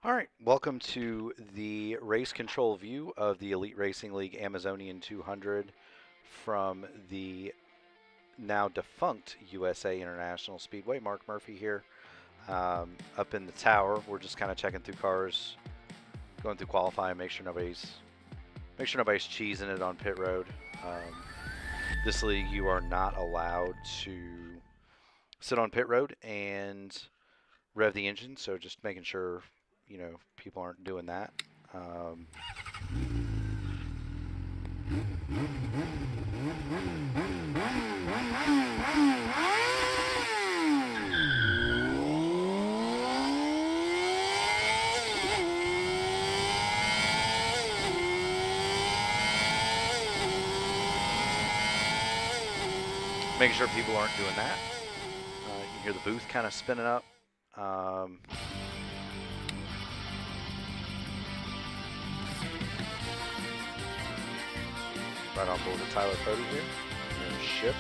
All right, welcome to the race control view of the Elite Racing League Amazonian 200 from the now defunct USA International Speedway. Mark Murphy here, up in the tower. We're just kind of checking through cars, going through qualifying, make sure nobody's cheesing it on pit road. This league, you are not allowed to sit on pit road and rev the engine, so just making sure people aren't doing that. Making sure people aren't doing that. You can hear the booth kind of spinning up. Right on board with Tyler Cody here. In the ship.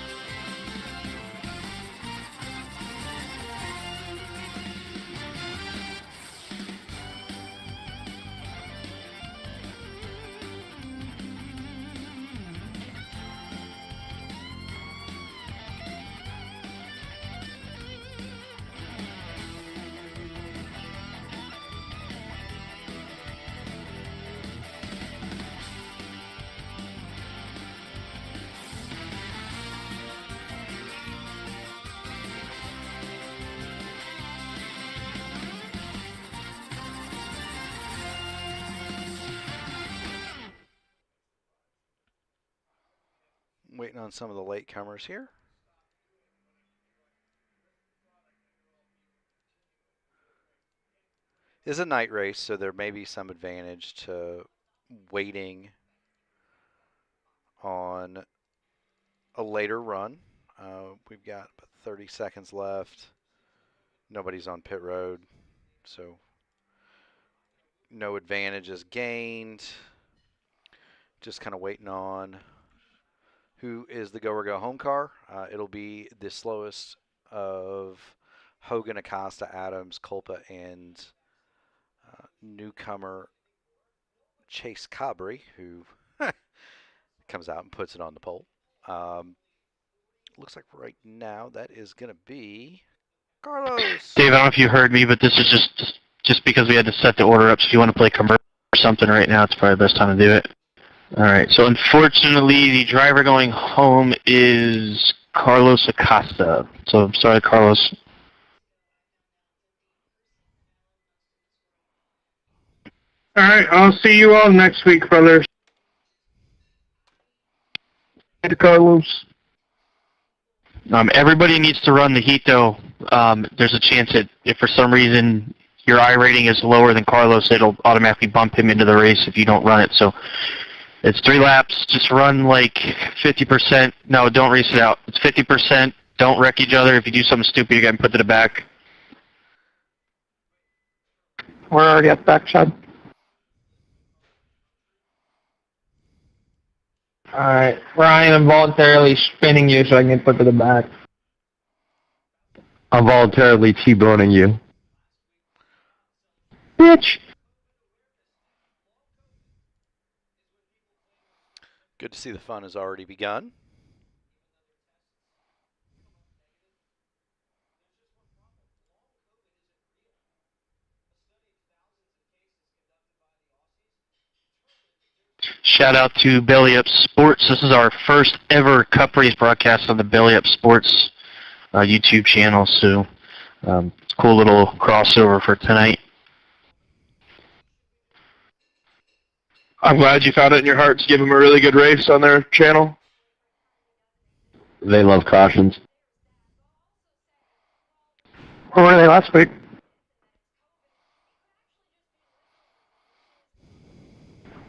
Waiting on some of the latecomers here. It's a night race, so there may be some advantage to waiting on a later run. We've got about 30 seconds left. Nobody's on pit road, so no advantage is gained. Just kind of waiting on who is the go or go home car. It'll be the slowest of Hogan, Acosta, Adams, Culpa, and newcomer Chase Cabri, who comes out and puts it on the pole. Looks like right now that is going to be Carlos. Dave, I don't know if you heard me, but this is just because we had to set the order up. So if you want to play commercial or something right now, it's probably the best time to do it. All right. So unfortunately, the driver going home is Carlos Acosta. So I'm sorry, Carlos. All right. I'll see you all next week, brothers. Hey, Carlos. Everybody needs to run the heat, though. There's a chance that if for some reason your I rating is lower than Carlos, it'll automatically bump him into the race if you don't run it. So it's 3 laps. Just run like 50%. No, don't race it out. It's 50%. Don't wreck each other. If you do something stupid, you're getting put to the back. We're already at the back, Chad. Alright, Ryan, I'm voluntarily spinning you so I can get put to the back. I'm voluntarily T-boning you. Bitch! Good to see the fun has already begun. Shout out to Belly Up Sports. This is our first ever Cup race broadcast on the Belly Up Sports YouTube channel. So cool little crossover for tonight. I'm glad you found it in your heart to give them a really good race on their channel. They love cautions. Where were they last week?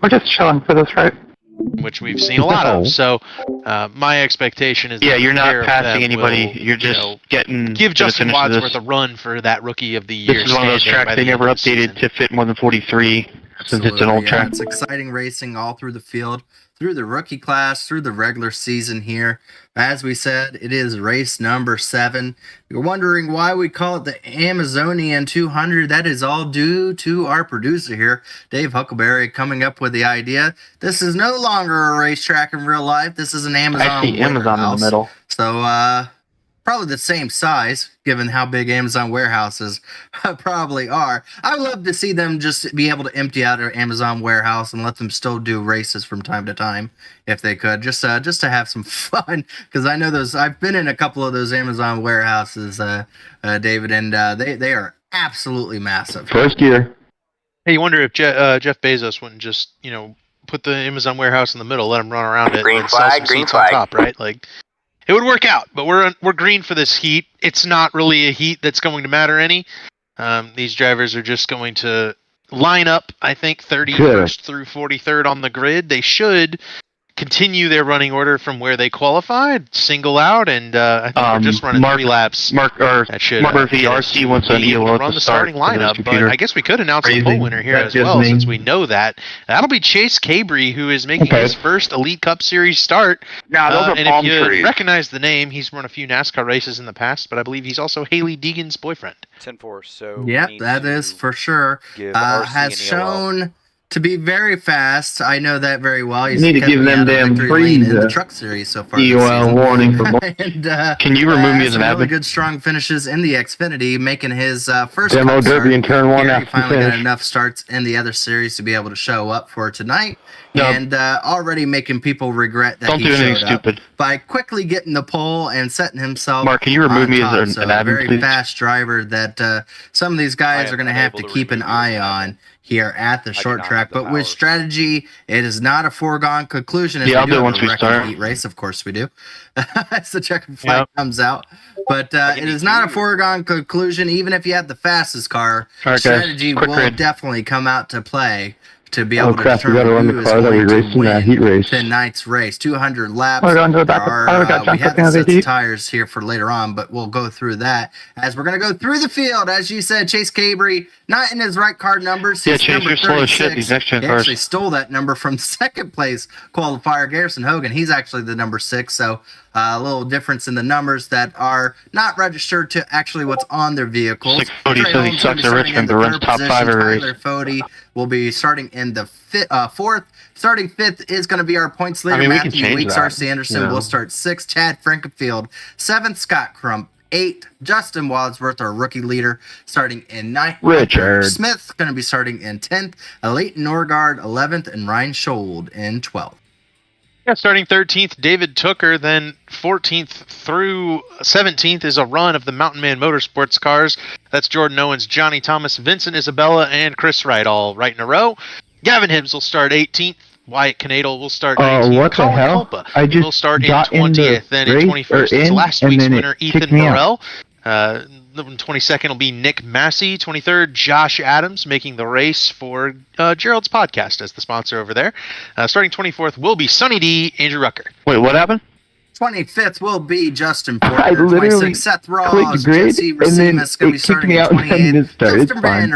We're just chilling for this, right? Which we've seen a lot of. So my expectation is Yeah, you're not pair of passing them anybody. will, You're just getting give to the Justin finish of Wadsworth this. a run for that Rookie of the Year. This is one of those standing by tracks the they end never of the updated season. to fit more than 43 since it's an Absolutely, old yeah. track. It's exciting racing all through the field. through the rookie class, through the regular season here. As we said, it is race number 7. You're wondering why we call it the Amazonian 200. That is all due to our producer here, Dave Huckleberry, coming up with the idea. This is no longer a racetrack in real life. This is an Amazon I see Amazon in warehouse. the middle. So, probably the same size, given how big Amazon warehouses probably are. I would love to see them just be able to empty out an Amazon warehouse and let them still do races from time to time, if they could, just to have some fun. Because I know I've been in a couple of those Amazon warehouses, David, and they are absolutely massive. First gear. Hey, you wonder if Jeff Bezos wouldn't just, put the Amazon warehouse in the middle, let him run around it, and sell some seats on top, right? Like, it would work out. But we're green for this heat. It's not really a heat that's going to matter any. These drivers are just going to line up, I think, 31st through 43rd on the grid. They should continue their running order from where they qualified, single out, and I think we're just running 3 laps. Mark Murphy, RC wants an EOL run to the start starting lineup, but I guess we could announce the Crazy. pole winner here That as gives well, me- since we know that. That'll be Chase Cabry, who is making his first Elite Cup Series start. Nah, those are and palm if you trees. recognize the name, he's run a few NASCAR races in the past, but I believe he's also Haley Deegan's boyfriend. 10-4. So Yep, we need that is to for sure. give RC Has an EOL. shown to be very fast. I know that very well. He's Need to kept give me them out of damn victory lane freeze, in the truck series so far. this EOL season. warning for And Can you remove me as some an really admin? good strong finishes in the Xfinity, making his first Demo Cup start. Derby in turn 1 Here, he after finally got finish. enough starts in the other series to be able to show up for tonight, No. and already making people regret that Don't he do anything showed up stupid. by quickly getting the pole and setting himself. Mark, can you remove on me top. as So an a admin, very please? fast driver that some of these guys I are am going to have to unable to keep an remove you as eye an admin. on here at the do short not track. have the But with powers. strategy, it is not a foregone conclusion. If Yeah, we I'll do it have once a we wreck start. and heat race, of course we do. As the checkered flag Yep. comes out. But it is not a foregone conclusion. Even if you have the fastest car, All right, guys, strategy quick will grid. definitely come out to play to be Oh able to crap, we determine gotta run who the is car that we going to raced in that heat win race. tonight's race. 200 laps. We're going to the back. There Oh, we are, got John we have Clifton the on the sets of heat. tires here for later on, but we'll go through that as we're going to go through the field. As you said, Chase Cabry, not in his right car numbers. Yeah, He's Chase, number you're slow as shit. 36. These next gen He cars. actually stole that number from second place qualifier Garrison Hogan. He's actually the number 6, so a little difference in the numbers that are not registered to actually what's on their vehicles. 640 Trey says he Holmes sucks gonna at be starting in Richmond, the but runs third top position. 5 every race. Tyler Fode will be starting in the 4th. Starting 5th is going to be our points leader, I mean, we can Matthew change Weeks. that, R.C. Anderson you know. will start 6th. Chad Frankenfield 7th. Scott Crump 8th. Justin Wadsworth, our rookie leader, starting in 9th. Richard. Smith going to be starting in 10th. Elite Norgard 11th, and Ryan Schold in 12th. Yeah, starting 13th, David Tooker. Then 14th through 17th is a run of the Mountain Man Motorsports cars. That's Jordan Owens, Johnny Thomas, Vincent Isabella, and Chris Wright, all right in a row. Gavin Hibbs will start 18th. Wyatt Canadle will start 19th. What the Colin hell? Culpa I just will start in got in the 20th. Then in race, 21st or is in, last and week's then it winner, kicked Ethan me out. Burrell. 22nd will be Nick Massey. 23rd, Josh Adams, making the race for Gerald's podcast as the sponsor over there. Starting 24th will be Sonny D, Andrew Rucker. Wait, what happened? 25th will be Justin I Porter. literally 26th, Seth clicked Ross. grid, Jesse and then Racimus going to be it kicked starting me in out, and then 28th. it started. It's Justin fine.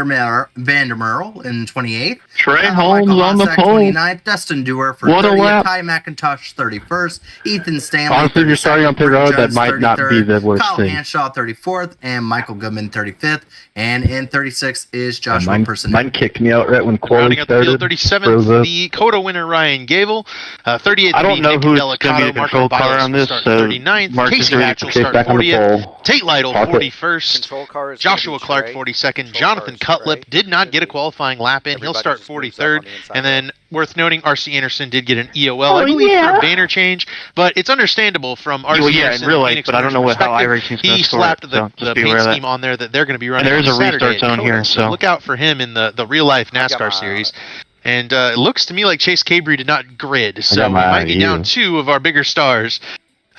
Vandermeer in 28th. Trey Michael Holmes on the Hossack, pole. 29th. Dustin Dewar for What a 30th. lap. Ty McIntosh 31st. Ethan Stanley. Honestly, if you're starting on pit 32nd. road, that Jones, might not be the 33rd. worst Kyle thing. Hanshaw 34th, and Michael Goodman 35th. And in 36th is Joshua Mine kicked me out right when Rounding quality out the field, started. 37th, the COTA winner Ryan Gable. 38th I will don't be know Nick who's going to be Delicato. the Marco control car Biles on will this, start so 39th. Mark is Casey ready Hatch to will Chase start back on the 40th. pole. Tate Lytle Park it. 41st. Control car is Joshua gonna be Clark Trey. 42nd. Control Jonathan car is Cutlip Trey. did not Should get a be- qualifying lap in. He'll everybody start just moves up on 43rd. the inside And there. then worth noting, RC Anderson did get an EOL, I believe, for a banner change, but it's understandable from RC Well, yeah, in Anderson real life, Phoenix but I don't know Motor's how perspective. iRacing's going He to score slapped it, the so just be paint aware of scheme that. on there that they're going to be running. And there is on a Saturday restart at zone COTA, here, so- look out for him in the real life I got my NASCAR eye series. on And it looks to me like Chase Cabry did not grid, so got we my eye might on be you. down 2 of our bigger stars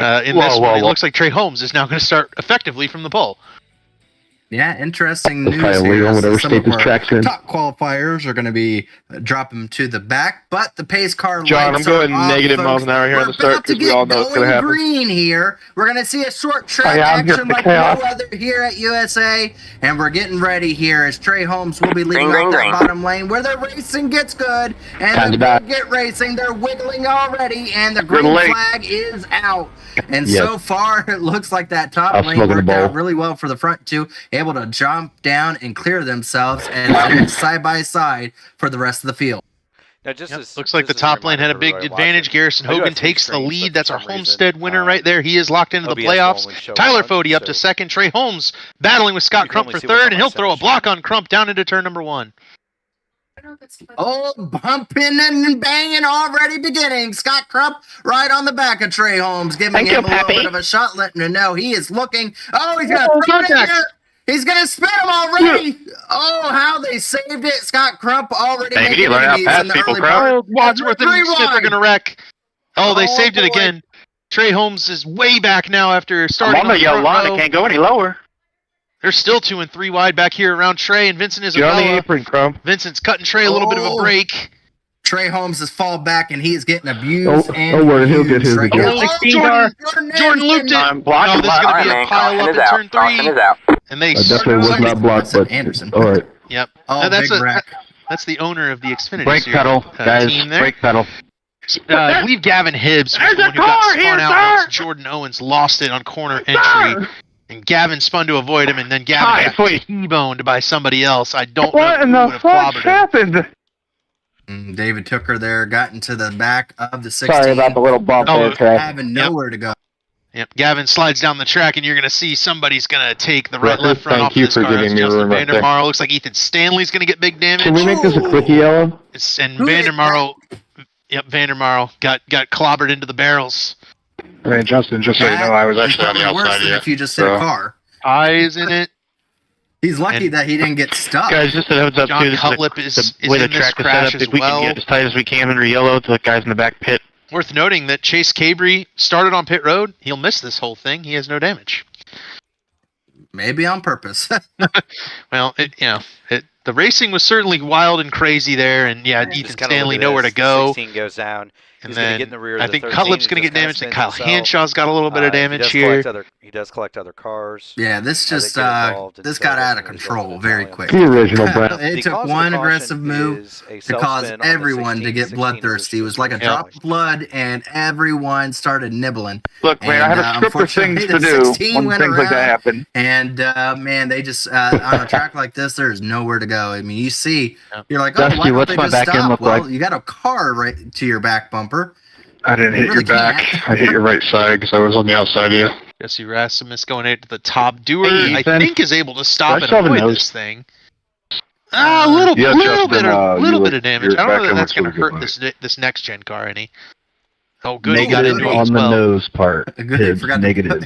in Whoa, this whoa, one. It whoa. looks like Trey Holmes is now going to start effectively from the pole. Yeah, interesting That's news probably here. illegal, whatever Some state of this our track's in. top qualifiers are going to be dropping to the back, but the pace car John, lights I'm going are off, negative folks. miles an hour here We're on the start about to because we get all know it's going to going happen. green here. We're going to see a short track yeah, I'm here action for the like chaos. no other here at USA, and we're getting ready here as Trey Holmes will be leading Green, off that green. bottom lane where the racing gets good, and Time the to die. get racing. They're wiggling already, and the You're green late. flag is out. And Yes. so far, it looks like that top I'm lane smoking a worked out bowl. really well for the front two, able to jump down and clear themselves and side by side for the rest of the field. Now, just Yep. as, Looks like the just as a top lane reminder had a for big everybody advantage. watching, Garrison I do have Hogan three takes the screens, lead. but That's for our some reason, Homestead winner right there. He is locked into the OBS playoffs. won't show Tyler one, Fody up to so second. Trey Holmes battling with you Scott can Crump only for see what's third, on and my he'll throw a center block on Crump down into turn number 1. Oh, bumping and banging already beginning. Scott Crump right on the back of Trey Holmes, giving Thank him you, a little Pappy. bit of a shot, letting him know he is looking. Oh, he's going to throw it in contact. there. He's going to spin him already. Oh, how they saved it. Scott Crump already Thank making you. Learn how enemies fast in the people early crowd. part. Wadsworth and Three Smith are wide. going to wreck. Oh, they Oh, saved it boy. again. Trey Holmes is way back now after I'm starting on the on yellow front line. row. I can't go any lower. They're still 2 and 3 wide back here around Trey and Vincent Get on the Isabella. apron, Crump. Vincent's cutting Trey a little bit of a Oh. break. Trey Holmes has fallen back and he is getting abused Oh, and don't worry, he'll get abused his right again. now. Oh, Jordan Jordan looped it. I'm blocked. Oh, this is blocked. going to All be right, a man. pile Caution up is in out. turn Caution 3. is out. And they I definitely was somebody's not blocked, pressing but Anderson. all right. Yep. Oh, No, that's big a- wreck. That's the owner of the Xfinity Brake Series, pedal, guys. team there. Brake pedal. I believe Gavin Hibbs was There's the a one who got car spun here, out sir. once Jordan Owens lost it on corner entry. And Gavin spun to avoid him, and then Gavin Hi, got sweet. T-boned by somebody else. I don't What know in who the would have fuck clobbered him. happened? David Tooker there got into the back of the 16. Sorry about the little bump Oh, there, Trey. having nowhere to go. Yep, Gavin slides down the track, and you're going to see somebody's going to take the right Rucker, left front thank off you this for car. giving It's me Justin room right there. Vandermar. Looks like Ethan Stanley's going to get big damage. Can we make this a quickie yellow? And Who is Vandermar, yep, Vandermar got clobbered into the barrels. Hey, Justin, just so you know, I was That is actually on the probably worse outside than of if you. you just hit a So- car. Eyes in it. He's lucky And- that he didn't get stuck. Guys, just a heads up John too. This Cutlip is is the way the in this track is set crash up. as If we well. can get as tight as we can under yellow to the guys in the back pit. Worth noting that Chase Cabry started on pit road. He'll miss this whole thing. He has no damage. Maybe on purpose. Well, the racing was certainly wild and crazy there, and yeah, Just Ethan kinda Stanley look at nowhere to this. go. 16 goes down. And He's gonna then get in the rear of I the think 13. Cutlip's He going to just get kinda damaged, and spins Kyle himself. Hanshaw's got a little bit of damage here. He does collect other cars. Yeah, this As just they get involved, this it's got over out of and it's control over very to quick. The original Brown. It The took cause of the one caution aggressive move is a to cause self-spin on the everyone 16. to get 16 bloodthirsty. It was like a Yeah. drop of blood, and everyone started nibbling. Look, man, I have a script of things unfortunately, to the do 16 when went things like that around. happen. And man, they just on a track like this, there's nowhere to go. I mean, you see, Yeah. you're like, Dusty, oh, why don't what's they my just back end stop? look Well, like? you got a car right to your back bumper. I didn't You hit really your back. can't. I hit your right side because I was on the outside of you. Jesse Rasmus going out to the top. Dewar, Hey, I Ethan. think, is able to stop I and still have a avoid nose. this thing. A little, Yeah, little Justin, bit of you look- damage. I your don't know back that end that's looks going to really hurt good, this next gen car any. Oh, good, he got Negative into it on as the well. nose part. Good, I Hibbs, forgot to- negative.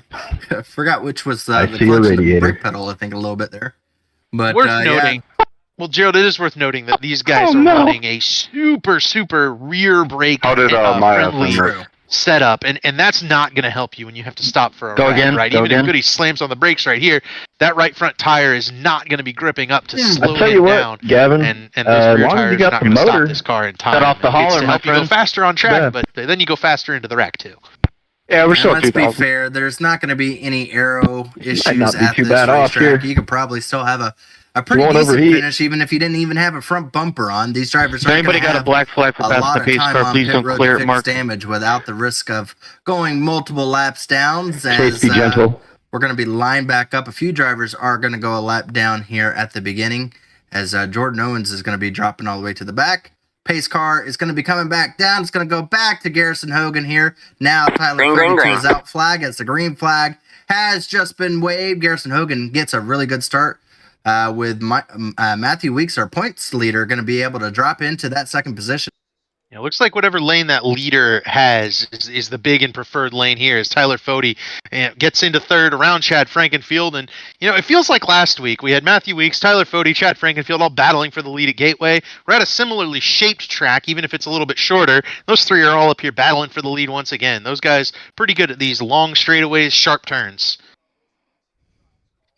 I forgot which was I the see your clutch and the radiator. brake pedal. I think a little bit there, but Worth yeah. noting. Well, Gerald, it is worth noting that these guys Oh, are no. running a super rear brake How did Maya friendly True. setup, and that's not going to help you when you have to stop for a Go ride, again, right? go Even if again. Goody slams on the brakes right here, that right front tire is not going to be gripping up to slow I tell him you down. what, Gavin. And this as rear long as tire you is got not the going to stop motor, this car in time. off the It's hauler, to my help you go friend. faster on track, Yeah. but then you go faster into the wreck too. Yeah, we're And still at let's be 2,000. fair. There's not going to be any aero issues not be at too this bad off racetrack. here. You could probably still have a pretty won't decent overheat. finish, even if you didn't even have a front bumper on. These drivers If aren't anybody going to got a have black flag for a passing lot the of pace time car, on please pit don't road clear to it, fix Mark. damage without the risk of going multiple laps downs. Chase, As be gentle. we're going to be lined back up. A few drivers are going to go a lap down here at the beginning, as Jordan Owens is going to be dropping all the way to the back. Pace car is going to be coming back down. It's going to go back to Garrison Hogan here. Now Tyler Green, green, 32 green. is out flag as the green flag has just been waved. Garrison Hogan gets a really good start with Matthew Weeks, our points leader, going to be able to drop into that second position. It looks like whatever lane that leader has is the big and preferred lane here as Tyler Fody gets into third around Chad Frankenfield. And, it feels like last week we had Matthew Weeks, Tyler Fody, Chad Frankenfield all battling for the lead at Gateway. We're at a similarly shaped track, even if it's a little bit shorter. Those three are all up here battling for the lead once again. Those guys pretty good at these long straightaways, sharp turns.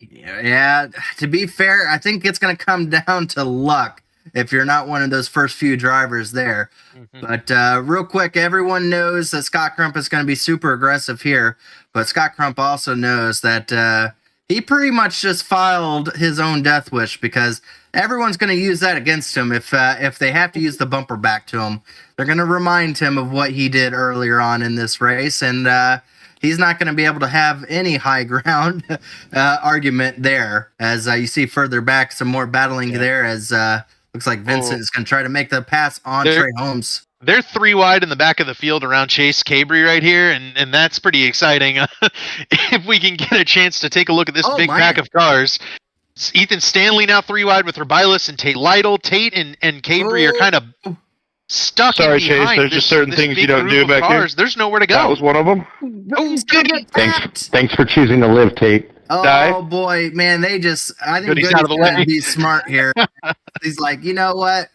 Yeah, to be fair, I think it's going to come down to luck if you're not one of those first few drivers there. But real quick, everyone knows that Scott Crump is going to be super aggressive here. But Scott Crump also knows that he pretty much just filed his own death wish because everyone's going to use that against him if they have to use the bumper back to him. They're going to remind him of what he did earlier on in this race, and he's not going to be able to have any high ground argument there. As you see further back, some more battling there as looks like Vincent is going to try to make the pass on Trey Holmes. They're 3 wide in the back of the field around Chase Cabry right here, and that's pretty exciting. If we can get a chance to take a look at this big pack of cars. It's Ethan Stanley now 3 wide with Urbilas and Tate Lytle. Tate and Cabry are kind of stuck in behind. Chase, there's just certain things you don't do back here. There's nowhere to go. That was one of them. Thanks for choosing to live, Tate. Oh boy, man, I think Goody's out of the way. Gonna be smart here. He's like, you know what?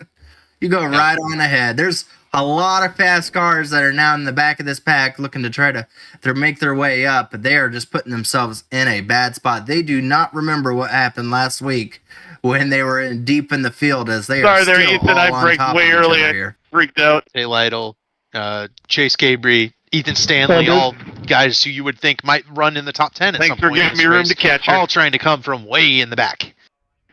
You go right on ahead. There's a lot of fast cars that are now in the back of this pack looking to try to make their way up, but they are just putting themselves in a bad spot. They do not remember what happened last week when they were deep in the field as they are still Ethan, all I on braked top way of each early. other I here. freaked out. Tate Lytle, Chase Cabry, Ethan Stanley, all guys who you would think might run in the top 10 at some Thanks for point. giving me room to catch her. All trying to come from way in the back.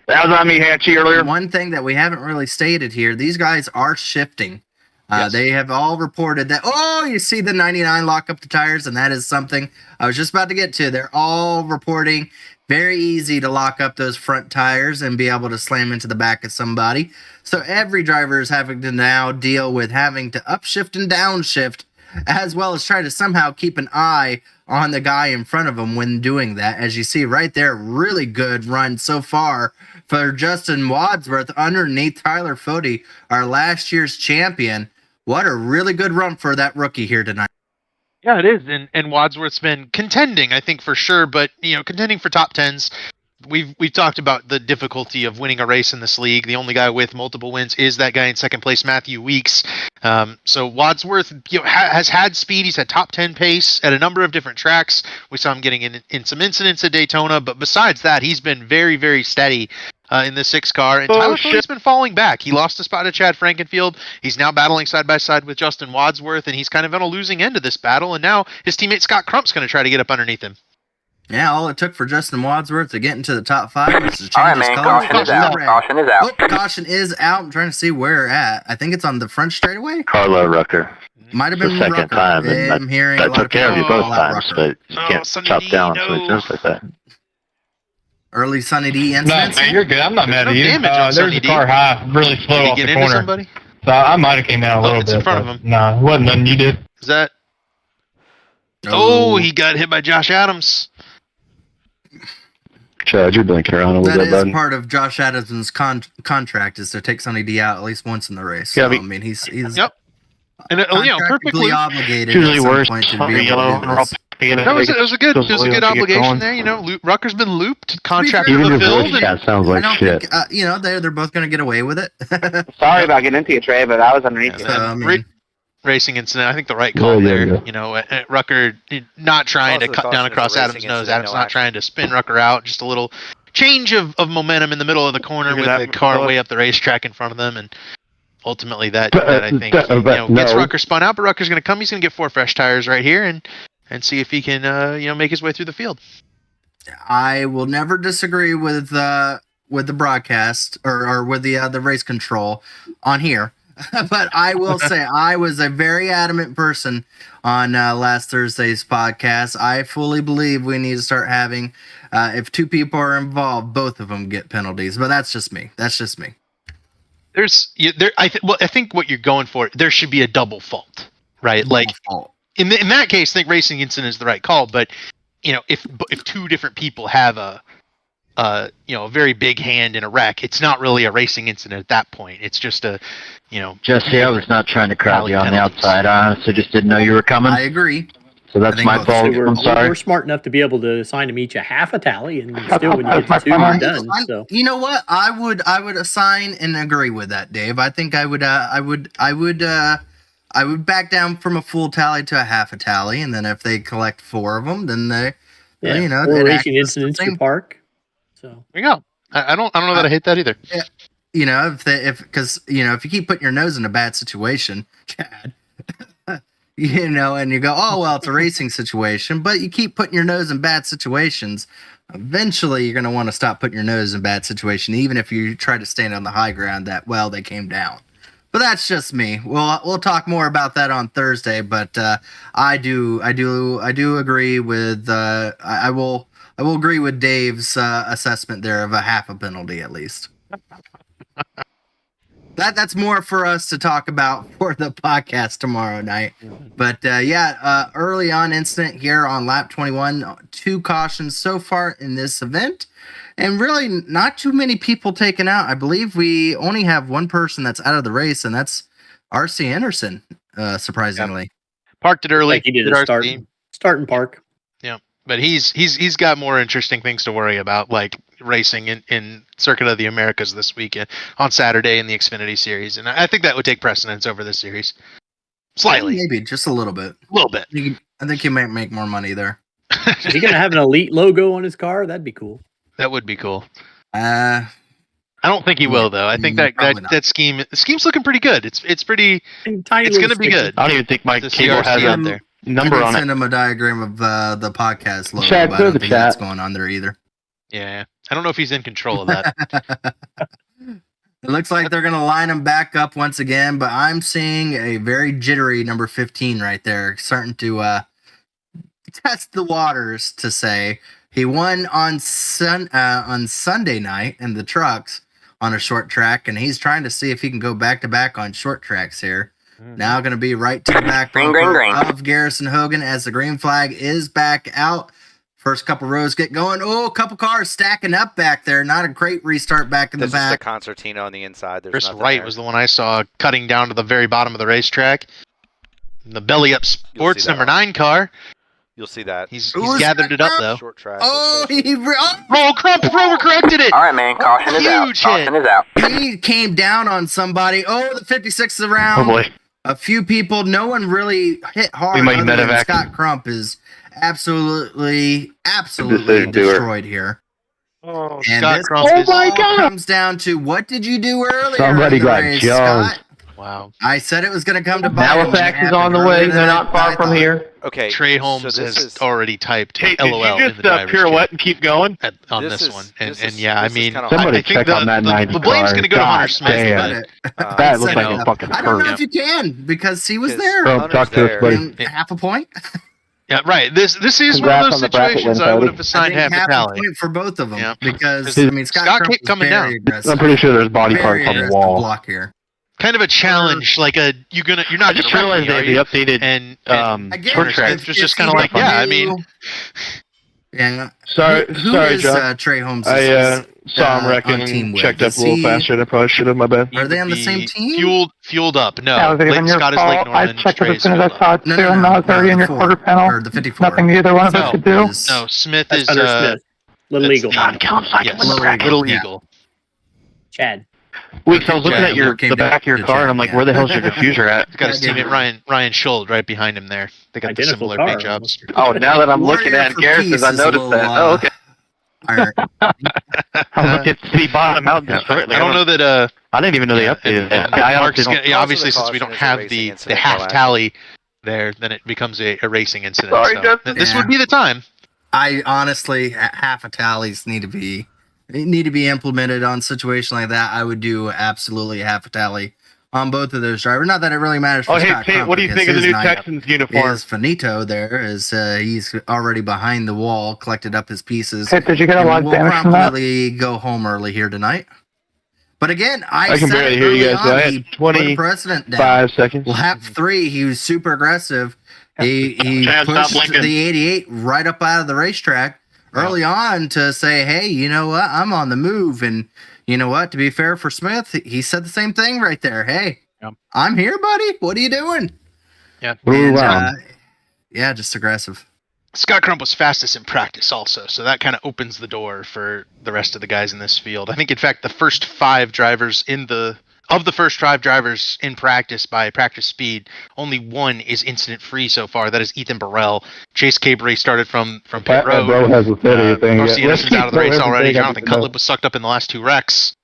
That was on me, Hatchie, earlier. One thing that we haven't really stated here, these guys are shifting. Yes. They have all reported that, you see the 99 lock up the tires, and that is something I was just about to get to. They're all reporting very easy to lock up those front tires and be able to slam into the back of somebody. So every driver is having to now deal with having to upshift and downshift, as well as try to somehow keep an eye on the guy in front of them when doing that. As you see right there, really good run so far for Justin Wadsworth underneath Tyler Foti, our last year's champion. What a really good run for that rookie here tonight. Yeah, it is, and Wadsworth's been contending, I think, for sure, but contending for top 10s. We've talked about the difficulty of winning a race in this league. The only guy with multiple wins is that guy in second place, Matthew Weeks. So Wadsworth has had speed. He's had top 10 pace at a number of different tracks. We saw him getting in some incidents at Daytona, but besides that, he's been very, very steady in the 6 car. And Tyler Foti's been falling back. He lost a spot to Chad Frankenfield. He's now battling side by side with Justin Wadsworth, and he's kind of on a losing end of this battle. And now his teammate Scott Crump's going to try to get up underneath him. Yeah, all it took for Justin Wadsworth to get into the top 5 was to change All right, his man, color. caution is out. Caution is out. Caution is out. I'm trying to see where at. I think it's on the front straightaway. Carlo Rucker. Might have The been second Rucker. time, and I'm hearing I a lot took care of you people both call out times, Rucker. but you can't Sonny chop D, down no. switches like that. Early Sunny D No, incidents. man, you're good. I'm not mad no at you. damage on There's Sonny a D. car high, really slow Did he off get the into corner. somebody? So I might have came down a little it's bit. in front of but him. No, it wasn't nothing you did. Is that? Oh. Oh, he got hit by Josh Adams. Chad, you're blinking around a That little bit, is bud. part of Josh Adams' contract is to take Sonny D out at least once in the race. Yeah, So, but- I mean, he's Yep. And contractually perfectly. obligated Usually at some worse. point to be able Yellow, to or do I'll this. pay it. That was a good obligation going. there. Rucker's been looped, contract Even your fulfilled. voice and- chat sounds I like don't shit. think they're both going to get away with it. Sorry about getting into you, Trey, but I was underneath you. So, I mean, Racing incident. I think the right call Yeah, there. yeah. Rucker not trying to Also, cut down caution is a across racing Adams' nose. incident, Adams no not action. trying to spin Rucker out. Just a little change of momentum in the middle of the corner Look with at the that, car fella. way up the racetrack in front of them, and ultimately that But, I think but gets no. Rucker spun out. But Rucker's going to come. He's going to get 4 fresh tires right here and see if he can make his way through the field. I will never disagree with the broadcast or with the race control on here. But I will say I was a very adamant person on last Thursday's podcast. I fully believe we need to start having, if 2 people are involved, both of them get penalties. But that's just me. I think what you're going for, there should be a double fault, right? Like in that case, I think racing incident is the right call. But if 2 different people have a very big hand in a wreck, it's not really a racing incident at that point. It's just Jesse, I was not trying to crowd you on the penalties. outside. I honestly just didn't know you were coming. I agree. So that's I think my both- fault. we're, I'm sorry. we're smart enough to be able to assign them each a half a tally, and still, when you get to 2, you're done. So You know what? I would assign and agree with that, Dave. I think I would back down from a full tally to a half a tally, and then if they collect 4 of them, then they yeah, you know, 4 it racing acts as the incidents same- to park. So There you go. I don't know that I hate that either. You know, because if you keep putting your nose in a bad situation, Chad, you know, and you go, oh well, it's a racing situation, but you keep putting your nose in bad situations. Eventually, you're going to want to stop putting your nose in bad situation, even if you try to stand on the high ground that they came down. But that's just me. We'll talk more about that on Thursday. But I do agree with I will agree with Dave's assessment there of a half a penalty at least. That's more for us to talk about for the podcast tomorrow night. But early on incident here on lap 21, 2 cautions so far in this event, and really not too many people taken out. I believe we only have one person that's out of the race, and that's RC Anderson, surprisingly. Parked it early. like he did did a RC. start and park. But he's got more interesting things to worry about, like racing in Circuit of the Americas this weekend on Saturday in the Xfinity Series, and I think that would take precedence over this series, slightly, Maybe just a little bit. a little bit. I think you might make more money there. Is he gonna have an elite logo on his car? That'd be cool. That would be cool. Uh, I don't think he will though. I think probably not. that scheme's looking pretty good. It's pretty. Tiny It's little gonna be sticker. good. I don't even think my The cable CRC has out a there. number I did on it. send him a diagram of the podcast logo, Chad, but I go to don't the think that's chat. going on there either. Yeah, I don't know if he's in control of that. It looks like they're going to line him back up once again, but I'm seeing a very jittery number 15 right there, starting to test the waters, to say. He won on Sunday night in the trucks on a short track, and he's trying to see if he can go back-to-back on short tracks here. Now going to be right to the back bumper of Garrison Hogan as the green flag is back out. First couple rows get going. Oh, a couple cars stacking up back there. Not a great restart back in This the is the back. concertina on the inside. There's Chris nothing Wright there. was the one I saw cutting down to the very bottom of the racetrack. The belly up sports that number one. 9 car. You'll see that. He's Who's gathered that it up now? though. Short track. Oh, Crump overcorrected it. All right, man. Caution is out. Huge Caution hit. is out. he came down on somebody. Oh, the 56 is Oh around. boy. A few people. No one really hit hard. We might other than medevac. Scott Crump is absolutely Decision doer. destroyed here. Oh, And Scott this Crump is. all comes down to what did you do earlier? Somebody in the got race, jumped. Scott? Wow. I said it was going to come to bite him. Halifax is on the way. They're not far from here. Okay. Trey so Holmes this has is- already typed Hey, did LOL you in just the driver's pirouette chat and keep going? on This this is- one, this and is- yeah, I this is mean, kinda Somebody I think check on that 90 the blame's car. going to go to Hunter God Smith. damn. But That looks you like know, a fucking I don't know hurt. if you can because he was Because- there. Bro, Hunter's talk to us, there. buddy. And half a point. yeah, right. This is one Congrats of those on the bracket situations win, I would Cody. have assigned half a half a tally. point for both of them Yeah. because Scott I mean Scott Crump kept was coming very down. aggressive. I'm pretty sure there's body Very parts on the aggressive wall. block here. Kind of a challenge, like a you're not I going just to realized wreck they me, had are the you? updated And Again, short if- track. It's just if kinda he like, yeah, I knew- mean- yeah. Sorry, Who sorry, is, John. Trey Holmes? I saw him on wrecking team and with? checked up Is a little he- faster than I probably should have. My bad. Are they on the Be same team? Fueled up. No. That was Blake even your Scott is Lake fault. I Norman. checked it Trey's as soon as I fueled saw up. it too, and I was already in your the quarter four, panel. or the 54. Nothing either one of us No. could do. Is- No, Smith That's is Hunter Smith. Little that's Eagle. the- God, count cycle yes, in the bracket. Little Yeah. Eagle. Chad. Wait, so I was looking Yeah, at your came the down back of your to car, and I'm like, Chad, where the yeah. hell's your diffuser at? He's got his Yeah, teammate Ryan Schuld right behind him there. They got the Identical similar car. paint jobs. Oh, now that I'm looking Warrior at for Garrison's, Peace I is a noticed little, that. Oh, okay. Alright. I looked at the bottom out just right. I don't know that. I didn't even know they Yeah, updated and that. I Mark's honestly gonna, don't. yeah, Cause of obviously the since we caution don't is a have racing the incident, half no action. tally there, then it becomes a racing incident. Sorry, so Justin. this Yeah. would be the time. I honestly, half a tallies need to be implemented on a situation like that. I would do absolutely half a tally on both of those drivers. Not that it really matters for Oh, hey, Scott Pete, Crump, what do you because think of the his new night Texans uniform? is finito there, as he's already behind the wall, collected up his pieces. Hey, did you get a and lot of will damage from that? probably go home early here tonight. But again, I I can said barely it hear you early guys. I on, had he put a 25 precedent down. seconds. Lap 3, he was super aggressive. He Chad, stop pushed blinking. the 88 right up out of the racetrack early on to say, hey, you know what? I'm on the move. And you know what? To be fair for Smith, he said the same thing right there. Hey, Yep. I'm here, buddy. What are you doing? Yeah. And, Wow. yeah, just aggressive. Scott Crump was fastest in practice also, so that kind of opens the door for the rest of the guys in this field. I think, in fact, the first 5 drivers in the of the first 5 drivers in practice by practice speed, only one is incident free so far. That is Ethan Burrell. Chase Cabre started from pit road. Bro has a 30 thing. Darcy Anderson's out of the race already. Jonathan Cutler. Cutlip was sucked up in the last 2 wrecks.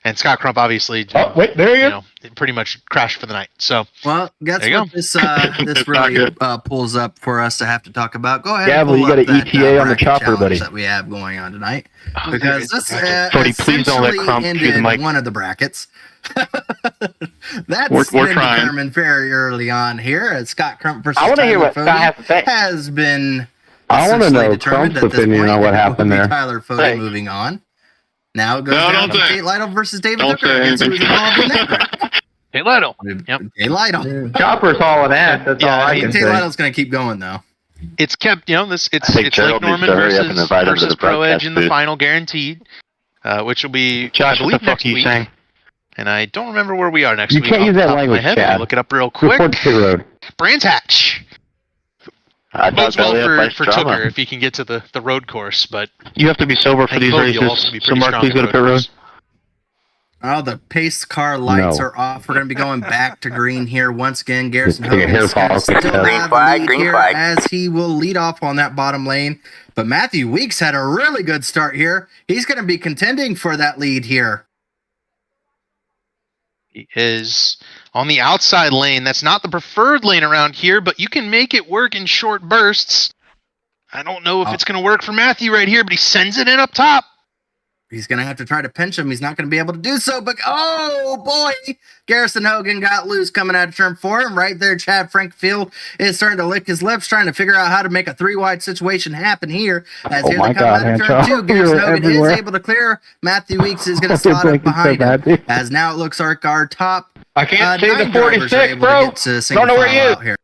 And Scott Crump obviously, Oh, wait, there you go. pretty much crashed for the night. So, Well, guess There you what this really pulls up for us to have to talk about. Go ahead. Gavel, and you pull got up an that, ETA on the bracket chopper, challenge buddy. that we have going on tonight, Oh, because this Cody, please don't let essentially Crump choose the ended mic. one of the brackets. That's We're been trying. determined very early on here. Scott Crump versus I want to hear Tyler what Scott Fody has to say. has been. I want to essentially know determined Crump's at this opinion point, on what and it will happened be there. Tyler Fody Hey. moving on. Now it goes No, down don't to say. Tate Lytle versus David Don't Hooker. say Guess who's anything. involved in that bracket? hey, Lytle. Yep. Tate Lytle. Chopper's hauling ass. That's Yeah, all I I mean, can Tate say. Lytle's going to keep going, though. It's kept, it's think Lake Gerald needs Norman to hurry up and invite him to versus the Pro Edge broadcast in the booth. final guaranteed, which will be, I Josh, what believe, the fuck next are you week. saying? And I don't remember where we are next You week. can't off use the that top of my language, head. Let me Chad. look it up real quick. Report to pit road. Brands Hatch. I Bodes thought well Belly for drama. Tucker if he can get to the road course, but You have to be sober for I think these Cody will also races. be So pretty Mark, strong please at go to road pit road. course. Oh, the pace car lights No. are off. We're going to be going back to green here once again. Garrison Take a Hogan hair is gonna follicle. still Green have flag, the lead green here flag. as he will lead off on that bottom lane. But Matthew Weeks had a really good start here. He's going to be contending for that lead here. He is on the outside lane. That's not the preferred lane around here, but you can make it work in short bursts. I don't know if it's going to work for Matthew right here, but he sends it in up top. He's going to have to try to pinch him. He's not going to be able to do so. But, oh, boy, Garrison Hogan got loose coming out of turn 4. And right there, Chad Frankfield is starting to lick his lips, trying to figure out how to make a 3-wide situation happen here. As Oh here my they come God, out of turn Hancho. 2. Garrison You're Hogan everywhere. is able to clear. Matthew Weeks is going to Fucking slot up Blake is so behind bad, him. dude. As now it looks like our top I can't see 9 the drivers are 46, able to bro. get to single Don't know where he file is. out here.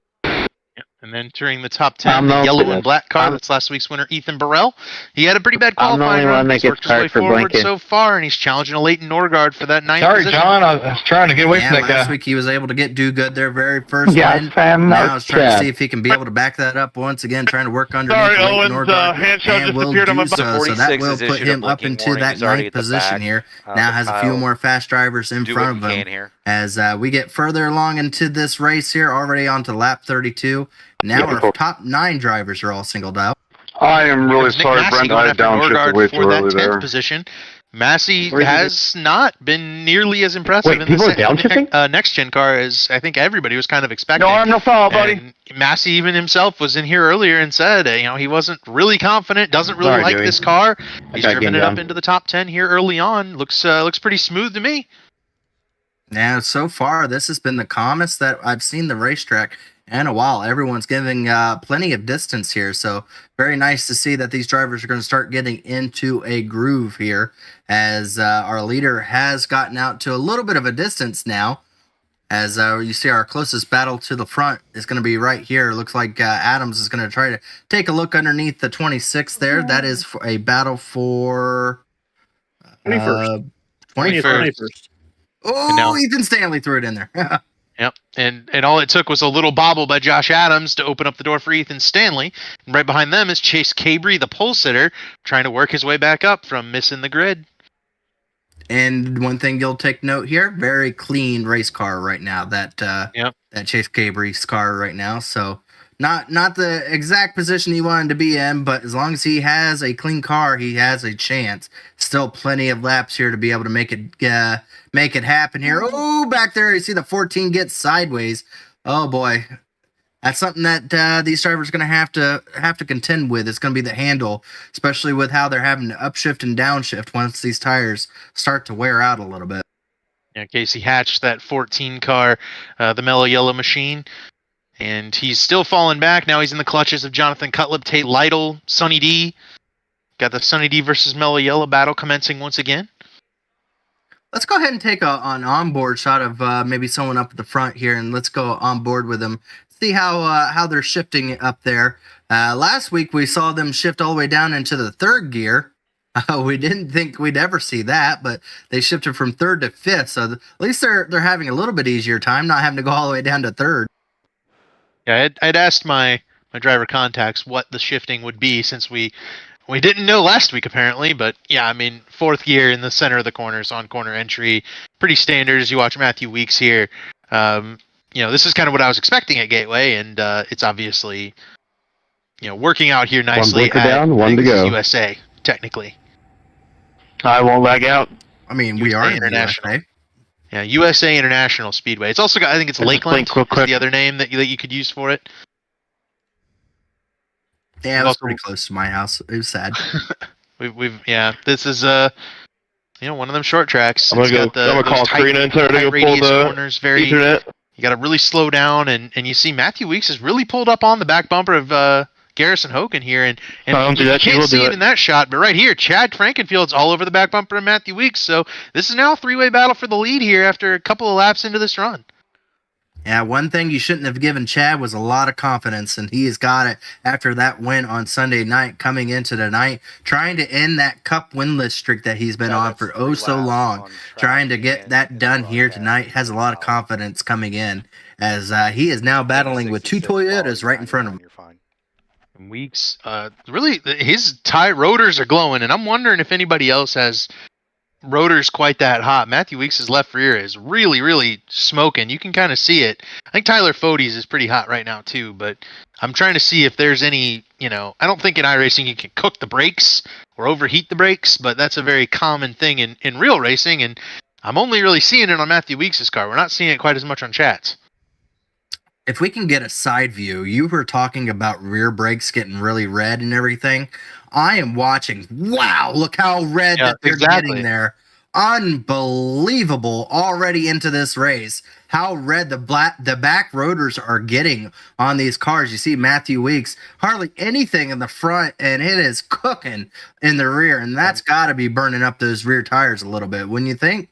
And entering the top 10, I'm the not yellow good. and black car. I'm- That's last week's winner, Ethan Burrell. He had a pretty bad I'm the only qualifying one run. that He's gets worked his way card for forward blanking. so far, and he's challenging a Leighton Norgard for that 9th Sorry, position. John. I was trying to get away Yeah, from that last guy. week he was able to get do good their very first Yes, win. Sam, Now no he's trying to Chad. see if he can be able to back that up once again, trying to work underneath Sorry, Leighton Owens, Norgard, handshake and will disappeared on my do butt. so. So that 46 will has put issued a him up blinking into warning. that He's already 9th at the position back here. of Now the has a few pile. more fast drivers in Do front what of you him. can here. As we get further along into this race here, already on to lap 32. Now our Beautiful. top 9 drivers are all singled out. I am really Nick sorry, Massey Brent. going I after downshifted Norgard way for too that early 10th there. position. Massey Where did you has not been nearly as impressive Wait, in people the are downshifting? next gen car as I think everybody was kind of expecting. No arm, no foul, buddy. And Massey even himself was in here earlier and said, he wasn't really confident, doesn't really Sorry, like Dewey. this car. He's got driven game it up down. into the top 10 here early on. Looks pretty smooth to me. Now, so far, this has been the calmest that I've seen the racetrack in a while. Everyone's giving plenty of distance here, so very nice to see that these drivers are going to start getting into a groove here, as our leader has gotten out to a little bit of a distance now. As you see, our closest battle to the front is going to be right here. Looks like Adams is going to try to take a look underneath the 26 there. That is for a battle for 21st. 21st. Oh, And now- Ethan Stanley threw it in there. Yep, and all it took was a little bobble by Josh Adams to open up the door for Ethan Stanley. And right behind them is Chase Cabre, the pole sitter, trying to work his way back up from missing the grid. And one thing you'll take note here, very clean race car right now. That that Chase Cabre's car right now. So not the exact position he wanted to be in, but as long as he has a clean car, he has a chance. Still plenty of laps here to be able to make it happen here. Oh, back there you see the 14 get sideways. Oh boy. That's something that these drivers are going to have to contend with. It's going to be the handle, especially with how they're having to upshift and downshift once these tires start to wear out a little bit. Yeah, Casey Hatch, that 14 car, the Mellow Yellow machine. And he's still falling back. Now he's in the clutches of Jonathan Cutlip, Tate Lytle, Sonny D. Got the Sonny D versus Mellow Yellow battle commencing once again. Let's go ahead and take an onboard shot of maybe someone up at the front here, and let's go on board with them. See how they're shifting up there. Last week we saw them shift all the way down into the 3rd gear. We didn't think we'd ever see that, but they shifted from 3rd to 5th. So at least they're having a little bit easier time, not having to go all the way down to 3rd. Yeah, I'd asked my driver contacts what the shifting would be since we we didn't know last week apparently, but yeah, I mean, fourth gear in the center of the corners on corner entry, pretty standard as you watch Matthew Weeks here. This is kind of what I was expecting at Gateway, and it's obviously, working out here nicely. One blinker down, one to go. USA, technically. I won't lag out. I mean, we are International. international. Yeah, USA International Speedway. It's also got, I think it's Lakeland real is quick. the other name that you could use for it. Yeah, it was pretty close to my house. It was sad. This is one of them short tracks. I'm gonna call Karina and tell her to go pull the corners, Ethernet. You got to really slow down, and you see Matthew Weeks is really pulled up on the back bumper of Garrison Hogan here, and don't do you that, she can't will see do it it. in that shot, but right here, Chad Frankenfield's all over the back bumper of Matthew Weeks, so this is now a three-way battle for the lead here after a couple of laps into this run. Yeah, one thing you shouldn't have given Chad was a lot of confidence, and he has got it after that win on Sunday night, coming into tonight, trying to end that Cup winless streak that he's been on for so long. Trying to get that done here tonight, has a lot of confidence coming in, as he is now battling with two Toyotas right in front of him. You're fine. Weeks, really, his tie rotors are glowing, and I'm wondering if anybody else has rotors quite that hot. Matthew Weeks' left rear is really, really smoking. You can kind of see it. I think Tyler Fodes is pretty hot right now too, but I'm trying to see if there's any, I don't think in iRacing you can cook the brakes or overheat the brakes, but that's a very common thing in real racing, and I'm only really seeing it on Matthew Weeks' car. We're not seeing it quite as much on Chad's. If we can get a side view, you were talking about rear brakes getting really red and everything. I am watching. Wow, look how red that they're getting there. Unbelievable already into this race. How red the back rotors are getting on these cars. You see Matthew Weeks, hardly anything in the front, and it is cooking in the rear, and that's got to be burning up those rear tires a little bit, wouldn't you think?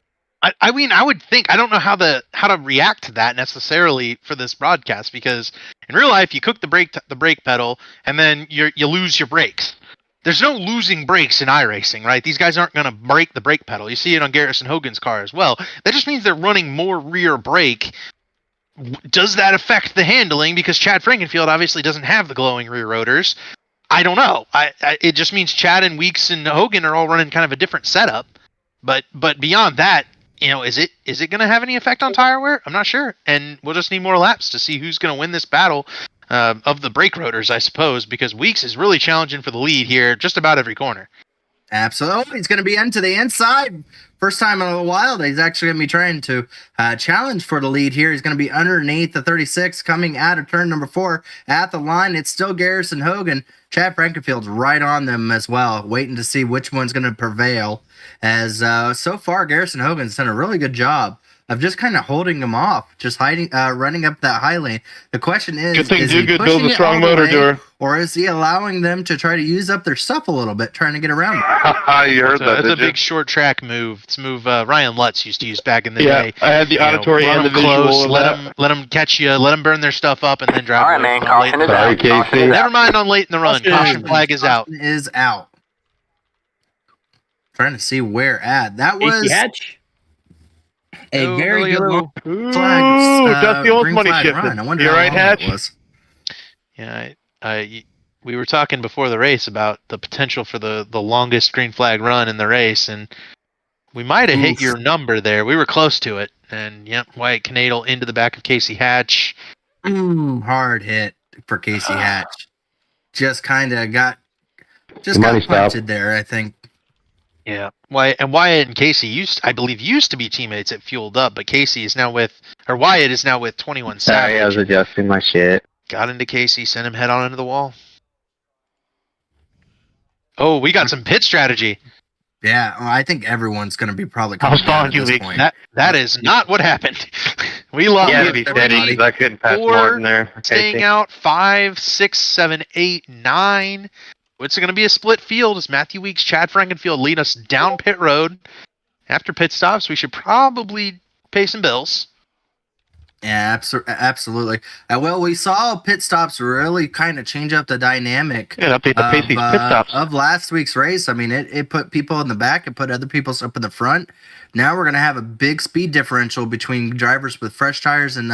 I mean, I would think, I don't know how to react to that necessarily for this broadcast, because in real life you cook the brake pedal and then you lose your brakes. There's no losing brakes in iRacing, right? These guys aren't going to break the brake pedal. You see it on Garrison Hogan's car as well. That just means they're running more rear brake. Does that affect the handling? Because Chad Frankenfield obviously doesn't have the glowing rear rotors. I don't know. It just means Chad and Weeks and Hogan are all running kind of a different setup. But beyond that, is it going to have any effect on tire wear? I'm not sure, and we'll just need more laps to see who's going to win this battle of the brake rotors, I suppose, because Weeks is really challenging for the lead here, just about every corner. Absolutely, he's going to be into the inside. First time in a while that he's actually going to be trying to challenge for the lead here. He's going to be underneath the 36, coming out of turn number 4 at the line. It's still Garrison Hogan. Chad Frankenfield's right on them as well, waiting to see which one's going to prevail. As so far, Garrison Hogan's done a really good job of just kind of holding them off, just hiding, running up that high lane. The question is, Good thing is he Duguid pushing builds a it strong all the motor, way, Doer. or is he allowing them to try to use up their stuff a little bit, trying to get around it? You heard that, That's a did you? big short track move. It's a move Ryan Lutz used to use back in the Yeah, day. I had the auditory run and the them visual close, of let that. them catch you, let them burn their stuff up, and then drive All right, away man, from them late caution in is the run. out. Caution is Never out. mind on late in the run. Caution flag is out. Is out. Trying to see where at. That was Casey Hatch. a Go, very go, good go. Ooh, flag. Dusty Old green money flag shifted. run. I wonder You how right, long Hatch? it was. Yeah, we were talking before the race about the potential for the longest green flag run in the race, and we might have hit Oof. your number there. We were close to it, and yep, Wyatt Knadel into the back of Casey Hatch. Hard hit for Casey Hatch. Just kind of got Money stop. punted there, I think. Yeah, Wyatt and Casey I believe used to be teammates at Fueled Up, but Wyatt is now with 21 Sorry, I was Savage. adjusting my shit. Got into Casey, sent him head on into the wall. Oh, we got some pit strategy. Yeah, well, I think everyone's going to be probably I was coming down following at you, this Vic. point. That is not what happened. We lost. Yeah, Yeah, to be everybody. steady. I couldn't pass Four, Martin there. Staying out 5, 6, 7, 8, 9. It's going to be a split field as Matthew Weeks, Chad Frankenfield lead us down pit road. After pit stops, we should probably pay some bills. Yeah, absolutely. Well, we saw pit stops really kind of change up the dynamic Yeah, update the pace of these pit stops. of last week's race. I mean, it put people in the back, it put other people up in the front. Now we're going to have a big speed differential between drivers with fresh tires and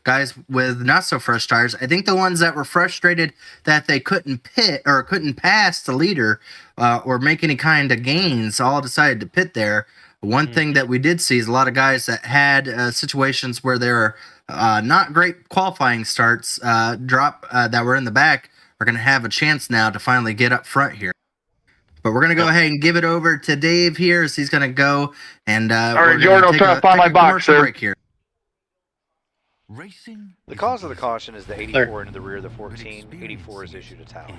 guys with not so fresh tires. I think the ones that were frustrated that they couldn't pit or couldn't pass the leader or make any kind of gains all decided to pit there. One thing that we did see is a lot of guys that had situations where there are not great qualifying starts that were in the back are going to have a chance now to finally get up front here. But we're going to go ahead and give it over to Dave here as he's going to go. And all right, Jordan, I'll try to find my box, sir. Break here. The cause of the caution is the 84 into the rear of the 14. 84 is issued a towel.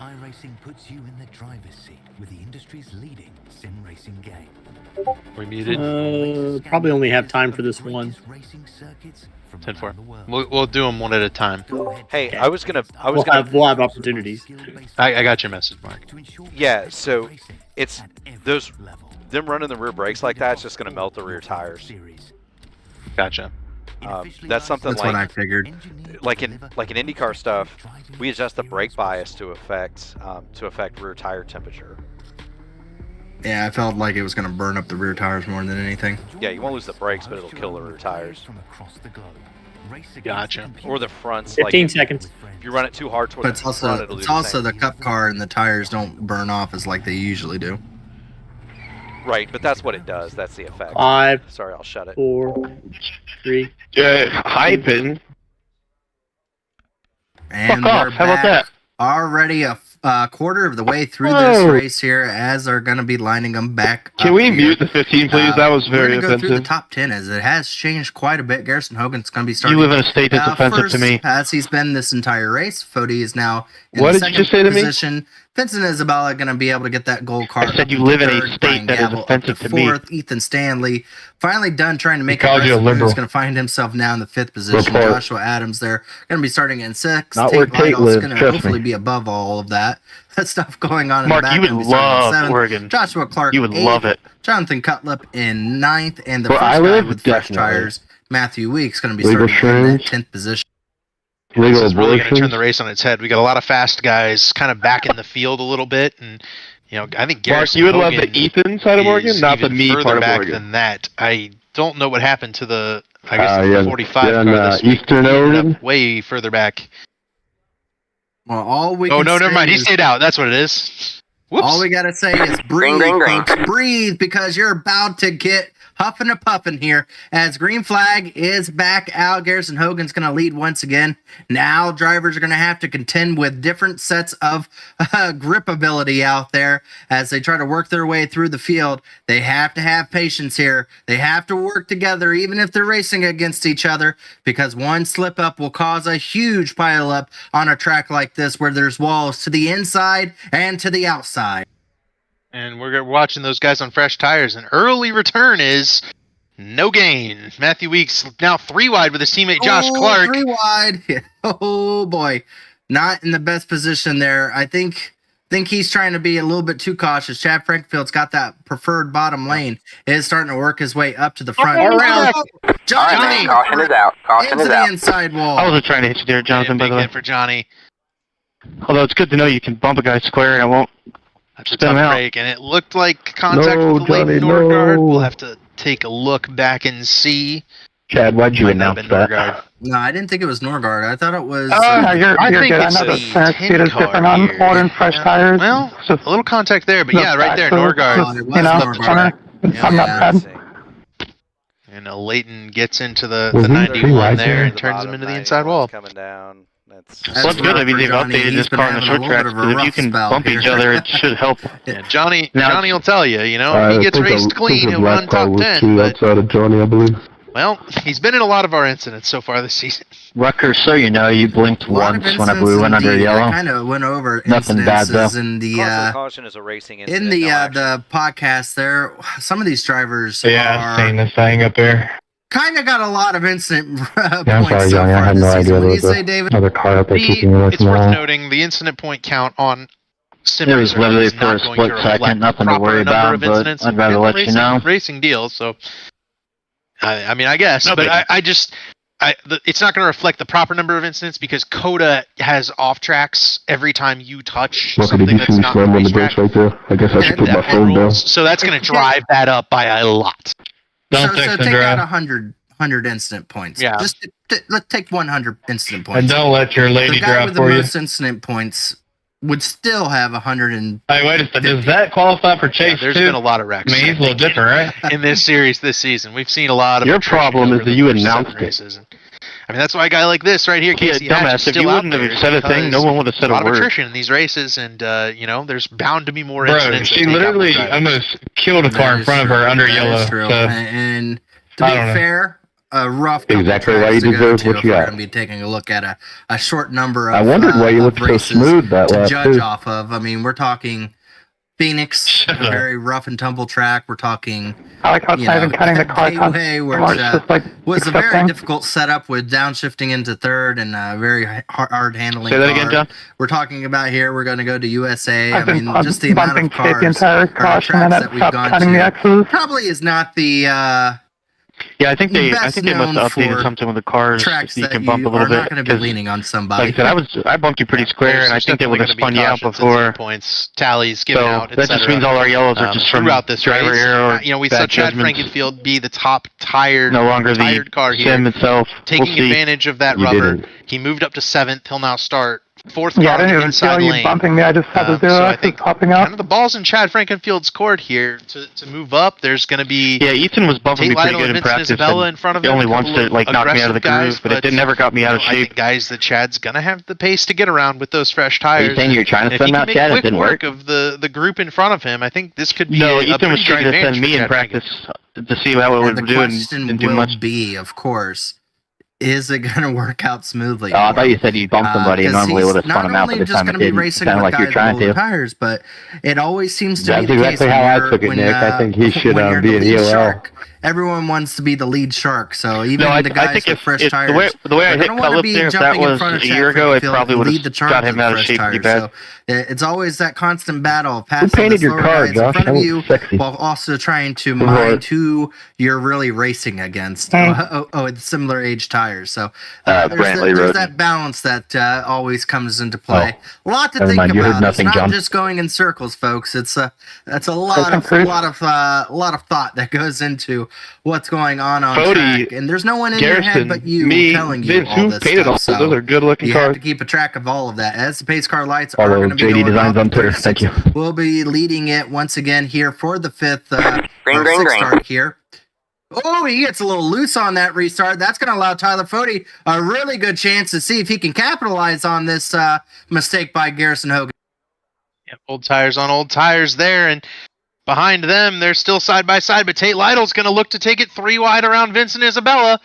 iRacing puts you in the driver's seat with the industry's leading sim racing game. We're muted. Probably only have time for this one. 10-4. We'll do them one at a time. Hey, Okay. we'll have opportunities. I got your message, Mark. Yeah, so it's them running the rear brakes like that. It's just going to melt the rear tires. Gotcha. That's something That's like what I figured. like in IndyCar stuff. We adjust the brake bias to affect rear tire temperature. Yeah, I felt like it was going to burn up the rear tires more than anything. Yeah, you won't lose the brakes, but it'll kill the rear tires. Gotcha. Or the fronts. 15 like, seconds. If you run it too hard toward But the front, it'll do it's also the same. cup car and the tires don't burn off as like they usually do. Right, but that's what it does. That's the effect. 5, Sorry, I'll shut it. 4, 3. Yeah, hyping. And Fuck off. we're How about back that? already a quarter of the way through this race here as they're going to be lining them back Can up we here. mute the 15, please? That was very We're going to go through the offensive. top 10 as it has changed quite a bit. Garrison Hogan's going to be You starting live in a state that's offensive first, to me. as he's been this entire race. Fody is now in What the did you second just say to me? position. Vincent Isabella going to be able to get that gold card. I said up you to live in a third. state Brian that is Gamble up offensive to me. fourth. Ethan Stanley finally done trying to make called you a liberal. He's going to find himself now in the fifth position. Report. Joshua Adams there going to be starting in sixth. Not where Tate Lytle's lives, going to trust hopefully me. be above all of that. That stuff going on in Mark, the back. you would gonna be starting in love seventh. Oregon. Joshua Clark You would eighth. love it. Jonathan Cutlip in ninth, and the Where first I guy live, with fresh definitely. tires, Matthew Weeks, going to be Legal starting in that shrooms. 10th position. Legal This is really going to turn abortions. the race on its head. We got a lot of fast guys kind of back in the field a little bit, and I think Mark, Garrison you would love Hogan the Ethan side of Oregon, is not the even me further part of back Oregon. than that. I don't know what happened to the the Yeah, 45 yeah, car and, this week. Eastern He ended up Oregon. way further back. Well, all we Oh can no, never say mind. He is- stayed out. That's what it is. Whoops. All we gotta say is breathe, Green, green, folks. Breathe, because you're about to get huffing and puffing here. As green flag is back out, Garrison Hogan's gonna lead once again. Now drivers are gonna have to contend with different sets of grip ability out there as they try to work their way through the field. They have to have patience here. They have to work together, even if they're racing against each other, because one slip up will cause a huge pile up on a track like this where there's walls to the inside and to the outside. And we're watching those guys on fresh tires. An early return is no gain. Matthew Weeks now 3 wide with his teammate Josh Clark. 3 wide. Oh boy, not in the best position there. I think he's trying to be a little bit too cautious. Chad Frankfield's got that preferred bottom lane. Is starting to work his way up to the front. Around. Johnny Caution is out. Caution into is the out. inside wall. I wasn't trying to hit you there, Jonathan, by Big the way. hit for Johnny. Although it's good to know you can bump a guy square and I won't. That's a Spin him tough out. break, and it looked like contact No, with the late Johnny, Norgard. no. We'll have to take a look back and see. Chad, why'd you Might not have announce been that? Norgard. No, I didn't think it was Norgard. I thought it was. You're I think good. it's I know the the center 10 speed is car different on here. modern fresh tires. Well, So, a little contact there, but no, yeah, right there, so- Norgard. it was you know, Norgard. center. Yeah. I'm not bad. Let's see. And Leighton gets into the Mhm. 91 Right there there. and turns him Bottom into the inside 91's wall. Coming down. That's That's Well, that's good. I mean, rough they've for Johnny. updated He's this been car on the having a short little bit tracks, of a because if you rough can spell bump here. each other, it should help. Yeah, Johnny Now will tell you, he gets raced clean, he'll run top 10, but, outside of Johnny, I believe. well, he's been in a lot of our incidents so far this season. Rutgers, so you know, you blinked A lot of once whenever we incidents went under indeed. yellow. I kind of went over Nothing bad, incidences though. in the cause of the caution is a racing incident. in the no action. the podcast there. Some of these drivers Yeah, are saying this thing up there. kind of got a lot of incident Yeah, I'm points sorry, so Johnny. I far had this no season. idea What there do you was say, David? another car up there kicking away It's from worth that. noting the incident point count on Sim It was Racer literally is for not a going split to reflect second, nothing to proper worry number about, of but incidents I'd rather in let you racing, know. Racing deal, so I mean, I guess, No, but but- it's not going to reflect the proper number of incidents because Coda has off tracks every time you touch Look, did something you that's see me not slam on the racetrack. brakes right there? I guess I should put my That phone down. rules, so that's going to drive that up by a lot. Don't so text and take out drive. 100 incident points. Yeah. Just let's take 100 incident points. And don't let your lady The guy drive with the for you. most incident points would still have 100 and Hey, wait a second. Does that qualify for Chase There's too? been a lot of I wrecks mean, he's a little different, right? in this series this season. We've seen a lot of Your attrition problem over is the that you first 7 announced it. races. And, I mean, that's why a guy like this right here, Yeah, Casey Hatch, is dumbass. If still you out wouldn't have there said a thing, no because one would have said a lot a of word. attrition in these races, and there's bound to be more Bro, incidents. that she take out literally the drivers. almost killed a car That in is front of true. her under That is yellow. true. So, And to I be don't know. fair, a rough couple Exactly tracks why you to go deserve to what if you we're got. going to be taking a look at a short number of I wondered why you of looked so races smooth that to last judge too. off of. I mean, we're talking Phoenix, a Shut up. very rough and tumble track. We're talking, I like how it's you not know, even cutting the car Gateway, which It's just like was a very accepting. difficult setup with downshifting into third and very hard handling. say that car. again, John. We're talking about here. We're going to go to USA. I've I been mean, just the amount bumping of cars safety and tire or caution tracks and that that we've stopped gone cutting the to X's. probably is not the Yeah, I think they Best must have known updated for something with the cars. tracks You that can you bump a little are not bit. going to be 'cause, leaning on somebody. like I said, I bumped you pretty square, and I think they would have definitely spun you gonna out be cautions, before. incident points, tallies given So out, that just etc. means all our yellows are just from throughout this driver race. error or You know, we saw bad Chad judgments. Frankenfield be the top tired, No longer the tired car here, sim itself. taking We'll see. advantage of that You rubber. didn't. He moved up to 7th. He'll now start 4th Yeah, I car on didn't the even inside feel you lane. bumping me. I just had the So zero I X's think popping kind up. of the ball's in Chad Frankenfield's court here to move up. There's going to be Yeah, Ethan was bumping Tate me pretty Lytle good and in Vincent practice. Isabella And in front of he him. only a wants couple to of like knock me out of the aggressive guys, groove, but it never got me out of I think shape. guys that Chad's going to have the pace to get around with those fresh tires. saying you're trying to If he send can out make Chad? It quick didn't work work? of the group in front of him, I think this could be No, a Ethan was pretty trying big to advantage send me for in Chad practice to see how it And would the do, and question didn't do will much. be, of course, is it going to work out smoothly? Oh, I for thought him? you said you bumped somebody, and 'Cause normally he's would have spun him out, but this not time only it just going to didn't. be It racing sounded with like you're guys trying with low to. tires, but it always seems to That's be the exactly case how I when you're- took it, when, Nick. I think he should, when you're be the an lead EOL. shark. Everyone wants to be the lead shark, so even No, I the guys think with if fresh tires, the way I they're hit gonna wanna Cullip be there, if that jumping in was front of a Chad year ago, it Frankenfield probably and would lead the have charge got him with out of fresh shape pretty tires. bad. So it's always that constant battle of passing painted the your slower car, guys in Josh? front That of was you, sexy. while also trying to Go mind ahead. who you're really racing against. It's similar age tires. So Brantley there's Road. that balance that always comes into play. A lot to Never think mind, you heard about. nothing, it's not John. just going in circles, folks. It's that's a lot of thought that goes into what's going on Fody, track, and there's no one in your head Garrison, but you me, telling you Vince, all who this painted stuff. all So those are good looking you cars. have to keep a track of all of that. As the pace car lights are Follow going to be JD going Designs off, on Twitter. Thank you. we'll be leading it once again here for the fifth Green, or green, sixth green. start here. Oh, he gets a little loose on that restart. That's going to allow Tyler Fody a really good chance to see if he can capitalize on this mistake by Garrison Hogan. Yep, old tires on old tires there, and behind them, they're still side by side, but Tate Lytle's going to look to take it 3 wide around Vincent Isabella.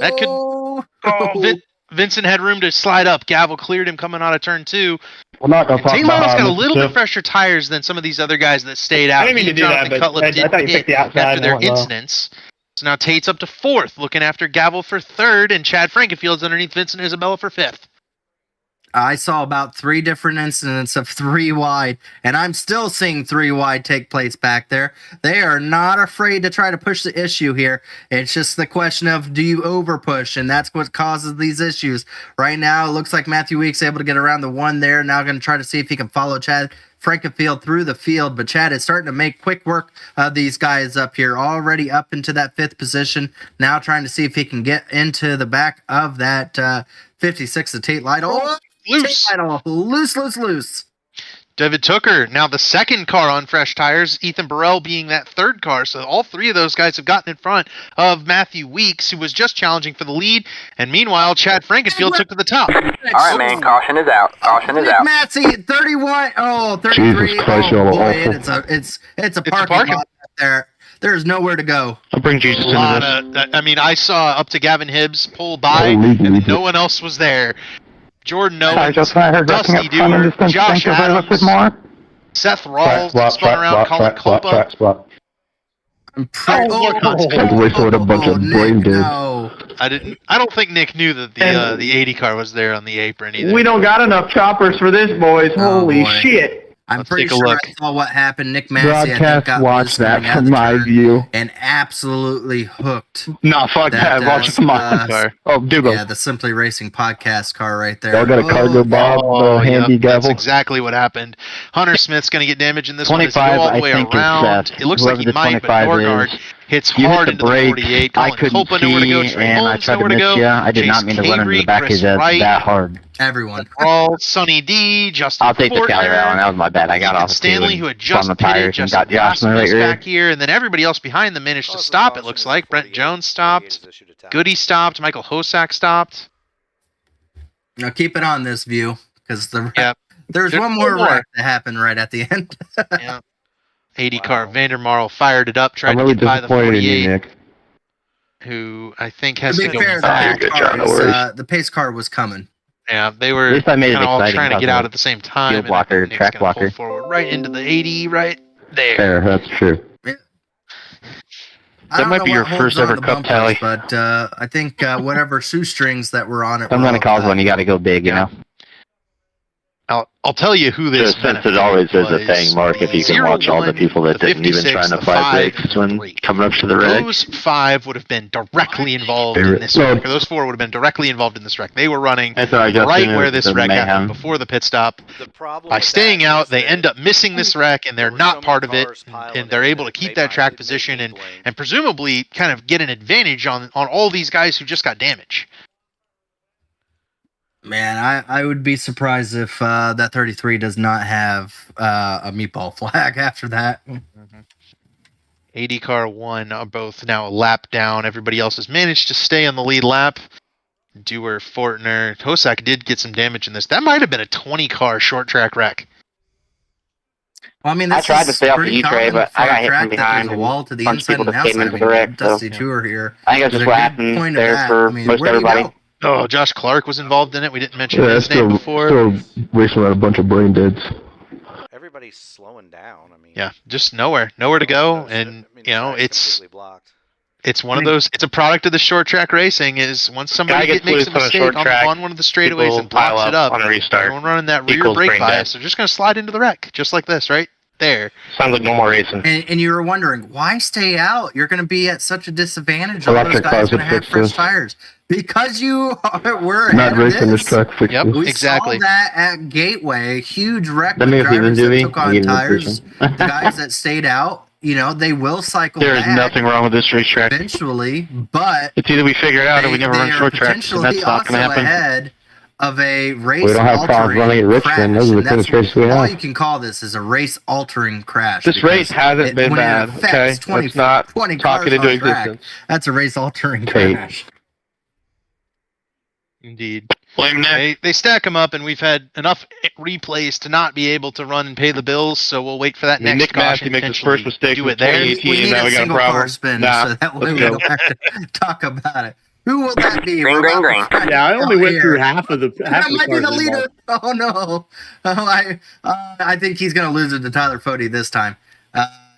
That could... Vincent had room to slide up. Gavel cleared him coming out of turn 2. We're not going And Tate Lytle's got a little bit fresher tires than some of these other guys that stayed out. I didn't mean He to do Jonathan that, but Cutlip I did thought you hit picked the outside after and their went low. incidents. So now Tate's up to 4th, looking after Gavel for 3rd, and Chad Frankenfield's underneath Vincent Isabella for 5th. I saw about 3 different incidents of 3 wide, and I'm still seeing 3 wide take place back there. They are not afraid to try to push the issue here. It's just the question of, do you over push? And that's what causes these issues. Right now, it looks like Matthew Weeks able to get around the 1 there. Now going to try to see if he can follow Chad Frankenfield through the field, but Chad is starting to make quick work of these guys up here, already up into that 5th position. Now trying to see if he can get into the back of that 56 of Tate Lytle. Oh, Loose. Tate Lytle, loose. David Tooker, now the 2nd car on fresh tires, Ethan Burrell being that 3rd car. So all 3 of those guys have gotten in front of Matthew Weeks, who was just challenging for the lead. And meanwhile, Chad Frankenfield took to the top. All right, man. Caution is out. Caution is out. Matsy, 31. Oh, 33. Jesus Christ, oh, y'all are boy, awful. it's a parking lot there. There's nowhere to go. I'll bring Jesus A into lot this. of, I mean, I saw up to Gavin Hibbs pull by, Holy and Jesus. no one else was there. Jordan Sorry, Owens, just when I heard wrecking Dusty up front and Dewar, distance, Josh think I look with Adams, more. Seth Track Rawls swap, spun track around swap, Colin track swap, Copa. track swap. Oh, Sounds way what a bunch of brain dudes. no. I don't think Nick knew that the 80 car was there on the apron either. We don't got enough choppers for this, boys. Oh, Holy boy. shit. I'm Let's pretty take a sure look. I saw what happened. Nick Massey, I think, Broadcast got watch loose that coming out from of the my turn view. and absolutely hooked. No, fuck That, that. Watch the uh, car. Oh, Dubo. Yeah, the Simply Racing podcast car right there. Y'all got a cargo bob, handy yep, gavel. that's exactly what happened. Hunter Smith's going to get damage in this one. As he 25, go all the I way think, is around. theft. It looks like Whoever he the might, but 25 Norgard is, hits You hard hit the into the brake. 48. I Colin couldn't Copeland nowhere to go. see, Trey and I Holmes tried to nowhere to miss go. you. I did Chase not mean to run into the Cavry, back of his Chris head Wright, that hard. Everyone. Brawl, Sonny D, Justin I'll take the tally that one. That was my bad. I got Ethan off Stanley, too who and had just spun the pitted, tires and Justin got Josh in the right Blasphemous rear. back here, and then everybody else behind them managed to Cause of stop, it caution looks is like. Brent 48. Jones 48 stopped. is issued a tally. Goody stopped. Michael Hosak stopped. Now keep it on this view because Yep. there's There's one one more more. wreck that happened right at the end. Yeah. 80 car. Wow. Vandermarl fired it up, tried I'm to really get by the disappointed in 48, you, Nick. who I think To has be to go fair, back. good job, no was, worries. the pace car was coming. Yeah, they At were least I made it kind of all exciting trying to because get of out the at the same time. field and I blocker, think Nick's track gonna pull blocker. forward right into the 80, right there. Fair, that's true. I That don't might know be what your holds first on ever the cup bumpers, tally. but I think whatever shoestrings that were on it. Some were kind of all cause bad. when you got to go big, you know. I'll tell you who this Since it always is a was. thing, Mark, if you can watch all the 0-1, people that the didn't even 56, try to the fly 5, breaks when 3. coming up to the wreck. Those 5 would have been directly involved They in this were- wreck, or those 4 would have been directly involved in this wreck. They were running That's what I got right to where this the wreck mayhem. happened before the pit stop. The problem By with staying that out, is they that end up missing this wreck, and they're there were not so many part of it, cars piling and they're in able to that keep they that track might position be and blamed. presumably kind of get an advantage on all these guys who just got damage. Man, I would be surprised if that 33 does not have a meatball flag after that. 80 car 1 are both now a lap down. Everybody else has managed to stay on the lead lap. Dewar, Fortner, Hosak did get some damage in this. That might have been a 20 car short track wreck. Well, I mean, I this tried is to stay off the pretty E-tray, common but for I a got hit track from that behind There's a and wall to the a bunch of inside people and just came outside. into the wreck, Dusty so- Tour here. I think I was Did a just good laughing point of there that. for I mean, most where do you everybody. go? Oh, Josh Clark was involved in it. We didn't mention Yeah, his name before. still racing around a bunch of brain deads. Everybody's slowing down. I mean, Yeah, just nowhere to go, most of it- and I mean, you know the track's it's completely blocked. it's one of those. It's a product of the short track racing. Is once somebody gets makes loose a on a mistake short on track, one of the straightaways people and blocks pile it up up, on a restart. everyone running that rear Equals brake brain bias, dead. they're just going to slide into the wreck, just like this, right there. Sounds like normal racing. And you were wondering, why stay out? You're going to be at such a disadvantage. All those Electric guys cars going to would have fix fresh this. tires. Because you were Not ahead of racing this this. track fixes. Yep. We Exactly. saw that at Gateway. Huge wreck Let with me give you drivers the that Dewey. took I'll on give you the tires. decision. The guys that stayed out, they will cycle There is back nothing wrong with this racetrack. eventually, but It's either we figure it out or we never they run are short tracks, and potentially that's not going to also happen. ahead of a race We don't have problems running at Richmond. Those are the cleanest races we All have. you can call this is a race-altering crash. This because race hasn't been when it bad, affects okay? 20 Let's not 20 talk cars it into on track, existence. That's a race-altering Tate. crash. Indeed. Blame Nick. They stack them up, and we've had enough replays to not be able to run and pay the bills. So we'll wait for that I mean, next Nick Massey caution. makes his potentially first mistake do in it there. 2018. We need now a we got a single problem. car spin Nah, so that way let's we go. don't have to talk about it. Who will that be? Green, We're green, about to green. find Yeah, I only out went here. through half of the That might be cars the leader. involved. Oh no! I think he's going to lose it to Tyler Fode this time.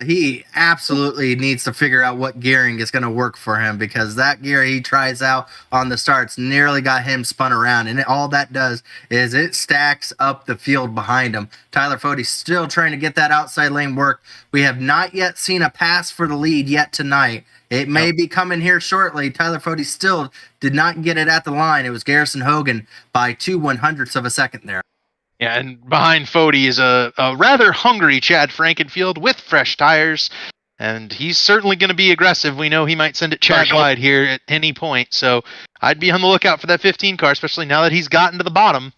He absolutely needs to figure out what gearing is going to work for him, because that gear he tries out on the starts nearly got him spun around, and all that does is it stacks up the field behind him. Tyler Fode's still trying to get that outside lane work. We have not yet seen a pass for the lead yet tonight. It may be coming here shortly. Tyler Fode still did not get it at the line. It was Garrison Hogan by 2/100ths of a second there. Yeah, and behind Fode is a rather hungry Chad Frankenfield with fresh tires, and he's certainly going to be aggressive. We know he might send it Chad wide here at any point, so I'd be on the lookout for that 15 car, especially now that he's gotten to the bottom.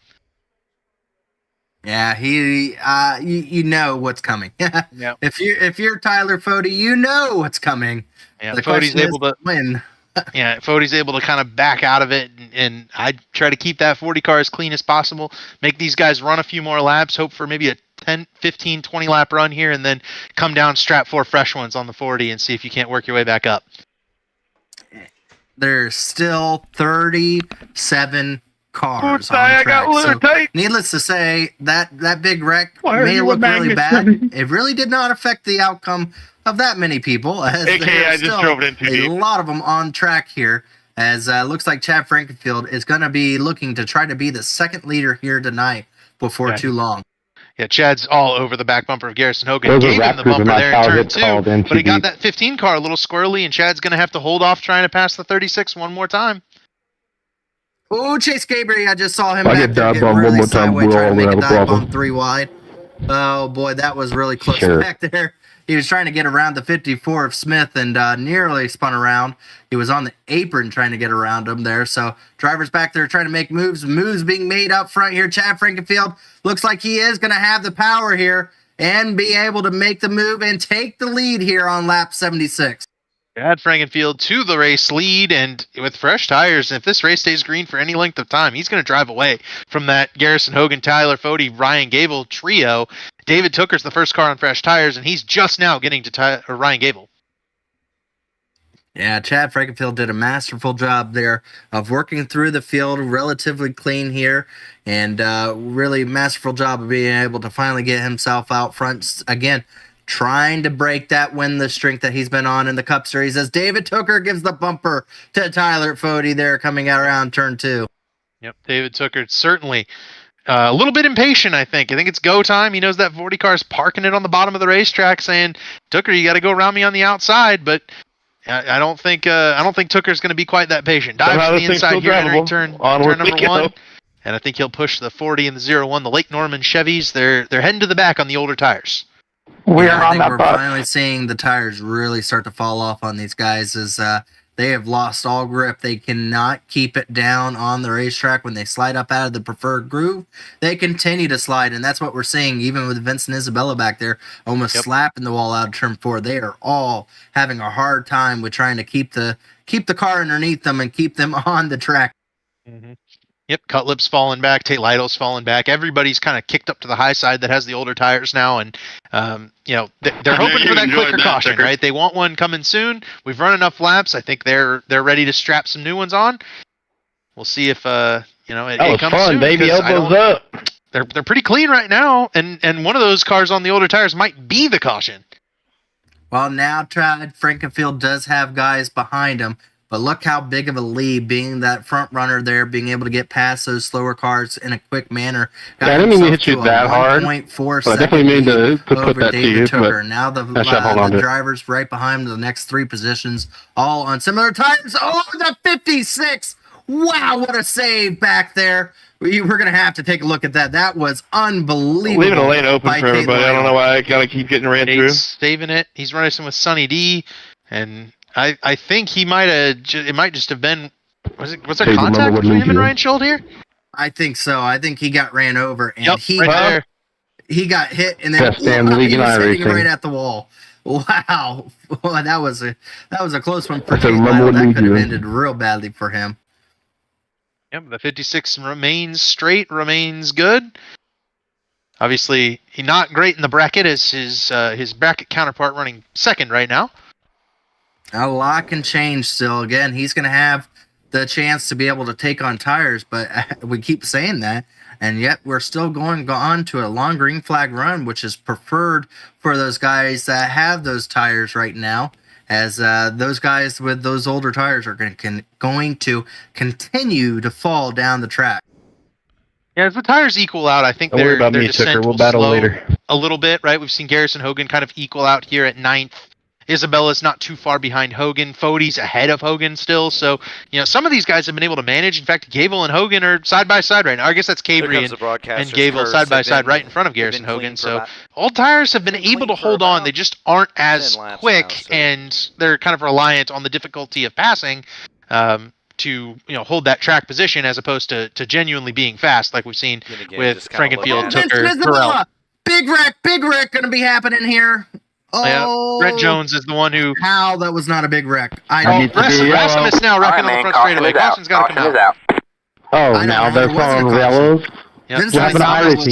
Yeah, you know what's coming. Yeah. If you're Tyler Fode, you know what's coming. Yeah, The Fode's question is able to win. Yeah, Fode's able to kind of back out of it, and I'd try to keep that 40 car as clean as possible, make these guys run a few more laps, hope for maybe a 10, 15, 20 lap run here, and then come down, strap 4 fresh ones on the 40 and see if you can't work your way back up. There's still 37 cars on I the track. got Luther So, Tate. needless to say, that big wreck Why are may you a look really magnet? bad. It really did not affect the outcome of that many people. As AKA, there are I just still drove it in too a deep. lot of them on track here. As looks like Chad Frankenfield is going to be looking to try to be the second leader here tonight before Yeah. too long. Yeah, Chad's all over the back bumper of Garrison Hogan. Those are Gave him rap the crews bumper when my there in car turn gets called 2, but he got MTV. that 15 car a little squirrely, and Chad's going to have to hold off trying to pass the 36 one more time. Oh, Chase Gabriel, I just saw him If I back get there dive getting bomb really one more time, sideways, we're trying all to make gonna a have a dive bomb problem. 3 wide. Oh, boy, that was really close Sure. back there. He was trying to get around the 54 of Smith and nearly spun around. He was on the apron trying to get around him there. So drivers back there trying to make moves. Moves being made up front here. Chad Frankenfield looks like he is going to have the power here and be able to make the move and take the lead here on lap 76. Chad Frankenfield to the race lead, and with fresh tires, if this race stays green for any length of time, he's going to drive away from that Garrison Hogan, Tyler Fode, Ryan Gable trio. David Tooker's the first car on fresh tires, and he's just now getting to Ryan Gable. Yeah, Chad Frankenfield did a masterful job there of working through the field relatively clean here, and really masterful job of being able to finally get himself out front again, trying to break that win-less streak that he's been on in the Cup Series as David Tooker gives the bumper to Tyler Fode there coming out around turn 2. Yep, David Tooker certainly a little bit impatient, I think. I think it's go time. He knows that 40 car is parking it on the bottom of the racetrack saying, Tooker, you got to go around me on the outside, but I don't think Tooker's going to be quite that patient. Dives to the inside here, entering turn number 1. And I think he'll push the 40 and the 01, the Lake Norman Chevys. They're heading to the back on the older tires. We're finally seeing the tires really start to fall off on these guys as they have lost all grip. They cannot keep it down on the racetrack when they slide up out of the preferred groove. They continue to slide, and that's what we're seeing even with Vincent Isabella back there almost slapping the wall out of turn 4. They are all having a hard time with trying to keep the car underneath them and keep them on the track. Mm-hmm. Yep, Cutlip's falling back, Tate Lytle's falling back. Everybody's kind of kicked up to the high side that has the older tires now, and they're hoping for that quicker caution, right? They want one coming soon. We've run enough laps. I think they're ready to strap some new ones on. We'll see if it comes fun, soon. baby. Elbows up. They're pretty clean right now, and one of those cars on the older tires might be the caution. Well, now Chad Frankenfield does have guys behind him. But look how big of a lead, being that front runner there, being able to get past those slower cars in a quick manner. Yeah, I didn't mean to hit you that hard. 1.4 I definitely mean to put that to you. But now the drivers right behind the next 3 positions, all on similar tires. Oh, the 56! Wow, what a save back there. We're going to have to take a look at that. That was unbelievable. Leaving a lane open for everybody. I don't know why I got to keep getting ran through. He's saving it. He's racing with Sonny D, and I think he might have. It might just have been. Was there contact between him and Ryan Schultz here? I think so. I think he got ran over, and he got hit, and then he was hitting right at the wall. Wow, well, that was a close one for him. That could have ended real badly for him. Yep, the 56 remains straight, remains good. Obviously, he's not great in the bracket as his bracket counterpart running second right now. A lot can change still. Again, he's going to have the chance to be able to take on tires, but we keep saying that, and yet we're still going on to a long green flag run, which is preferred for those guys that have those tires right now, as those guys with those older tires are going to continue to fall down the track. Yeah, as the tires equal out, I think their descent will slow a little bit, right? We've seen Garrison Hogan kind of equal out here at 9th. Isabella's not too far behind Hogan. Fode's ahead of Hogan still. So, some of these guys have been able to manage. In fact, Gable and Hogan are side by side right now. I guess that's Cabri and Gable side by side right in front of Garrison Hogan. So all tires have been able to hold on. They just aren't as quick, and they're kind of reliant on the difficulty of passing to hold that track position as opposed to genuinely being fast, like we've seen with Frankenfield, Tooker, Terrell. Big wreck going to be happening here. Oh, yeah. Brett Jones is the one who. How that was not a big wreck. Rasmus now wrecking on the front straightaway. Caution's got to come out. Oh, now they're on yellows. Vince was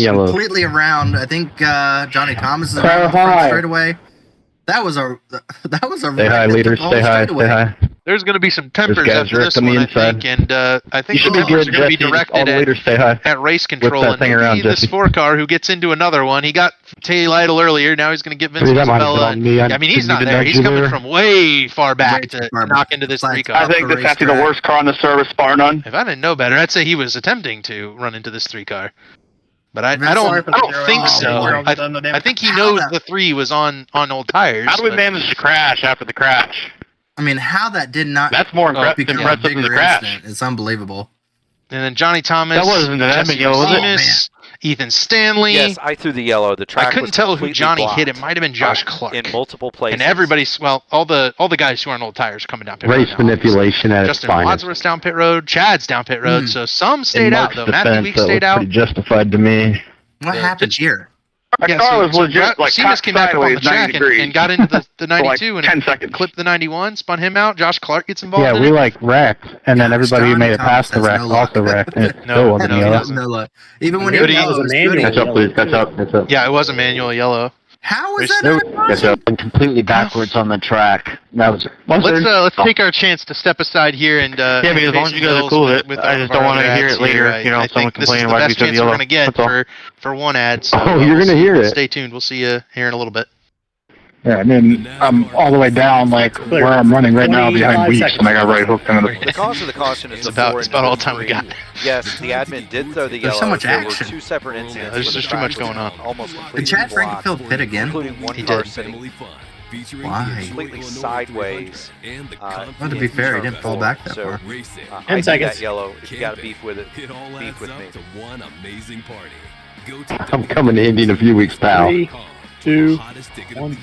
completely around. I think Johnny Thomas is around the front straightaway. That was a stay high, leaders. Stay high. Stay high. There's going to be some tempers after this one, I think, and I think the tempers are going to be directed at race control, and maybe this 4-car who gets into another one. He got Tay Lytle earlier, now he's going to get Vince Isabella. I mean, he's not there. He's coming from way far back to knock into this 3-car. I think this has to be the worst car on the service, bar none. If I didn't know better, I'd say he was attempting to run into this 3-car. But I Sorry don't for the think zero. so. I think he knows the 3 was on old tires. How do we but- manage to crash after the crash? I mean, how that did not That's more become a impressive than the bigger crash. incident is unbelievable. And then Johnny Thomas, That wasn't an Jesse Edmund yellow, was it? Seamus, Ethan Stanley. Yes, I threw the yellow. The track I couldn't was tell who completely Johnny blocked, hit. It might have been Josh Clark. in multiple places. And everybody's all the guys who are on old tires are coming down pit road. Race now, manipulation at its Justin finest. Wadsworth's down pit road. Chad's down pit road. So some In stayed out Mark's though. Matthew defense, Weeks that stayed was out. pretty justified to me. What happened here? My Yeah, car so- was so legit, like, Seamus cocked came back up on sideways the track 90 degrees. and got into the For, like, 92 10 and seconds. clipped the 91, spun him out. Josh Clark gets involved Yeah, in we it. like wrecked, and then everybody who Johnny made it past the Thomas wreck has no luck. also wrecked, and it No, still wasn't no, he yellow. doesn't. No luck. Even when Maybe he that was was a manual. Catch up, please. Catch up. Catch up. Yeah, it was a manual yellow. How was There's that not a Catch up. And completely backwards on the track. That was. Let's take our chance to step aside here and Yeah, I mean, as long as you guys are Bills cool with it. with I all just of don't our want to other hear ads it later. here. You know, I someone think this is complaining the why we best said chance yellow. we're gonna get That's all. for one ad. So Oh, you're we'll gonna see. hear it. Stay tuned. We'll see you here in a little bit. Yeah, and then I'm all the way down, like where I'm running right now behind 25 Weeks, seconds. and I got right hooked into the. The cause of the caution is It's the about- 4 it's and about all the the time we 3. got. Yes, the admin did throw the There's yellow. so much There action. were 2 separate incidents. there's where the just too track much was going on. Almost Did completely Chad blocked, Frankenfield pit again? including one He car did. sitting Why? completely sideways. Well, to be fair, he didn't fall back that So, far. I 10 think seconds. that yellow. If you got a beef with it, beef with me. I'm coming to Indy in a few weeks, pal. 3, 2, 1.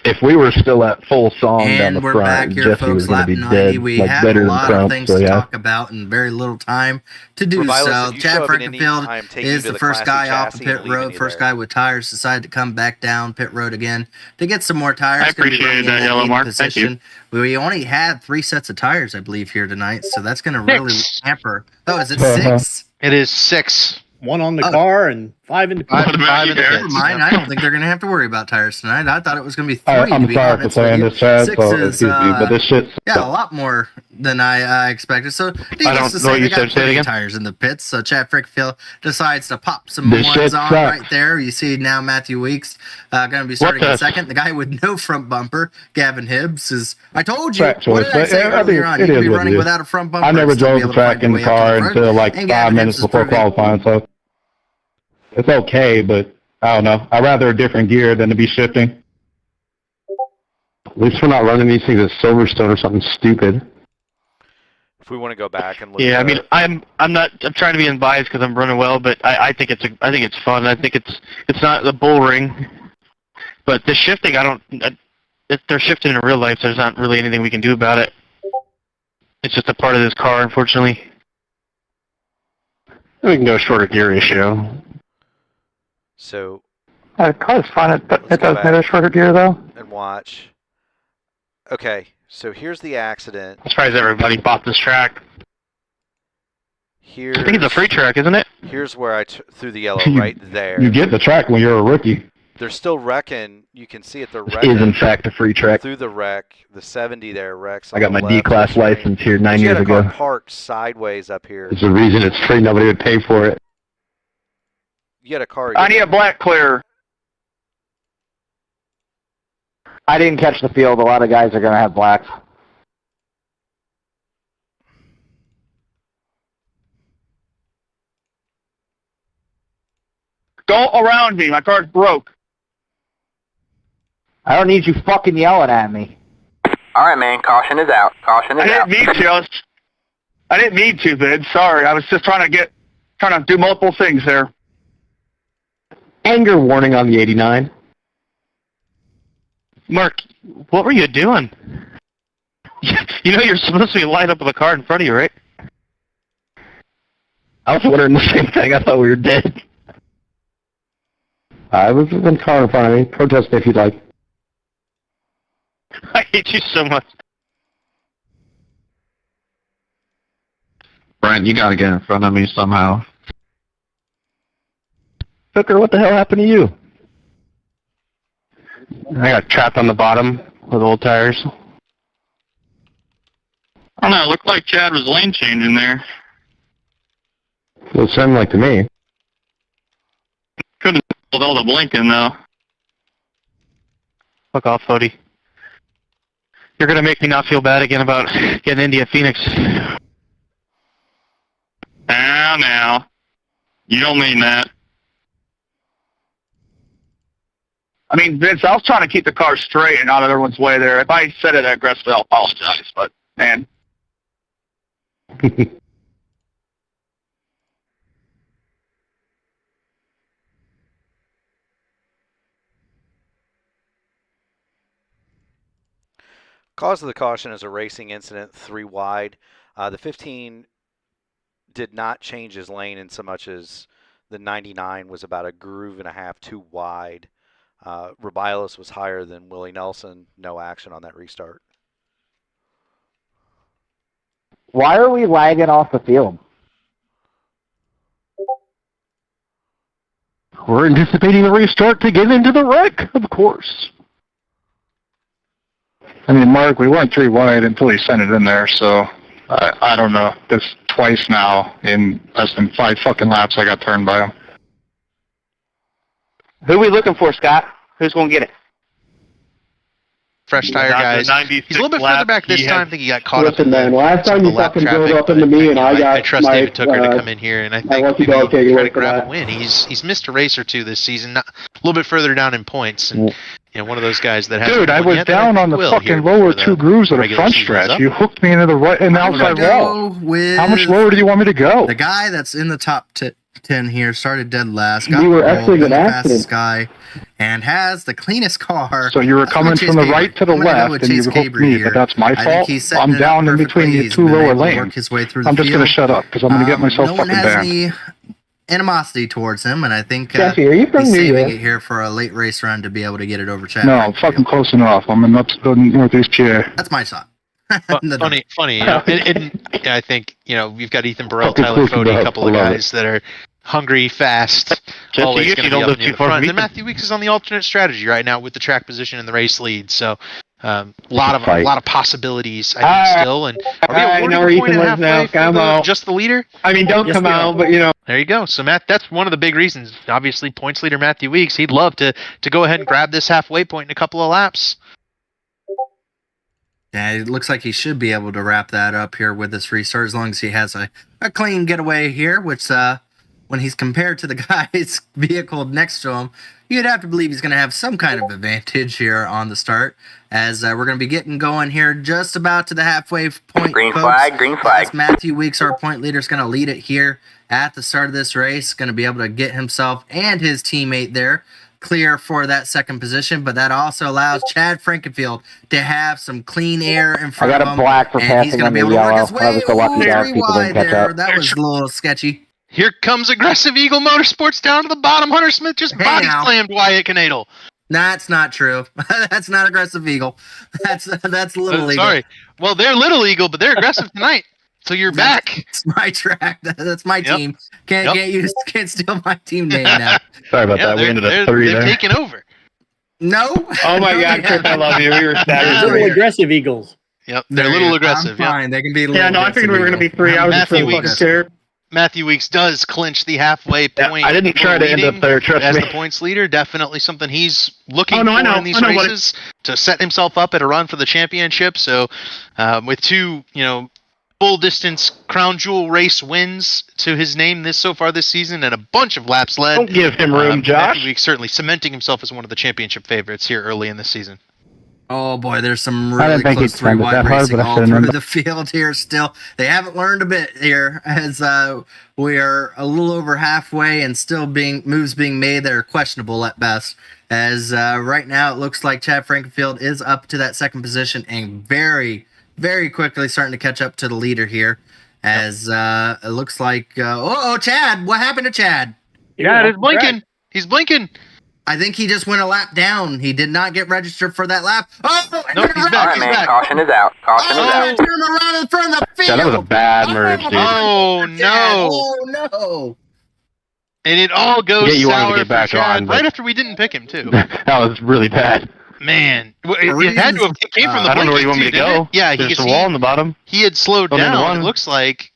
If we were still at full song down the And we're back front, here, Jesse was folks. going Lap to be 90. dead, We like have better a than lot of Trump. things So to yeah. talk about and very little time to do Revilos, so. if you Chad show up in Indy, Frankenfield I am taking you is to the the first classic guy off the chassis pit and leaving road, you first there. guy with tires, decided to come back down pit road again to get some more tires. I Gonna be appreciated running in that, Yellow lead Mark. Thank you. position. We only had 3 sets of tires, I believe, here tonight, so that's going to really hamper. Oh, is it 6? It is 6. 1 on the Oh. car and 5 in the Five, pit. five in the Never pits. mind. I don't think they're going to have to worry about tires tonight. I thought it was going to be 3. to I'm be sorry for honest saying with this, you. Chad. 6 So is, excuse me, but this shit's. yeah, a lot more than I expected. So, needless to know what say, you they got said. Say it plenty again. of tires in the pits. So, Chad Frickfield decides to pop some This ones shit on sucks. right there. You see now Matthew Weeks going to be starting in the- second. The guy with no front bumper, Gavin Hibbs, is. I told you. Track What choice, did I but, say yeah, I earlier think on? it You could is be what it running is. without a front bumper. I never and still drove be the able to track find in your the way up to car the front. until like And 5 Gavin minutes Hibbs is before proving- qualifying. So it's okay, but I don't know. I'd rather a different gear than to be shifting. At least we're not running these things at Silverstone or something stupid. If we want to go back and look Yeah, I at mean, I'm trying to be unbiased because I'm running well, but I think it's fun. I think it's not the bull ring, but the shifting, if they're shifting in real life, there's not really anything we can do about it. It's just a part of this car, unfortunately. We can go shorter gear ratio. So The car's fine. It Let's go does back. need a shorter gear though. and watch. Okay, so here's the accident. I'm surprised everybody bought this track. Here's I think it's a free track, isn't it? Here's where I threw the yellow You- right there. You get the track when you're a rookie. They're still wrecking. You can see it. They're This is in wrecking fact a free track. through the wreck. The 70 there wrecks. I on got the my left D-class of the screen. license here But 9 you years had a car ago. parked sideways up here. It's the reason it's free. Nobody would pay for it. You had a car. I need a black clear. I didn't catch the field. A lot of guys are going to have blacks. Go around me. My car's broke. I don't need you fucking yelling at me. All right, man. Caution is out. Caution is I out. didn't mean to. I didn't mean to, Vid. Sorry. I was just trying to do multiple things there. Anger warning on the 89. Mark, what were you doing? You know you're supposed to be lined up with a car in front of you, right? I was wondering the same thing. I thought we were dead. I was in the car in front of me. Protest me if you'd like. I hate you so much. Brian, you gotta get in front of me somehow. Hooker, what the hell happened to you? I got trapped on the bottom with old tires. I don't know, it looked like Chad was lane changing there. Well, it sounded like to me. Couldn't hold all the blinking, though. Fuck off, Fody. You're gonna make me not feel bad again about getting Indy at Phoenix. Now. You don't mean that. I mean, Vince, I was trying to keep the car straight and out of everyone's way there. If I said it aggressively, I'll apologize. But, man. Cause of the caution is a racing incident 3 wide. The 15 did not change his lane in so much as the 99 was about a groove and a half too wide. Rubiales was higher than Willie Nelson. No action on that restart. Why are we lagging off the field? We're anticipating the restart to get into the wreck, of course. I mean, Mark, we went 3 wide until he sent it in there, so I don't know. This twice now in less than 5 fucking laps I got turned by him. Who are we looking for, Scott? Who's going to get it? Fresh tire guys. He's a little bit further back this time. I think he got caught up. Listen, man, last time you fucking drove up into me and I trust David Tucker to come in here, and I think maybe try to grab a win. He's missed a race or two this season, a little bit further down in points, and one of those guys that has. Dude, I was down on the fucking lower 2 grooves of the front stretch. You hooked me into the right and outside wall. How much lower do you want me to go? The guy that's in the top 10 here started dead last. You were actually an fastest guy, and has the cleanest car. So you were coming from the right to the left, and you hooked me, but that's my fault. I'm down in between the 2 lower lanes. I'm just going to shut up, because I'm going to get myself fucking banned. No one has any animosity towards him, and I think Jesse, are you from he's New saving York? it here for a late race run to be able to get it over Chad. No, I'm fucking close enough. I'm in Northeast PA. That's my shot. Funny. And I think you've got Ethan Burrell, Tyler Fody, a couple of guys that are hungry, fast, always going to be up near the front. And Matthew Weeks is on the alternate strategy right now with the track position and the race lead. So a lot of possibilities, I think, still. And are we awarding a point and a half for just the leader? I mean, don't come out, but There you go. So Matt, that's one of the big reasons. Obviously, points leader Matthew Weeks, he'd love to go ahead and grab this halfway point in a couple of laps. Yeah, it looks like he should be able to wrap that up here with this restart as long as he has a clean getaway here, which when he's compared to the guy's vehicle next to him, you'd have to believe he's going to have some kind of advantage here on the start, as we're going to be getting going here just about to the halfway point. Green folks. flag, green flag. As Matthew Weeks, our point leader, is going to lead it here at the start of this race, going to be able to get himself and his teammate there clear for that second position, but that also allows Chad Frankenfield to have some clean air in front of him. I got a black for and he's passing going to on be the able to work yellow. his way I was so lucky that people didn't catch there. up. That was a little sketchy. Here comes aggressive Eagle Motorsports down to the bottom. Hunter Smith just body slammed Wyatt Canadle. That's not true. That's not aggressive Eagle. That's Little Eagle. Sorry. Well, they're Little Eagle, but they're aggressive tonight. So you're back. It's my track. That's my team. Can't steal my team name now. Sorry about that. We ended up 3 They're there. taking over. No. Oh my God, Chris, I love you. We were Little aggressive Eagles. Yep, they're a little aggressive. I'm fine. They can be. Yeah, no, I figured we were going to be 3 hours. Matthew Weeks does clinch the halfway point. I didn't try to end up there, trust as me. the points leader. Definitely something he's looking for in these buddy. races to set himself up at a run for the championship. So, with 2, full distance crown jewel race wins to his name so far this season, and a bunch of laps led. Don't give him room, Josh. Matthew Weeks certainly cementing himself as one of the championship favorites here early in the season. Oh boy, there's some I really didn't think close he'd spend it 3-wide that hard, racing but I all should've through known. the field here still. They haven't learned a bit here, as we are a little over halfway and still moves being made that are questionable at best. As right now it looks like Chad Frankenfield is up to that second position and very, very quickly starting to catch up to the leader here. As it looks like, Chad, what happened to Chad? Yeah, he's blinking. He's blinking. I think he just went a lap down. He did not get registered for that lap. Oh, no, he's back. All right, man. Caution is out. Caution is out. Turn him around in front of the field. Yeah, that was a bad merge, dude. Oh no! Oh no! And it all goes Yeah, you wanted to sour get back for Chad on, but- right after we didn't pick him too. That was really bad. Man, it had to have. It came from the. I don't know where you want me to blinking, didn't go. it? Yeah, There's a wall in the bottom. He had slowed Going into down. one. It looks like.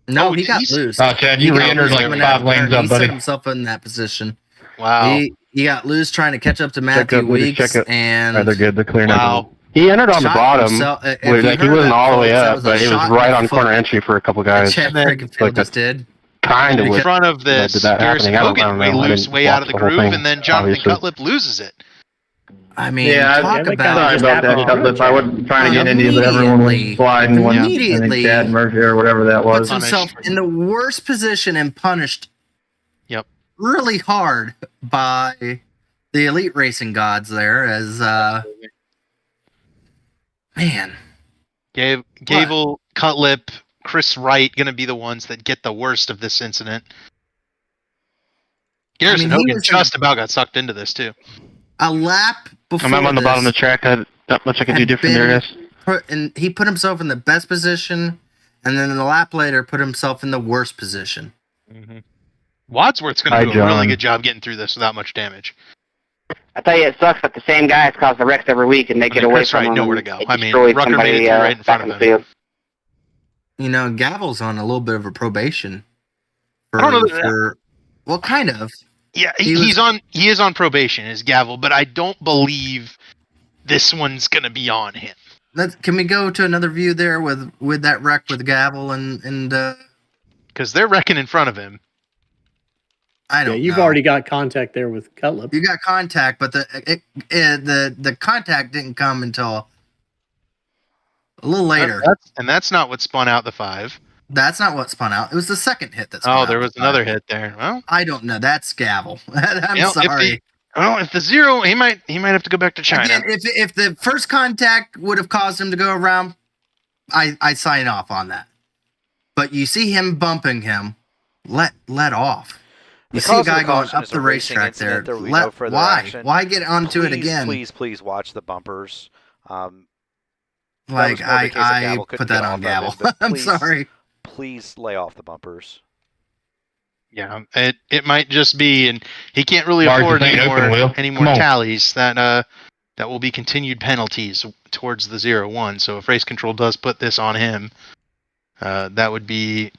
No, he got loose. Oh, Chad, you re-entered like 5 lanes up, He buddy. set himself in that position. Wow. He got loose trying to catch up to Matthew Weeks, and They're good. They're clear now. Wow. He entered on the Shot bottom. himself- if Where, you like, he heard wasn't that, all the way folks, that up, was a but it was shot right in on the corner foot. entry for a couple guys. Chad then- Frankenfield Like just did. Kind of In with front of this, did that Garrison happening. I don't Hogan know. I way loose, didn't way out of the watch the whole groove, thing, and then Jonathan obviously. Cutlip loses it. I mean, Yeah, talk we about kinda Sorry about that, Cutlass. I wasn't trying to get into it, but everyone was sliding when I think Chad Murphy or whatever that was. puts himself in the worst position and punished. Yep. Really hard by the elite racing gods there, as man. Gable, Cutlip, Chris Wright going to be the ones that get the worst of this incident. Garrison Hogan just about got sucked into this too. A lap before I'm on the bottom of the track. Not much I can do different there, guys. He put himself in the best position, and then in the lap later put himself in the worst position. Mm-hmm. Wadsworth's going to do a really good job getting through this without much damage. I tell you, it sucks that the same guys cause the wrecks every week, and they get away Chris from Wright them. Nowhere to go. It I mean, destroys Rucker made it somebody, through right in front of him. You know, Gavel's on a little bit of a probation. I don't know well, kind of. Yeah, he is on probation, is Gavel, but I don't believe this one's gonna be on him. Can we go to another view there with that wreck with Gavel and because they're wrecking in front of him. I don't. You've know. already got contact there with Cutlip. You got contact, but the contact didn't come until a little later. That's not what spun out the 5. That's not what spun out. It was the second hit that spun out. Oh, there was another hit there. Well, I don't know. That's Gavel. I'm sorry. If the 0, he might have to go back to China. Again, if the first contact would have caused him to go around, I sign off on that. But you see him bumping him, let off. You see a guy going up the racetrack there. Why get onto it again? Please watch the bumpers. I put that on Gavel. I'm sorry. Please lay off the bumpers. Yeah, it might just be, and he can't really afford any more tallies. That will be continued penalties towards the 0-1. So if race control does put this on him, that would be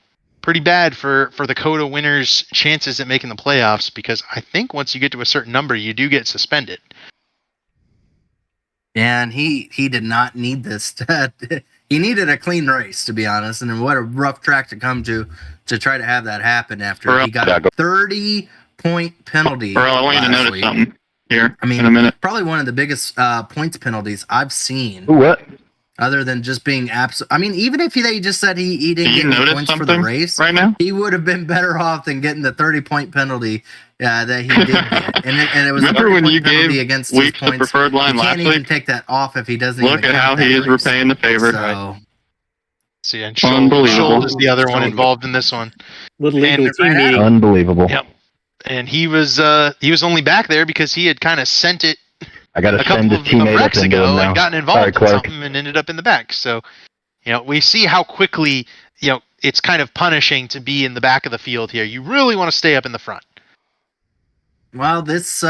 pretty bad for the COTA winners' chances at making the playoffs, because I think once you get to a certain number, you do get suspended. Yeah, and he did not need this. He needed a clean race, to be honest, and what a rough track to come to try to have that happen after he got a 30-point penalty. Earl, I want you to notice something here in a minute. Probably one of the biggest points penalties I've seen. What? Other than just being even if they just said he didn't get any points for the race right now, he would have been better off than getting the 30-point penalty that he did get. And it was remember when you penalty gave against Weeks his points. the preferred line you last can't even week? take that off if he doesn't. Look at how he is repaying the favor. So, see, and Unbelievable. Scholl is the other one involved in this one. Little legal team meeting. Unbelievable. Yep. And he was only back there because he had kind of sent it I got to send a teammate up into him now. and gotten involved in something and ended up in the back. So, we see how quickly, it's kind of punishing to be in the back of the field here. You really want to stay up in the front. Well, this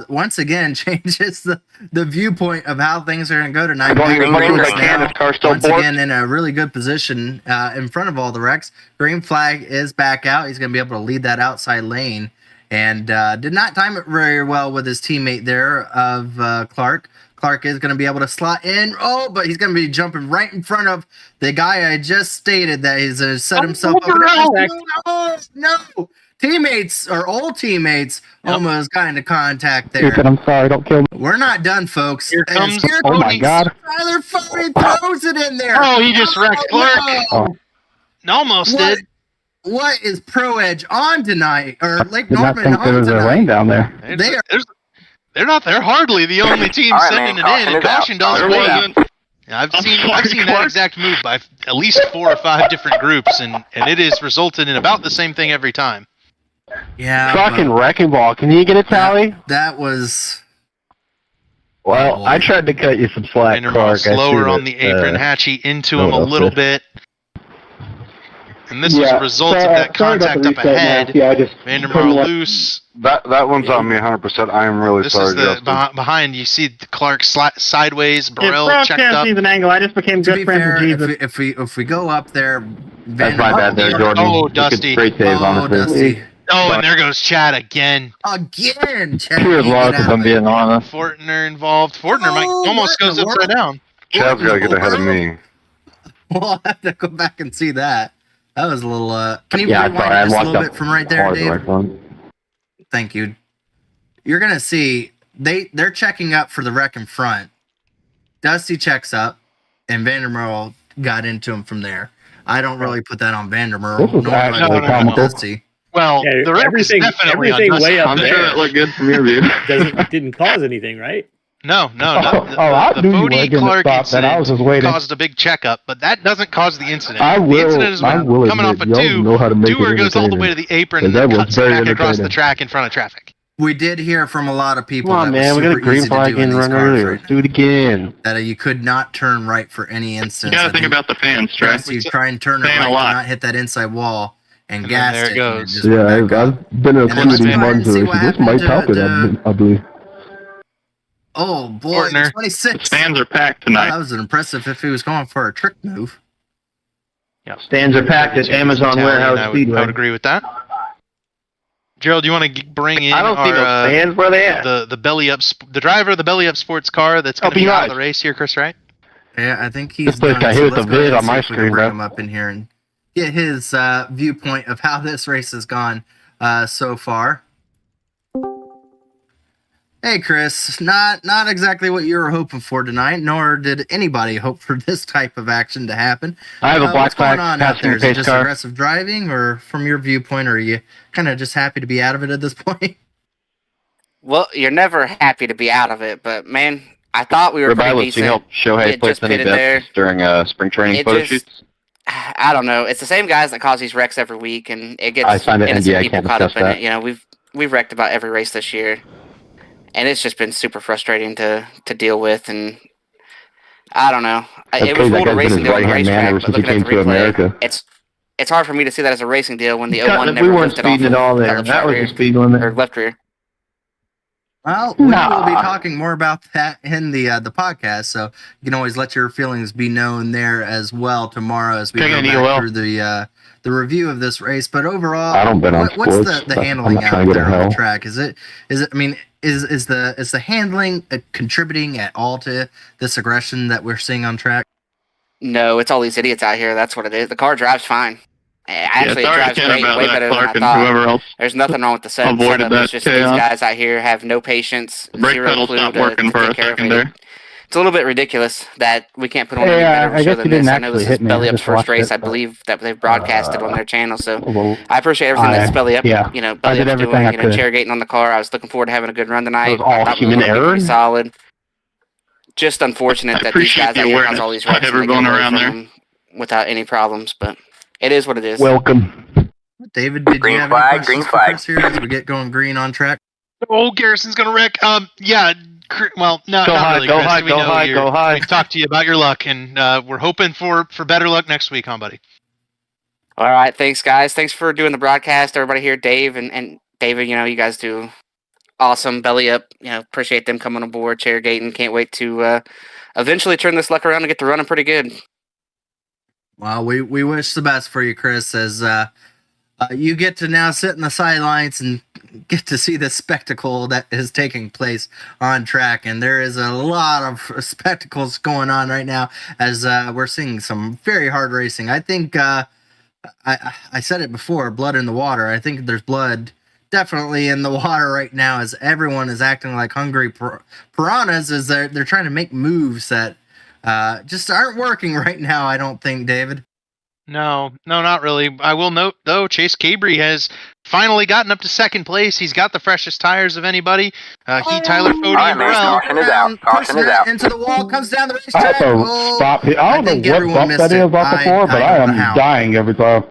once again changes the viewpoint of how things are going to go tonight. Once again, in a really good position in front of all the wrecks. Green flag is back out. He's going to be able to lead that outside lane. And did not time it very well with his teammate there of Clark. Clark is going to be able to slot in. Oh, but he's going to be jumping right in front of the guy I just stated that he's set himself up. No! Teammates, or old teammates, almost got into contact there. I'm sorry, don't kill me. We're not done, folks. Oh my God. Tyler Foden throws it in there. Oh, he just wrecked Clark. Oh. Almost did. What is Pro Edge on tonight? Or Lake Did not Norman think there on was a tonight? lane down there. They're hardly the only team sending it in, and Caution does wait. I've seen that exact move by at least 4 or 5 different groups, and it has resulted in about the same thing every time. Yeah. Fucking wrecking ball. Can you get a tally? That was. Well, I tried to cut you some slack, Clark. Slower on the apron, Hatchie into him a little bit. And this was a result of that contact up ahead. Vandermeer loose. That one's on me 100%. I am really sorry, Justin. Behind, you see Clark sideways, Burrell checked up. An angle. I just became good friends with Jesus. If we go up there, that's my bad there, Jordan. Oh, Dusty. Great save, honestly. Dusty. Oh, and there goes Chad again. Chad. Pure luck, if I'm being honest. Fortner involved. Fortner almost goes upside down. Chad's got to get ahead of me. Well, I'll have to go back and see that. That was a little. Can you rewind just a little bit from right there, Dave? Thank you. You're gonna see they're checking up for the wreck in front. Dusty checks up, and Vandermeer got into him from there. I don't really put that on Vandermeer. This was nor do I actually put it on comical. Dusty. Well, Yeah, the wreck is definitely on Dusty. way up I'm there sure it looked good from your view. didn't cause anything, right? No. I The knew you were Bodie gonna Clark stop that. I was just incident waiting. caused a big checkup, but that doesn't cause the incident. I The incident is I will coming off admit, a y'all know how to make Dewar it goes all the way to entertaining. the apron 'Cause and that was cuts very back across the entertaining. track in front of traffic. We did hear from a lot of people. Come on, that man. was We got a super green easy to flag do in in these run cars earlier. right Let's do it again. that you could not turn right for any instance. You gotta I think about the fans, Trey. Yes, you try and turn it Fan right, a lot. not hit that inside wall, and And gas then there it. it and goes. just went Yeah, back up. I've been in a And few then of let's these go ahead runs and see already. what So this happened might to top it, I believe. Oh boy, Fortner. 26. Fans are packed Well, tonight. that was impressive if he was going for a trick move. Stands are packed at Amazon Tally, and Warehouse I would Speedway. agree with that. Gerald, do you want to bring in I don't see no our, fans. Where they at? the belly up the driver of the belly up sports car that's going to be be out nice. of the race here, Chris, right? Yeah, I think he's This place done. got So hit with let's the go ahead vid and on see my if we can screen, bring bro. him up in here and get his viewpoint of how this race has gone so far. Hey, Chris, not exactly what you were hoping for tonight, nor did anybody hope for this type of action to happen. I have a black What's going flag on out passing there? the Is it pace just car. aggressive driving, or from your viewpoint, are you kind of just happy to be out of it at this point? Well, you're never happy to be out of it, but man, I thought we were pretty Regardless, you decent. help Shohei It place just any pitted there. bets during spring training It photo just- shoots. I don't know. It's the same guys that cause these wrecks every week, and it gets I signed an innocent NDA, people can't caught up discuss in that. it. You know, we've wrecked about every race this year, and it's just been super frustrating to deal with. And I don't know. That's It was crazy. That ruled a guy's been racing his deal on the right-hand man racetrack, ever but since he looking at came the to replay, America. it's hard for me to see that as a racing deal when the Cut- 01 we never weren't lifted off speeding of at all there. left That was rear, the speed limit. or left rear. Well, we will be talking more about that in the podcast, so you can always let your feelings be known there as well tomorrow as we Taking go an back EOL. through the review of this race. But overall, I don't bet on what's sports. the I'm handling not out trying to go to there on hell. the track? Is it? I mean, is the handling contributing at all to this aggression that we're seeing on track? No, it's all these idiots out here. That's what it is. The car drives fine. Actually, sorry, it drives Ken, great, about way that, better than Clark I and thought. whoever else There's nothing wrong with the setup. avoided that It's just these chaos. guys out here have no patience, The brake zero pedal clue stopped to working for take a care of second it. there. It's a little bit ridiculous that we can't put on Hey, any better I show guess than you didn't this. I know actually this is hit me. Belly I Up's just first watched race. it, I but- believe that they've broadcasted on their channel. So Well, I appreciate everything that's Belly Up. yeah. You know, I Belly did Up's everything doing. I You know, could. interrogating on the car. I was looking forward to having a good run tonight. It was all I thought we were human gonna be error? pretty solid. Just unfortunate I that these appreciate guys the out here cause awareness all these of wrecks and they get everyone away around from there. them without any problems. But it is what it is. Welcome. David, did Green you have flag, any green questions for flag. Chris here as we get going green on track? Oh, Garrison's gonna wreck. Yeah. Well, no, Go not high, really, go Chris. high, We go know high, you're- go high. We talked to you about your luck, and we're hoping for better luck next week, huh, buddy? All right, thanks, guys. Thanks for doing the broadcast. Everybody here, Dave and David. You know, you guys do awesome. Belly Up. You know, appreciate them coming aboard. Chairgating. Can't wait to eventually turn this luck around and get to running pretty good. Well, we wish the best for you, Chris, as you get to now sit in the sidelines and get to see the spectacle that is taking place on track. And there is a lot of spectacles going on right now as we're seeing some very hard racing. I think I said it before, blood in the water. I think there's blood definitely in the water right now as everyone is acting like hungry piranhas as they're trying to make moves that just aren't working right now, I don't think, David. No, not really. I will note, though, Chase Cabry has finally gotten up to second place. He's got the freshest tires of anybody. Tyler Fody, and Burrell. Caution is out. Caution is out. Into the wall, comes down the I racetrack. have to Oh, stop here. I I don't think know what everyone bump missed that is it. off the I- floor, but I I don't am know how. dying every time.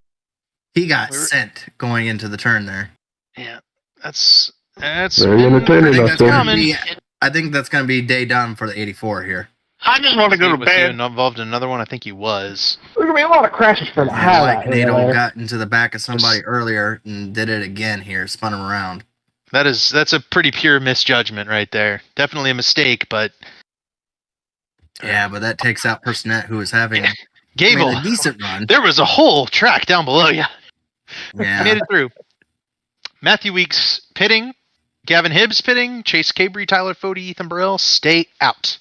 he got We were- sent going into the turn there. Yeah, that's Very entertaining, I think I that's think. gonna be. I think that's going to be day done for the 84 here. I just want to go to Was he bed. involved in another one? I think he was. There's gonna be a lot of crashes for the hell out Like of here Nato later. got into the back of somebody earlier and did it again here, spun him around. That's a pretty pure misjudgment right there. Definitely a mistake, but Yeah, but that takes out Personette, who was having Gable, a decent run. there was a whole track down below you. Yeah. Made it through. Matthew Weeks pitting, Gavin Hibbs pitting, Chase Cabry, Tyler Fody, Ethan Burrell stay out.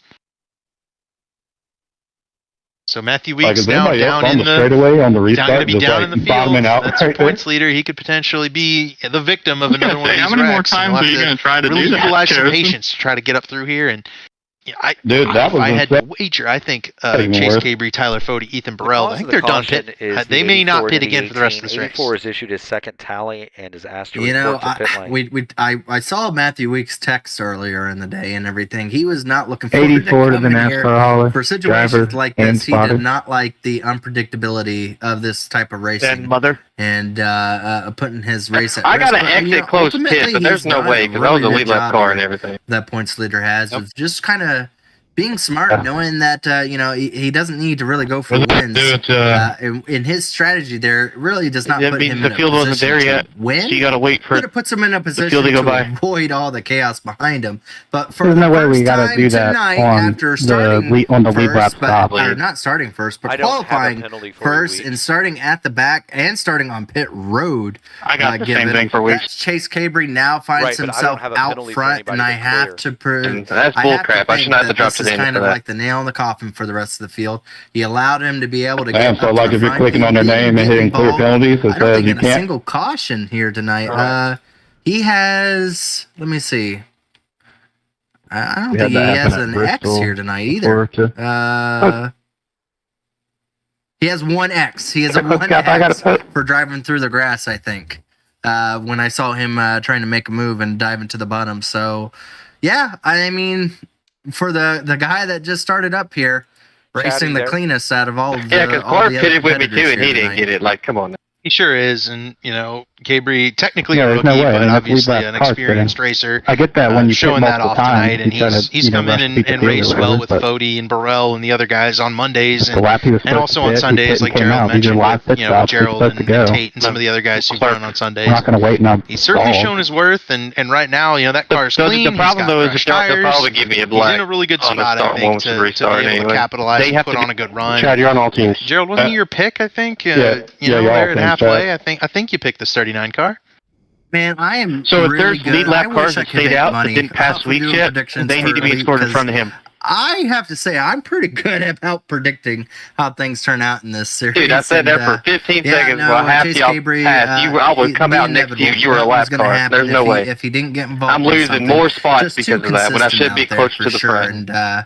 So Matthew Like, Weeks is now anybody else down on in the the straightaway on the going to restart, be just down like in the field. bottoming out That's your right there? points leader. He could potentially be the victim of I was gonna another one of say, these how many more wrecks. And times we'll are have you to gonna try to really do that, utilize some Harrison? patience to try to get up through here. And Dude, that if was I had to insane. wager, I think Even Chase worse. Cabry, Tyler Fody, Ethan The Burrell, cause I think of they're the done caution pit. is They the may not 84 pit to the again for the rest of 18. this race. 84 has issued his second tally and is asked to You know, report to pit lane. I saw Matthew Weeks' text earlier in the day and everything. He was not looking forward 84 to to the coming here NASCAR hauler. for situations Driver like and this. He spotter. did not like the unpredictability of this type of racing. Then mother. And putting his race at I risk. got an But, you know, exit close ultimately, pit, but there's he's no done way a because that was a really lead good lap job car here and everything. that points leader has of just kind of being smart, knowing that he doesn't need to really go for wins. In his strategy, there really does not That put means him the in a field wasn't position there to yet. win. So you got to wait for But it puts him in a field position to go to by. avoid all the chaos behind him. But for There's the no way we first gotta time do that tonight, on after the starting lead lap first, stop. or not starting first, but I don't have a qualifying penalty for first Weeks. and starting at the back and starting on pit road. I got the given same thing for Weeks. that's Chase Cabry now finds Right, but I don't himself have a out penalty for front, anybody and I to have clear. to prove. And that's I bull have to crap. I think shouldn't have to that drop this to is the end kind for of that. like the nail in the coffin for the rest of the field. You allowed him to be able to Damn, get so up like to if the you're front. clicking He on their didn't name and get hitting clear involved. penalties, it I don't says think you in a can't. single caution here tonight. He has. Let me see. I don't We think had he that has happen an at X Bristol here tonight either. He has one X. He has a one X for driving through the grass, I think. When I saw him trying to make a move and dive into the bottom. So, yeah, I mean, for the guy that just started up here, racing the there? cleanest out of all of the Yeah, because all Clark the other pitted with me too, competitors and he here didn't tonight. get it. Like, come on. Now. He sure is, and Cabry technically Yeah, a there's no rookie, way. I but mean, that's obviously lead lap an cars experienced racer. I get that when you showing pit that multiple off times, tonight, and you try to, he's come rush in beat the and field or raced whatever, well with but Fody and Burrell and the other guys on Mondays, the and lap he was supposed also to on pit, he Sundays, pit like and came Gerald out. These are mentioned, live with, pit with stops. He's Gerald supposed to and go. Tate and some of the other guys who've run on Sundays. We're not going to wait now. He's certainly shown his worth, and right now, that car's clean. The problem though is fresh they'll tires. probably give me a He's black in a really good on the spot, I start think, once to the be restart able to anyway. capitalize They and have put to on a good run. Chad, you're on all teams. Gerald, wasn't he your pick? I think. Yeah, There you're all at teams, halfway. Chad. I think you picked this 39 car. Man, I am So if really there's good. lead lap I cars wish I that could stayed make out that money didn't pass off of weeks doing yet, predictions they need to for be elite, scored in 'cause front of him. I have to say, I'm pretty good about predicting how things turn out in this series. Dude, I said and, there for 15 yeah, seconds. no, Well, half Chase y'all Cabry, passed. I would come the out next to you. inevitable. You were a That lap was gonna car. happen There's no if way. if he didn't get involved. I'm in losing something. more spots Just because too of that when I consistent should be out there close for to the sure. front. And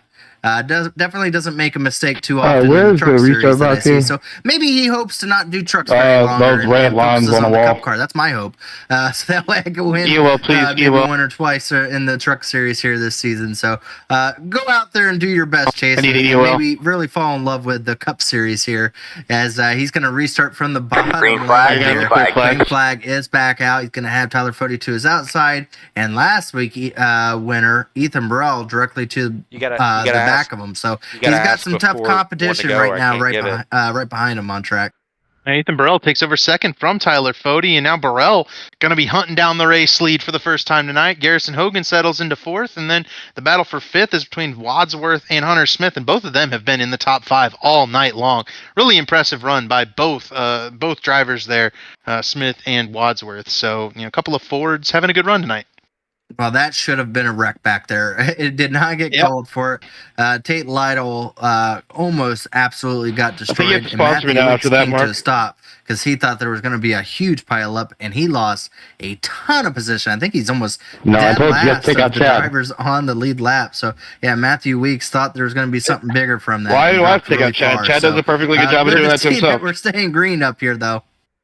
definitely doesn't make a mistake too often. in where's truck the series restart that I box see. here? So maybe he hopes to not do trucks very long. those red lines on the wall. Cup car. That's my hope. So that way I can win. Elo, please, maybe Elo. one or twice in the truck series here this season. So go out there and do your best, Chase. I need an and EOL. maybe really fall in love with the Cup series here, as he's going to restart from the bottom. Green flag, lane green here. flag. Green flag is back out. He's going to have Tyler Fody to his outside, and last week winner Ethan Burrell directly to You gotta the ask. back of him. So You he's gotta got ask some tough before one to competition go, right or I now, can't right give it. right behind him on track. Ethan Burrell takes over second from Tyler Fody, and now Burrell going to be hunting down the race lead for the first time tonight. Garrison Hogan settles into fourth, and then the battle for fifth is between Wadsworth and Hunter Smith, and both of them have been in the top five all night long. Really impressive run by both drivers there, Smith and Wadsworth. So, a couple of Fords having a good run tonight. Well, that should have been a wreck back there. It did not get called for it. Tate Lytle almost absolutely got destroyed. you have to and sponsor me Matthew now Weeks after that, came Mark. to a stop because he thought there was going to be a huge pileup, and he lost a ton of position. I think he's almost No, I dead told you, last take of out the Chad. drivers on the lead lap. So, yeah, Matthew Weeks thought there was going to be something bigger from that. Why and do I have dropped to take really out Chad? far. Chad So, does a perfectly good job of good doing to that to see himself. We're staying green up here, though.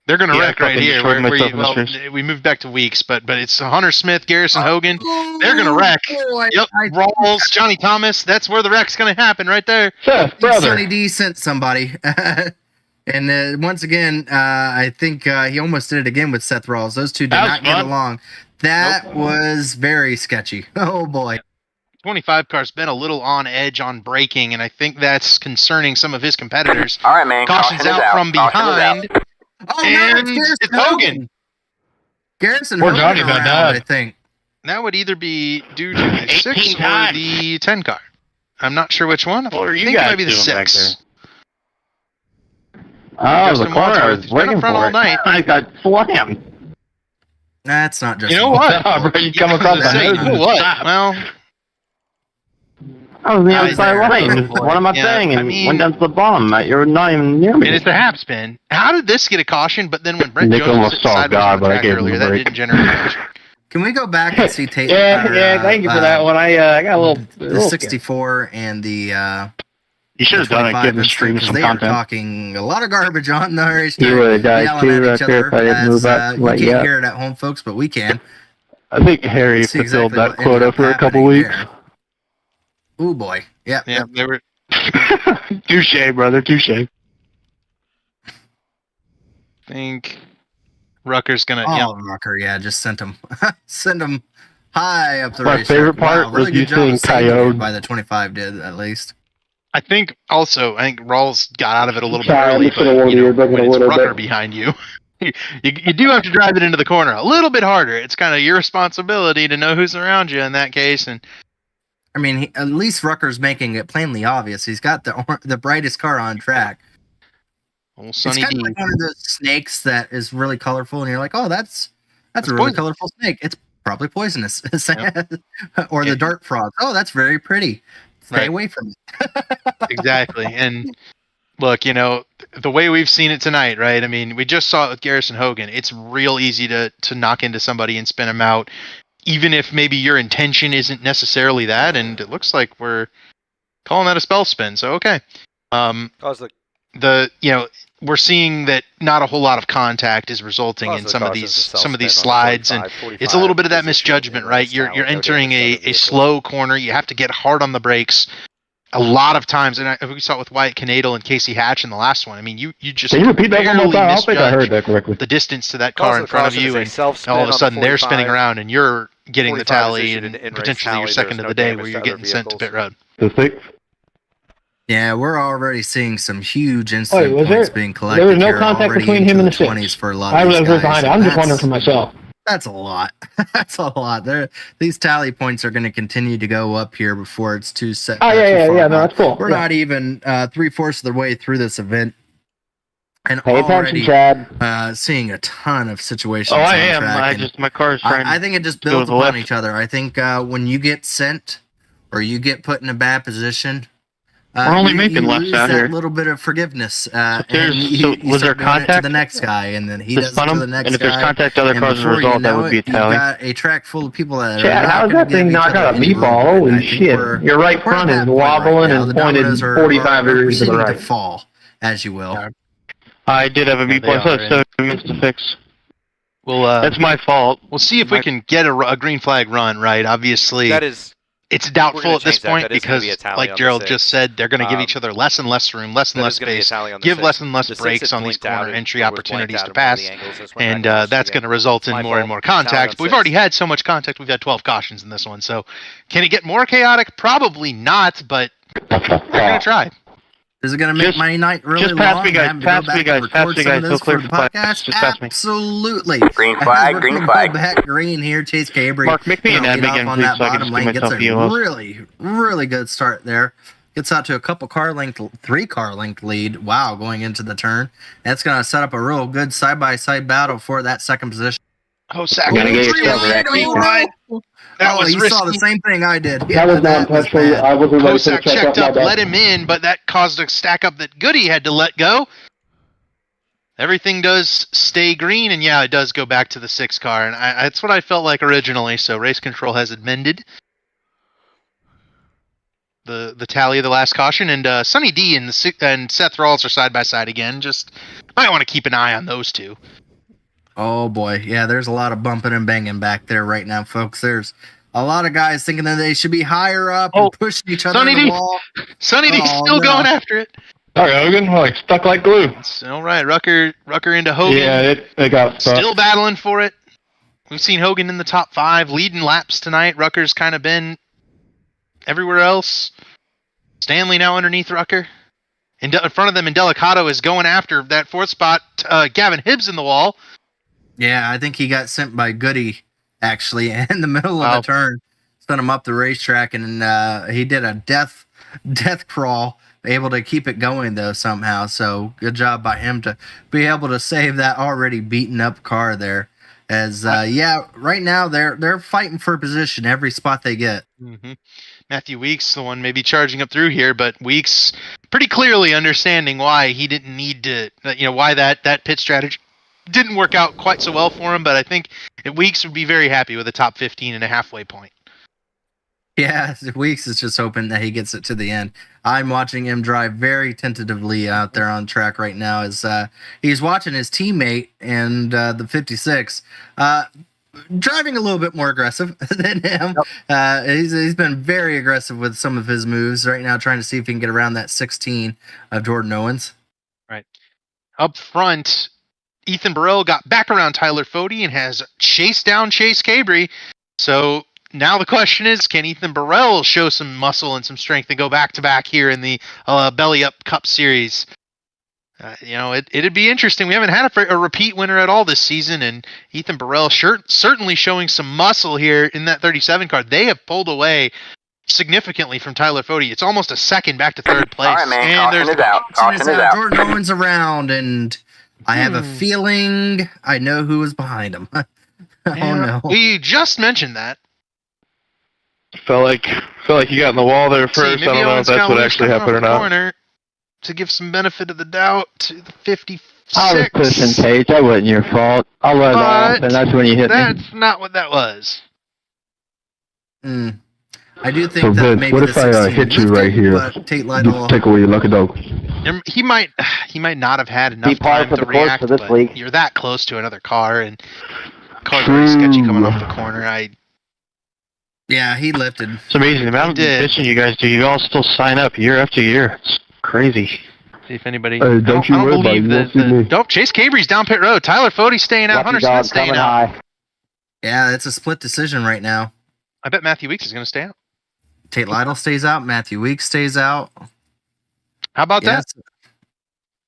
They're going to Yeah, wreck right fucking here. destroyed Where myself in this well, race. we moved back to Weeks, but it's Hunter Smith, Garrison Hogan. They're going to wreck. Boy, Yep, Rawls, Johnny Thomas. That's where the wreck's going to happen right there. Seth, brother. Sonny D sent somebody. And once again, I think he almost did it again with Seth Rawls. Those two did That was not get fun. along. That was very sketchy. Oh, boy. 25 car's been a little on edge on braking, and I think that's concerning some of his competitors. All right, man. Caution's Caution is out from Caution is out. behind. Oh, And no, it's it's Garrison Hogan. Hogan. Garrison Poor Hogan Johnny got around, died. I think. That would either be due to the 18 6 or times. the 10 car. I'm not sure which one. What are I you think it guys might be the doing back 6. Oh, Justin the corner. I Wadsworth, was he's been up waiting front for all it. night. I got slammed. That's not just You know what? Nah, bro, you come I was across gonna the say, nose you know and what? stop. Well, I was in the He's outside there. lane. What am I Yeah, saying? I And mean- went down to the bottom. You're not even near me. And it's a half spin. How did this get a caution? But then when Brent Nick Jones was almost sitting saw sideways God, on the but I track gave him earlier, a that break. didn't generate a caution. Can we go back and see Tate? Thank you for that one. I got a little. The 64 and the You should have done it. Give the stream because some they are content. talking a lot of garbage on the racetrack. You would have died yelling too, at each Rucker, if other I didn't move up as, to let you you can't up. hear it at home, folks, but we can. I think Harry See fulfilled exactly that what ended quota up for a couple happening weeks. there. Ooh boy, yeah. Yeah, they were. Touche, brother. Touche. I think Rucker's gonna. Oh, Yeah, Rucker, yeah, just sent him high up the My racetrack. favorite part wow, really was good you job of seeing saving it Coyote. by the 25 did at least. I think Rawls got out of it a little bit Sorry, early, I'm just gonna but warn you you, know, you're breaking when a it's little Rucker bit. behind you, you do have to drive it into the corner a little bit harder. It's kind of your responsibility to know who's around you in that case. And I mean, at least Rucker's making it plainly obvious. He's got the brightest car on track. old It's Sonny kind D. of like one of those snakes that is really colorful, and you're like, "Oh, that's a really poisonous. colorful snake. It's probably poisonous." Or Yeah. the dart frog. Oh, that's very pretty. Stay Right. away from it. Exactly. And look, you know, the way we've seen it tonight, right? I mean, we just saw it with Garrison Hogan. It's real easy to knock into somebody and spin them out, even if maybe your intention isn't necessarily that. And it looks like we're calling that a spell spin. So, okay. We're seeing that not a whole lot of contact is resulting in some of these slides, and it's a little bit of that misjudgment, right? You're entering a slow corner. You have to get hard on the brakes a lot of times, and we saw it with Wyatt Canadle and Casey Hatch in the last one. I mean, you just Can you repeat that one more barely time? I don't think I heard misjudge that correctly. the distance to that car in front of you, and all of a sudden they're spinning around, and you're getting the tally, and potentially your second of the day where you're getting sent to pit road. The 6th? Yeah, we're already seeing some huge Wait, instant was points there? being collected. There was no here contact already between into him and the 20s six. for a lot I of was these guys. behind. so I'm just wondering that's- for myself. That's a lot. That's a lot. These tally points are going to continue to go up here before it's too set. Oh, too yeah. far No, out. that's cool. We're Yeah. not even 3/4 of the way through this event, and Pay attention, already Chad. seeing a ton of situations. Oh, I on am. track, and My car's trying. I think it just to go builds to the upon left. each other. I think when you get sent or you get put in a bad position, We're only you making lefts lose out that here. little bit of forgiveness. there's- And you was there start doing it to contact? the next guy, and then he To does it stun to him? the next And if there's guy. contact to other And cars as a before you result, that know would be a it, tally. You've got a track full of people that Chad, are how's not that thing not got a meatball? Holy shit. Your right front is wobbling and pointed 45 degrees to the right. To fall, as you will. I did have a Yeah, B plus. they I are, had 7 minutes to fix. Well, That's my fault. we'll see if we can get a green flag run, right? Obviously, That is it's we're doubtful gonna at this change that. point That is gonna because, be a tally like on the Gerald six. just said, they're going to give each other less and less room, less and that less is gonna be a space, tally on the give six. less and less The six breaks had on these blinked out, corner it entry was opportunities blanked to out of one of pass, the angles. This went and back and that's forth going to again. result in My more and fault. more Tally on contact. But we've six. already had so much contact. We've had 12 cautions in this one, so can it get more chaotic? Probably not, but we're going to try. Is it going to make Just- my night really just pass long? me, guys. and having to go Pass me, back guys. and Pass record me, some guys. of Go this clear for the the flag. podcast? Just pass me. Absolutely. Green As flag, we're green gonna flag. go back green here. Chase Cabry. Mark, make me an gonna admin lead off again, on please, that so I can bottom just lane. give Gets myself a EOS. really good start there. Gets out to a couple car length, 3 car length lead. Wow, going into the turn. That's going to set up a real good side by side battle for that second position. Oh, sack. Gotta get Three yourself line, back green there. line. That was he risky. saw the same thing I did. That was not touching. bad. I wasn't ready to Kosak check checked out up, my let bad. him in, but that caused a stack up that Goody had to let go. Everything does stay green, and yeah, it does go back to the 6 car, and that's what I felt like originally. So race control has amended the tally of the last caution, and Sonny D and Seth Rawls are side by side again. Just might want to keep an eye on those two. Oh boy, yeah, there's a lot of bumping and banging back there right now, folks. There's a lot of guys thinking that they should be higher up and pushing each other Sonny in the D. wall. Sonny D's Oh, still no. going after it. Sorry, Hogan. Like stuck like glue. It's all right, Rucker into Hogan. Yeah, it got stuck. Still battling for it. We've seen Hogan in the top 5, leading laps tonight. Rucker's kind of been everywhere else. Stanley now underneath Rucker. In front of them, Indelicato is going after that 4th spot. Gavin Hibbs in the wall. Yeah, I think he got sent by Goody actually in the middle of Wow. the turn. Sent him up the racetrack, and he did a death crawl, able to keep it going though somehow. So good job by him to be able to save that already beaten up car there. As right now they're fighting for position every spot they get. Mm-hmm. Matthew Weeks, the one maybe charging up through here, but Weeks pretty clearly understanding why he didn't need to, why that pit strategy didn't work out quite so well for him. But I think Weeks would be very happy with a top 15 and a halfway point. Yeah, Weeks is just hoping that he gets it to the end. I'm watching him drive very tentatively out there on track right now as he's watching his teammate and the 56 driving a little bit more aggressive than him. Yep. He's been very aggressive with some of his moves right now, trying to see if he can get around that 16 of Jordan Owens. Right. Up front, Ethan Burrell got back around Tyler Fody and has chased down Chase Cabry. So now the question is, can Ethan Burrell show some muscle and some strength and go back-to-back here in the Belly Up Cup Series? It'd be interesting. We haven't had a repeat winner at all this season, and Ethan Burrell certainly showing some muscle here in that 37 car. They have pulled away significantly from Tyler Fody. It's almost a second back to third place. All right, man. Caution is out. Caution is out. Jordan Owens around, and I have a feeling I know who is behind him. No. We just mentioned that. Felt like you got in the wall there first. I don't know if that's what actually happened or not. Corner to give some benefit of the doubt to the 56. I was pushing, Paige. That wasn't your fault. I let off, and that's when you hit me. That's not what that was. I do think that maybe what if I hit you right here? Tate Lytle, take away your lucky dog. He might not have had enough time to react, but you're that close to another car, and car's very sketchy coming off the corner. Yeah, he lifted. It's amazing the amount of bitching you guys do. You all still sign up year after year. It's crazy. See if anybody. Don't you worry about it. Nope, Chase Cabry's down pit road. Tyler Fody's staying out. Hunter Smith's staying out. Yeah, it's a split decision right now. I bet Matthew Weeks is going to stay out. Tate Lytle stays out. Matthew Weeks stays out. How about that?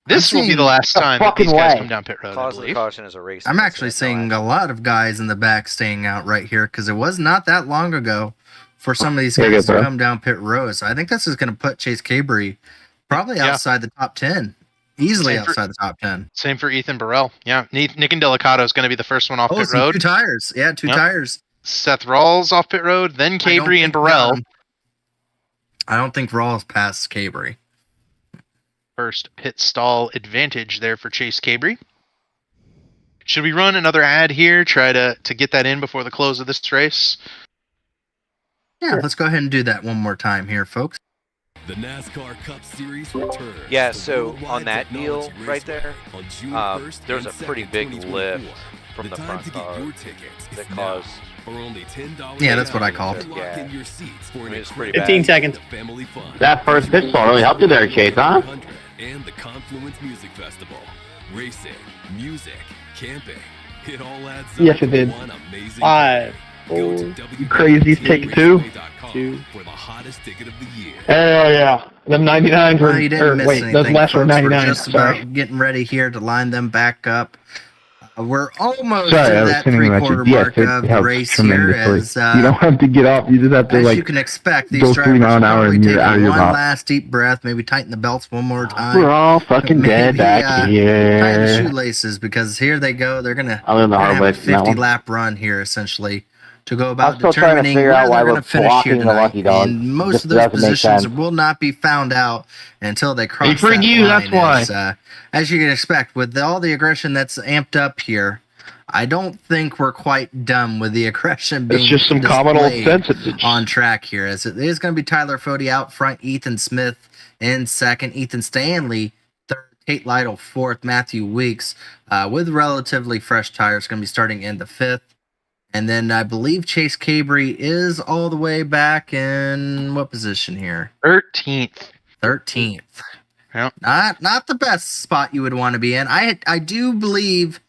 This will be the last time that these guys come down pit road. Cause of caution is a race. I'm actually seeing a lot of guys in the back staying out right here because it was not that long ago for some of these guys to come down pit road. So I think this is going to put Chase Cabry probably outside the top 10. Easily outside the top 10. Same for Ethan Burrell. Yeah, Nick Indelicato is going to be the first one off pit road. 2 tires. Yeah, 2 tires. Seth Rawls off pit road, then Cabry and Burrell. I don't think Rawls passed Cabry. First pit stall advantage there for Chase Cabry. Should we run another ad here, try to get that in before the close of this race? Yeah, let's go ahead and do that one more time here, folks. The NASCAR Cup Series returns. Yeah, so on that deal right there, there's a pretty big lift from the front car that caused... Yeah, that's what I called. Yeah. It's pretty 15 seconds. That first pitch ball really helped you there, Chase, huh? And the Confluence Music Festival. Racing, music, camping. It all adds up. Yes, it did. 5, 4, you crazies, take 2. For the hottest ticket of the year. Oh, yeah. The 99 well, you didn't miss anything, those last were 99. We're just about getting ready here to line them back up. We're almost at that 3/4 mark of the race here. As, you don't have to get off. You just have to, as you can expect, these drivers will probably take one last deep breath, maybe tighten the belts one more time. We're all fucking dead back here. Tighten the shoelaces because here they go. They're going to have a 50-lap run here, essentially, to go about determining where they're going to finish here tonight. And most of those positions will not be found out until they cross that line. That's why. As you can expect, with all the aggression that's amped up here, I don't think we're quite done with the aggression being it's just some common old sense on track here. As it is going to be Tyler Fody out front, Ethan Smith in second, Ethan Stanley third, Tate Lytle fourth, Matthew Weeks with relatively fresh tires going to be starting in the fifth. And then I believe Chase Cabry is all the way back in what position here? 13th. 13th. Yep. Not the best spot you would want to be in. I do believe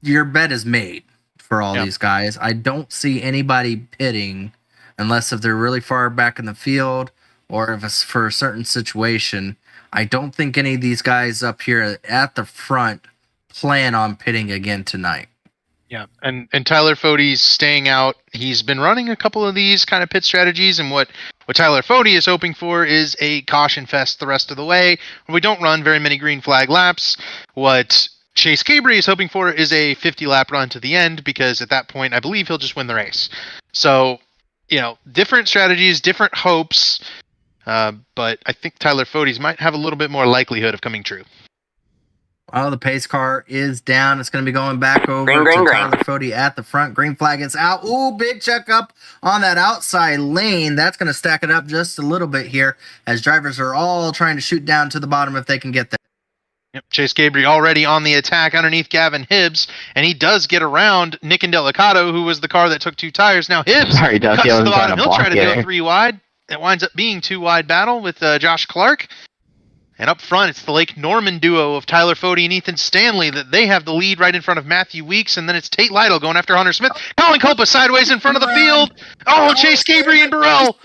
your bet is made for all these guys. I don't see anybody pitting unless if they're really far back in the field or if it's for a certain situation. I don't think any of these guys up here at the front plan on pitting again tonight. Yeah, and Tyler Fody's staying out. He's been running a couple of these kind of pit strategies, and what Tyler Fody is hoping for is a caution fest the rest of the way. We don't run very many green flag laps. What Chase Cabry is hoping for is a 50-lap run to the end, because at that point, I believe he'll just win the race. So different strategies, different hopes. But I think Tyler Fodes might have a little bit more likelihood of coming true. Oh, the pace car is down. It's going to be going back over to Tyler Fodes at the front. Green flag is out. Ooh, big check up on that outside lane. That's going to stack it up just a little bit here as drivers are all trying to shoot down to the bottom if they can get there. Yep, Chase Gabriel already on the attack underneath Gavin Hibbs, and he does get around Nick Indelicato, who was the car that took 2 tires. Now Hibbs cuts to the bottom. He'll try to do a 3 wide. It winds up being 2 wide battle with Josh Clark. And up front, it's the Lake Norman duo of Tyler Fodes and Ethan Stanley that they have the lead right in front of Matthew Weeks, and then it's Tate Lytle going after Hunter Smith. Colin Copa sideways in front of the field. Oh, Chase Gabriel and Burrell.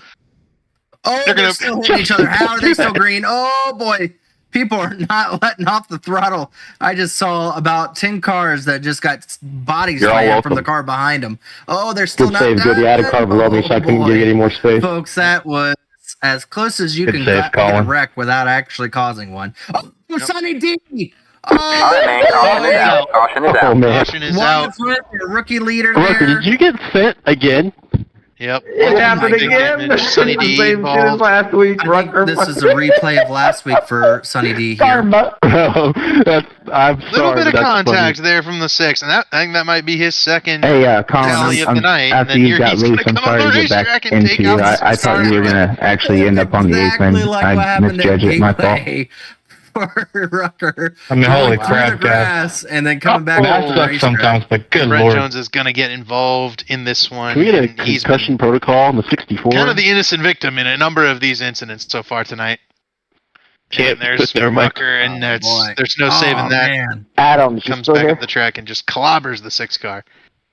Oh, they're still hitting each other. How are they still green? Oh, boy. People are not letting off the throttle. I just saw about 10 cars that just got bodies slammed from the car behind them. Oh, they're still good not save, done. good. You had a car below me, so I couldn't give you any more space. Folks, that was as close as you Good can save, get a Colin. wreck without actually causing one. Oh, Sonny D! All right, man. Caution is out. Caution is out. man. Caution is out. Your rookie leader Rucker, there. did you get sent again? Yep. It happened again. Sonny D Same shit as involved. last week. I think this is a replay of last week for Sonny D here. I'm Little sorry. bit of that's contact funny. there from the 6, and I think that might be his second Hey, Colin, tally of the night. And after then you here got he's loose, going to I'm come up sorry the to get racetrack back and into take you. out I thought you were going to actually end up on the 8th, Exactly and like I what happened misjudged it. My fault. Gameplay for Rucker. I mean, holy Going through crap, the guys. grass and then coming back That over the sucks racetrack. sometimes, but good Brett lord. Jones is going to get involved in this one. Can we get a and he's concussion protocol on the 64? kind of the innocent victim in a number of these incidents so far tonight. Can't And there's put their mic- Rucker, and boy. there's no saving that. Man. Adams, you Comes still back here? up the track and just clobbers the 6 car.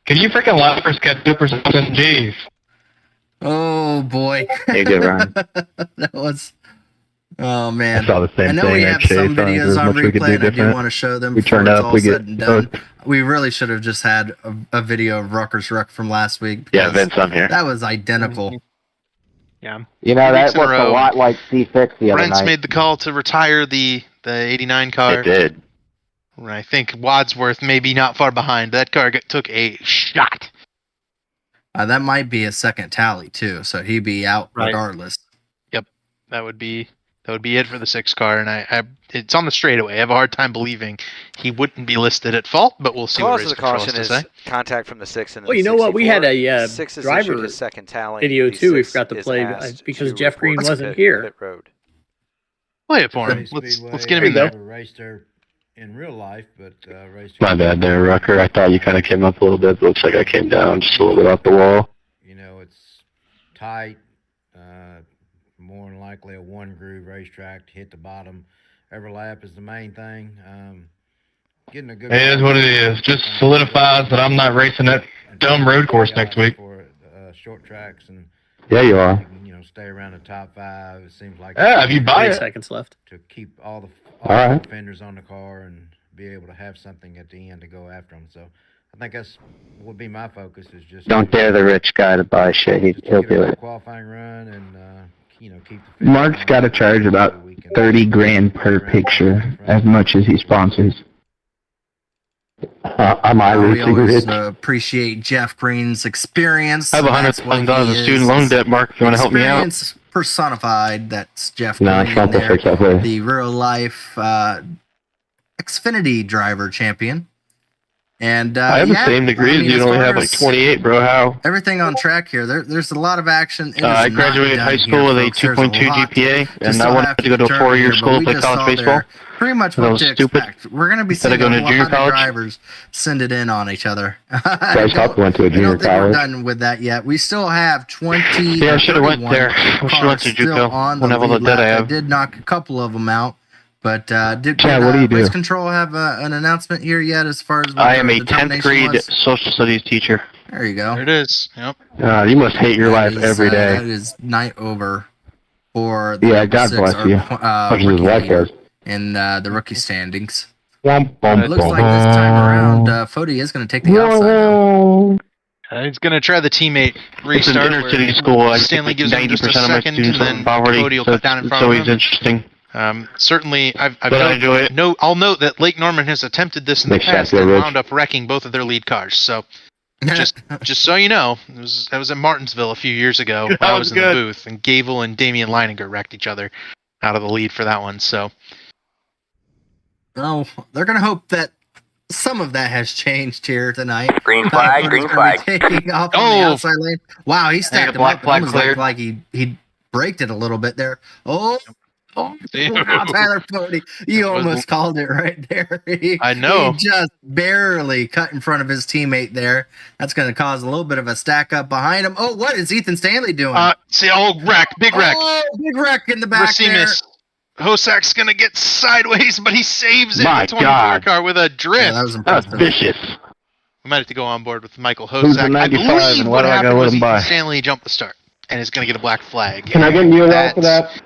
Can you freaking lappers get super something? Jeez. Oh boy. Hey, good, Ryan. That was. Oh man. I saw the same I know thing. we have actually. some So videos there's on much we could replay, do and I do different. want to show them We before turn it's up, all we said get and done. We really should have just had a video of Rucker's Ruck from last week. Yeah, because Vince on here. That was identical. Yeah. You know, 2 weeks that in a looks a row. lot like C6 the other Brent's night. made the call to retire the 89 car. It did. I think Wadsworth maybe not far behind. That car took a shot. That might be a second tally too, so he'd be out Right. regardless. That would be it for the 6 car, and it's on the straightaway. I have a hard time believing he wouldn't be listed at fault, but we'll see what Cause race of the control has caution to is say. contact from the 6 and Well, the you know what? We had a 6 has driver issued his second tally. video The too. We 6 forgot to is play asked because to Jeff Green report to wasn't pit here. road. Play it for him. Let's get him in there. Race there in real life, but race. My bad there, Rucker. I thought you kind of came up a little bit, but looks like I came down just a little bit off the wall. You know, it's tight. More than likely a one groove racetrack to hit the bottom. Every lap is the main thing. Getting a good. It is what it is. Just solidifies that I'm not racing that dumb road course next week. For short tracks and Yeah, you are. you know, stay around the top 5. It seems like Yeah, if you buy 30 it. seconds left. to keep all the right. fenders on the car and be able to have something at the end to go after them. So I think that's would be my focus is just Don't dare the rich guy to buy shit. He'll give it do a it. qualifying run and you know keep the Mark's got to charge about 30 grand per picture, as much as he sponsors. I'm We Irish always rich. appreciate Jeff Green's experience. I have That's what $100,000 he of student is. loan debt, Mark. If you want to help me out? Experience personified. That's Jeff No, Green Trump will there, fix that for you. the real life Xfinity driver champion. And I have the same degrees. You as only far have like as 28, bro. How? everything on track here. There's a lot of action. It is I not graduated done high here, school with a folks. There's 2.2 lot GPA, to and still I wanted have to go to a determine 4-year here, but school we to play just college saw baseball. there pretty much That what was to stupid. expect. We're going to be Instead of seeing going a to junior lot of college. drivers send it in on each other. Bryce Huff went to a I junior don't think we're college. done with that yet. We still have 20. Yeah, I should have went 31 there. I should have went to cars still JUCO. on Won't the have all the lead debt I lap. have. I did knock a couple of them out. But did Chad, what do you do? Race Control have an announcement here yet as far as what I the am a 10th determination grade was? social studies teacher. There you go. There it is. Yep. You must hate your life That is, every That day. is night over for the Yeah, God 6 bless you. Much as his rookie wife leader does. in the rookie standings. Womp, womp, It looks like this time around, Fody is going to take the outside. Though. He's going to try the teammate It's an restart. inner where city school. I Stanley think gives him just a 90% of my second, and students then are poverty, Cody will so cut down in it's front always of him. interesting. Certainly, I've But I enjoy it. I'll note that Lake Norman has attempted this in the Makes past Shaq feel and rich. wound up wrecking both of their lead cars. So Just so you know, that was at Martinsville a few years ago when I was in the booth, and Gable and Damian Leininger wrecked each other out of the lead for that one. So, oh, they're gonna hope that some of that has changed here tonight. Green flag, green flag. Taking off on the outside lane. Wow, he stacked him up. It almost looked like he braked it a little bit there. Oh, wow, Tyler Fody, you almost called it right there. I know. He just barely cut in front of his teammate there. That's going to cause a little bit of a stack up behind him. Oh, what is Ethan Stanley doing? Big wreck. Oh, big wreck in the back there. Hosak's going to get sideways, but he saves it. My with 24 car with a drift. Yeah, that was impressive. That's vicious. We might have to go on board with Michael Who's the Hosak. 95 I believe and what why do I happened gotta let was him Ethan by? Stanley jumped the start and is going to get a black flag. Can I get you out for that?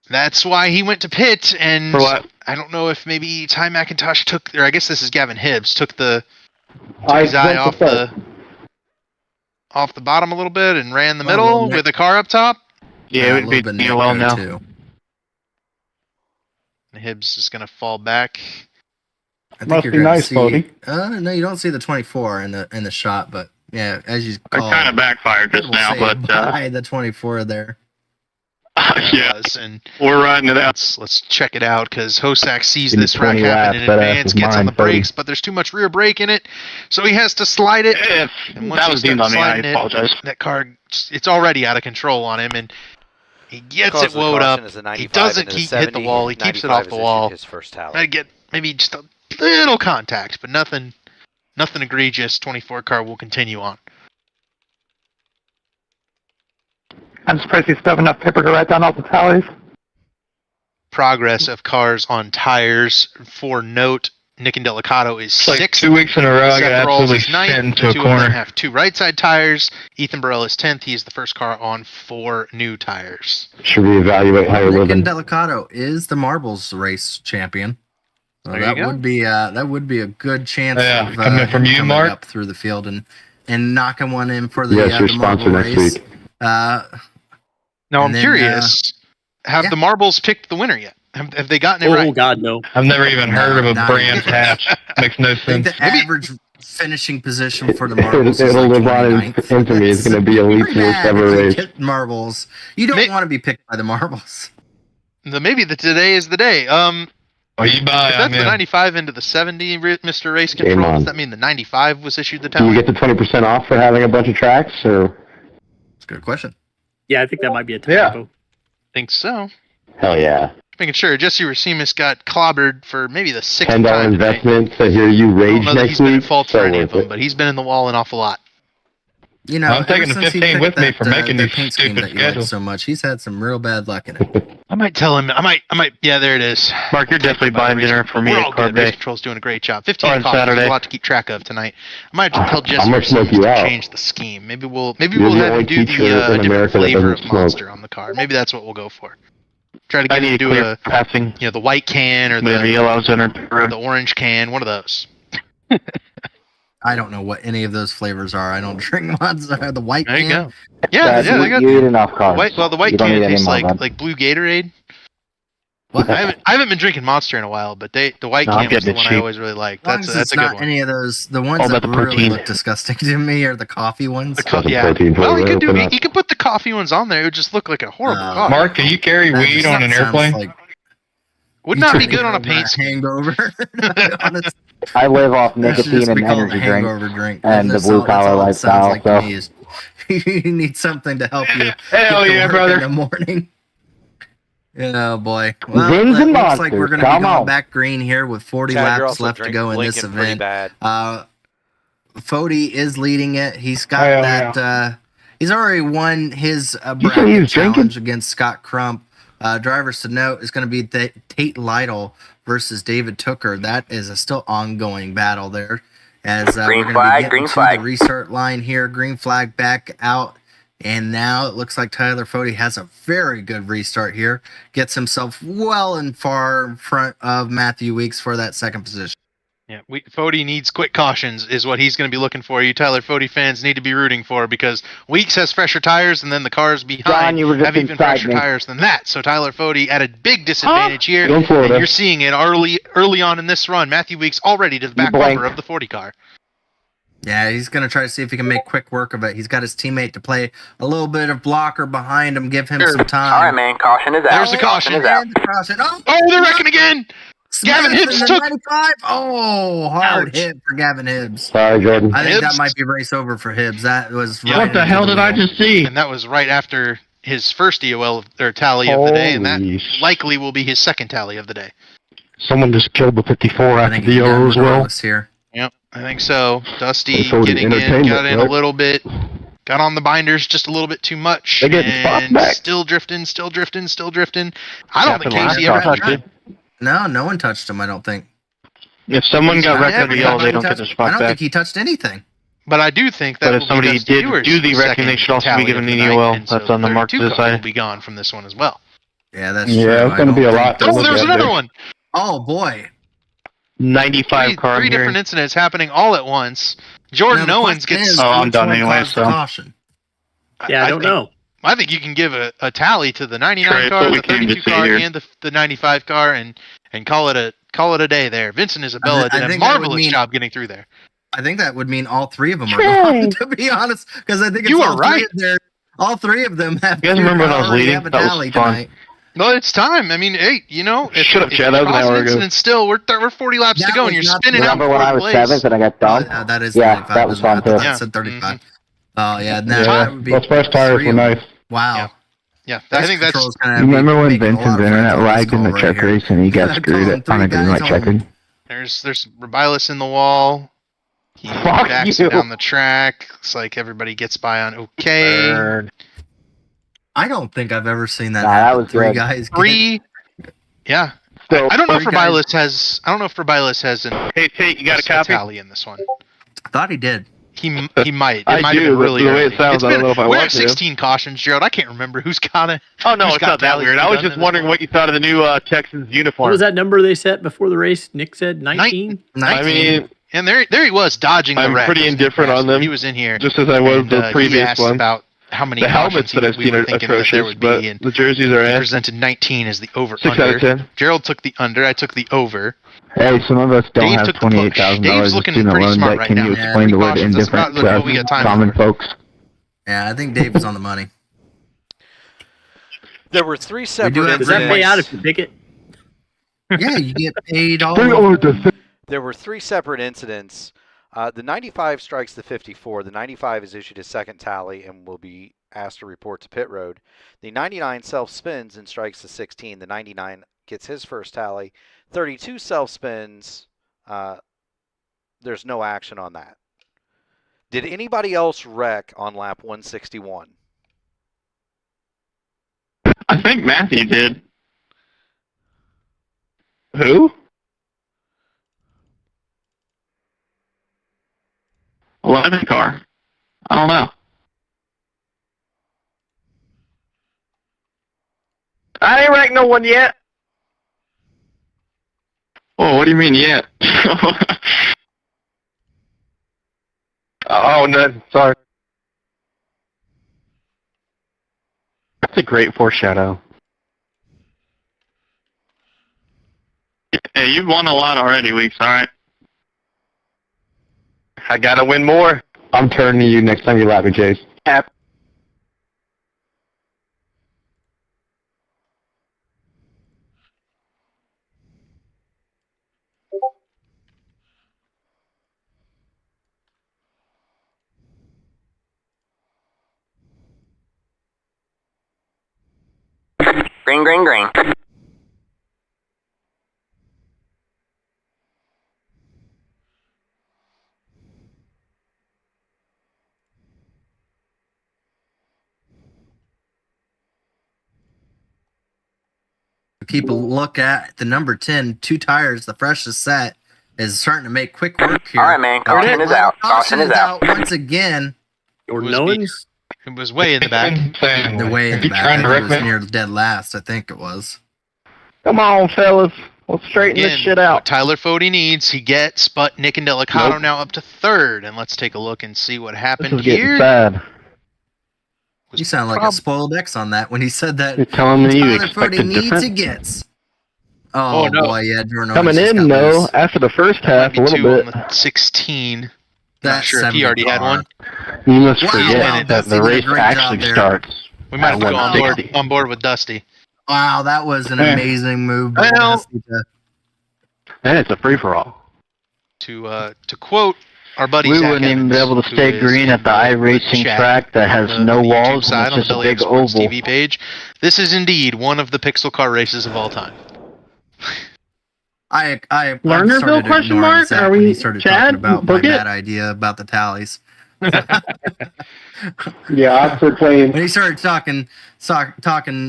That's why he went to pit, and For what? I don't know if maybe Ty McIntosh took, or I guess this is Gavin Hibbs, took his eye off the bottom a little bit and ran the middle with the car up top. Yeah, it would be well now. Too. And Hibbs is going to fall back. I think Must you're be gonna nice, see, Cody. No, you don't see the 24 in the shot, but yeah, as you It call, kind of backfired just now, but by the 24 there. yeah, And we're riding it out. let's check it out, because Hosak sees Give me this wreck 20 happen in laps, that ass advance, is gets on mine, the brakes, but there's too much rear brake in it, so he has to slide it. And once That he was deemed starts on me. I sliding it, apologize. that car, it's already out of control on him, and he gets Cause it of the woed caution up. is a 95 He doesn't into the hit 70, the wall. He keeps it 95 off the is issued wall. His first tally. I get maybe just a little contact, but nothing egregious. 24 car will continue on. I'm surprised you still have enough paper to write down all the tallies. Progress of cars on tires. For note, Nick and Delicato is It's like 6th. 2 weeks in a row, I got Seth Rawls absolutely is 9th. sent The to a two of them corner. have 2 right side tires. Ethan Burrell is 10th. He is the first car on 4 new tires. Should we evaluate how you're Nick living? and Delicato is the marbles race champion. So There you that go. would be a good chance Yeah, of coming from you, coming Mark? up through the field and knocking one in for the Yes, your the sponsor marble next race. week. Now And I'm then, curious. Have yeah. the marbles picked the winner yet? Have they gotten it Oh right? God, no. I've never even heard of a Not brand even. patch. Makes no I think sense. the average finishing position for the marbles is It'll like live on in 29th. infamy. It's going to be Elite's Pretty worst bad ever if you race. get marbles. You don't want to be picked by the marbles. Maybe today is the day. Oh, you buy, If I'm that's the in. 95 into the 70, Mr. Race Game Control, on. does that mean the 95 was issued the Do you tally? get the 20% off for having a bunch of tracks, or That's a good question. Yeah, I think that might be a Yeah. typo. think so. hell yeah? Making sure Jesse Racimus got clobbered for maybe the 6th $10 time tonight. investment to hear you I don't rage know that next he's been week. at fault So for any of worth them, it. but he's been in the wall an awful lot. You know, I'm taking ever the since he 15 picked with me that, for making that these paint scheme stupid that you like schedules. so much, he's had some real bad luck in it. I might tell him. I might. Yeah, there it is. Mark, you're definitely buying dinner for me We're at all good. Carb Race Day. Control's doing a great job. 15 On coffees, Saturday. a lot to keep track of tonight. I might have to tell Jesse I'm gonna smoke Racimus you to out. change the scheme. Maybe we'll You're have the him only do teacher the in a different America that flavor doesn't of smoke. Monster on the car. Maybe that's what we'll go for. Try to I get him need to a do clear passing. the white can or The the yellows entered the road. orange can. One of those. I don't know what any of those flavors are. I don't drink Monster. The white There you can. go. Yeah, they got you eat enough carbs. the white You don't can need any tastes more, like bud. blue Gatorade. What? I haven't been drinking Monster in a while, but the white No, I'm can was the getting it one I cheap. always really liked. As long That's as that's it's a good not one. any of those. The ones All that about the really protein. look disgusting to me are the coffee ones. Got the Yeah. protein Well, powder, you could open up. you could put the coffee ones on there. It would just look like a horrible No. coffee. Mark, can you carry That weed just on an sounds airplane? like Would you not be turn good on a into paint scheme. hangover. To be honest. I live off That should nicotine just be and called a energy drinks hangover drink. and the That's blue all- that's collar all it sounds lifestyle. like So to me is you need something to help you Hell get to yeah, work brother. in the morning. Oh boy. Well, Zins it and looks like monsters, we're going to be come going on. back green here with 40 Chad, you're laps also left to go in this blinking pretty event. bad. Fody is leading it. He's got Hell that. He's already won his You said he bracket was drinking? challenge against Scott Crump. Drivers to note is going to be Tate Lytle versus David Tooker. That is a still ongoing battle there. As Green we're going to flag, be getting green to flag. the restart line here. Green flag back out. And now it looks like Tyler Fody has a very good restart here. Gets himself well and far in front of Matthew Weeks for that second position. Yeah, Fody needs quick cautions is what he's going to be looking for. You Tyler Fody fans need to be rooting for, because Weeks has fresher tires, and then the cars behind John, you were just have even inside fresher me. tires than that. So Tyler Fody at a big disadvantage here. Go And Florida. you're seeing it early on in this run. Matthew Weeks already to the back blank. bumper of the 40 car. Yeah, he's going to try to see if he can make quick work of it. He's got his teammate to play a little bit of blocker behind him, give him some time. All right, man. Caution is out. There's the caution. Is out. Oh, they're wrecking again. Gavin Hibbs took 95. Oh, hard hit for Gavin Hibbs. Sorry, Jordan. I think Hibbs? that might be race over for Hibbs. That was Yeah. right What the into hell did I wall. just see? And that was right after his first EOL or tally of the day, and that Holy likely will be his second tally of the day. Someone just killed the 54 I after think the he got yellow as well. regardless here. Yep, I think so. Dusty They sold the getting in, entertainment, got in a right? little bit, got on the binders just a little bit too much, They're getting spots and back. still drifting. I don't think Captain Casey Last ever touched touched it. No one touched him, I don't think. If someone got wrecked Yeah, under yellow, they don't touched- get their I spot don't back. think he touched anything. But I do think that But if will be somebody Dusty did Ewer's do the wrecking, second they should also be tally given of an the night, EOL. and so That's on the mark to 32 the cars will side. be gone from this one as well. Yeah, that's Yeah, true. it's going to be a lot. to Oh, look there's at another there. one. Oh, boy. 95 car Three I'm hearing. different incidents happening all at once. Jordan Now, the Owens question gets. is, Oh, I'm which done one anyway, caused the so. caution? Yeah, I don't think- know. I think you can give a tally to the 99 Trey, car, what we the came to 32 see car, here. and the 95 car, and call it a day there. Vincent Isabella I did a think that would marvelous mean- job getting through there. I think that would mean all three of them are gone, to be honest, because I think it's You all are right. all three of them have. You guys two remember when I was already leading? have a That was tally fun. tonight. Well, it's time. I mean, hey, if, Shut up, if Chad. you're That was an causing hour ago. incidents still, we're 40 laps That to go, and was you're not- spinning out Remember when fourth I was place. 7th and I got dumped? That is Yeah, 95 that was as well. fun, I thought too. that said 35. Oh yeah, Yeah, that would be those first tires three were of them. nice. Wow. Yeah, I think that's. Control's gonna You be remember when making a lot Vincent's of internet friends on this lagged in call the right check here. race and he got I'm screwed calling it on three a green light guys checker? home. There's Rebilis in the wall. He Fuck backs you. it down the track. Looks like everybody gets by on okay. I don't think I've ever seen that. Nah, that happen. was Three good. guys. Three. Yeah. So, I don't know if three guys- Rebilis has. I don't know if Rebilis has an Hey, Tate, you got a copy? tally in this one. Thought he did. He might. It I might do, have been but really the way early. it sounds, It's I don't been- know if I we're want at to. 16 cautions, Gerald. I can't remember who's got it. Oh, no, Who's it's got not that tallies weird. to I be was done just in this wondering one. what you thought of the new Texans uniform. What was that number they set before the race? Nick said 19? I mean, And there he was dodging the I'm wreck. pretty indifferent on them. He was in here. Just as I was and, the he previous asked ones. about how many The helmets cautions that I've we seen were are thinking that there atrocious, would but be, and the jerseys are he in. presented 19 as the over. 6 out of 10. Gerald took the under. I took the over. Hey, some of us don't Dave have took the push. $28,000 Dave's of looking student pretty loan smart debt. right Can now. you Yeah, explain the word cautions. That's indifferent about to what we got us time common for. folks? Yeah, I think Dave was on the money. There were three We separate do have Does that incidents. pay out if you pick it? Yeah, you get paid all. over. There were three separate incidents. The 95 strikes the 54. The 95 is issued a second tally and will be asked to report to pit road. The 99 self-spins and strikes the 16. The 99 gets his first tally. 32 self-spins. There's no action on that. Did anybody else wreck on lap 161? I think Matthew did. Who? 11 car. I don't know. I ain't wrecked no one yet. Oh, what do you mean yet? Oh, none. Sorry. That's a great foreshadow. Hey, you've won a lot already, Weeks, alright? I gotta win more. I'm turning to you next time you lap me, Chase. Green, green, green. People look at the number 10, two tires, the freshest set, is starting to make quick work here. All right, man. Caution is out. Caution is out. Once again. Jordan Owens? It was way in the back. The way in the back. I think it was near dead last, I think it was. Come on, fellas. Let's straighten this Again, shit out. what Tyler Fody needs, he gets, but Nick and Delicato now up to third. And let's take a look and see what happened This is getting here. sad. You sound like a spoiled X on that when he said that. You're telling me you Tyler expected Fody needs, different? he gets. Oh, no. boy, yeah, Jordan Coming Owens just in, got though, loose. after the first half, a Maybe little two bit. on the 16. Not sure if he already had one. You must Wow, forget that Dusty the did a race great actually job there. starts. We might have to at go 160. on board with Dusty. Wow, that was an amazing move. by Well- Dusty to- And it's a free-for-all. To quote our buddy We Zach wouldn't even be Evans, able to who stay is green at the iRacing chat track that has on no the YouTube walls side, and on it's the just a Belly Up big Sports oval. TV page. This is indeed one of the pixel car races of all time. I Lernerville started question ignoring mark? Zach Are when we- he started Chad, talking about my book it? bad idea about the tallies. Yeah, Oxford playing. When he started talking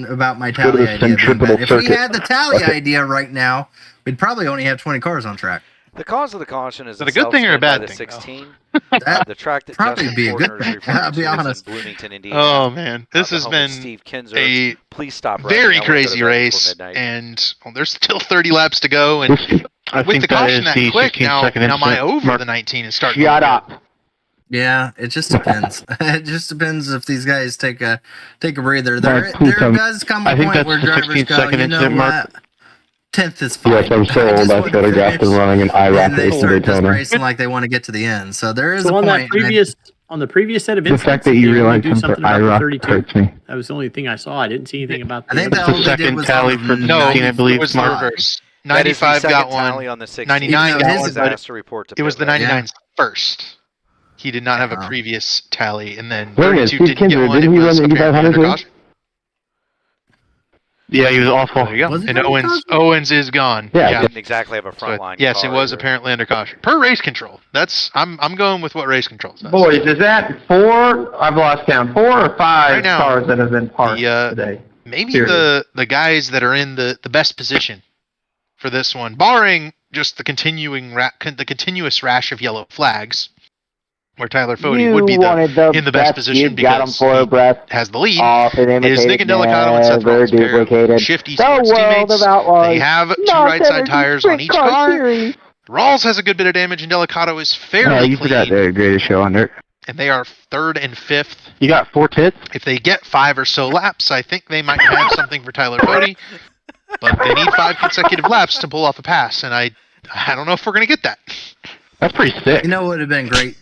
about my Go to tally the idea, being centripetal bad. If we circuit. had the tally Okay. idea right now, we'd probably only have 20 cars on track. The cause of the caution is Is it a good thing or a bad thing, 16. That The track that probably Justin be a good Fortner is thing, referring I'll be to is in honest. Bloomington, Indiana. Oh man, this the has home of been Steve Kinzer. a Please stop wrecking. I very wanna go to crazy bed race, before midnight. and there's still 30 laps to go. And I with think the that caution is that the quick, 16-second now my incident. over the 19 is starting. Shut up. Yeah, it just depends. It just depends if these guys take a breather. There, Mark, please there tell me. does come a I think point that's where the drivers 16-second go, you know incident, Mark. what? 10th is fine. Yes, I'm I sold. just That's want what to I got finish. for running an IROC And they race in start just Daytona. racing like they want to get to the end. So there is So a on point. that on the previous set of The incidents, fact that they you only realize do him for something about the IROC 32. hurts me. That was the only thing I saw. I didn't see anything about I the think other. that The all they did second was tally on for the No, 19, I believe. it was the Mark. reverse. That is the 95 got second one. tally on the 16. 99 Even though got his one, is but Disaster report to it was the pit road. 99's first. He did not have a Oh. previous tally, and then Wait a minute, 32 Steve didn't Kinzer, get one. didn't It he was run the apparently 8500 under too? caution. Yeah, he was awful. There you go. Was it And under Owens caution? is gone. Yeah, Didn't exactly have a front So, line. yes, it car was either. apparently under caution per race control. I'm going with what race control says. Boys, is that 4? I've lost count. 4 or 5 Right now, cars that have been parked today? Maybe Period. the guys that are in the best position for this one, barring just the continuous rash of yellow flags, where Tyler Fode would be in the best position because he has the lead, is Nick and Delicato and Seth Rollins, pair of shifty sports teammates. They have two right side tires on each car. Rawls has a good bit of damage, and Delicato is fairly you forgot clean, the greatest show on Earth. and they are third and fifth. You got 4 tits? If they get 5 or so laps, I think they might have something for Tyler Fode. But they need 5 consecutive laps to pull off a pass, and I don't know if we're going to get that. That's pretty sick. You know what would have been great,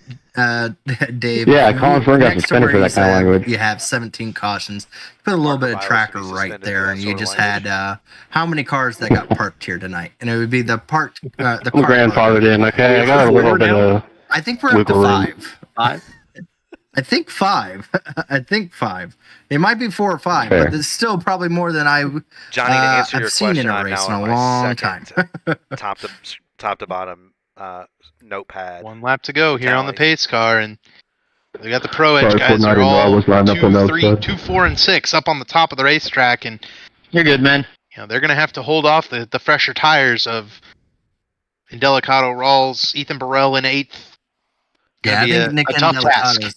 Dave? Yeah, Colin Fern got Next to suspended where for you that kind of said language. You have 17 cautions. Put a little bit of Marco tracker Byers should be right suspended there, for and that you sort of just had how many cars that got parked here tonight? And it would be the parked. The I'm car grandfathered in, okay? I got a little bit of... I think we're up to wiggle room. 5. 5? I think 5. I think 5. It might be 4 or 5, Fair. but it's still probably more than Johnny, to answer I've your seen question, in a I'm race now in on a my long second time. top to bottom notepad. 1 lap to go here on the Tally. pace car, and they got the Pro Edge Sorry, guys. Fortnite, They're I all was lined up 2, on the 3, outside. 2, 4, and 6 up on the top of the racetrack, and You're good, man. they're going to have to hold off the fresher tires of Indelicato, Rawls, Ethan Burrell in 8th. Yeah, I Be think a tough task.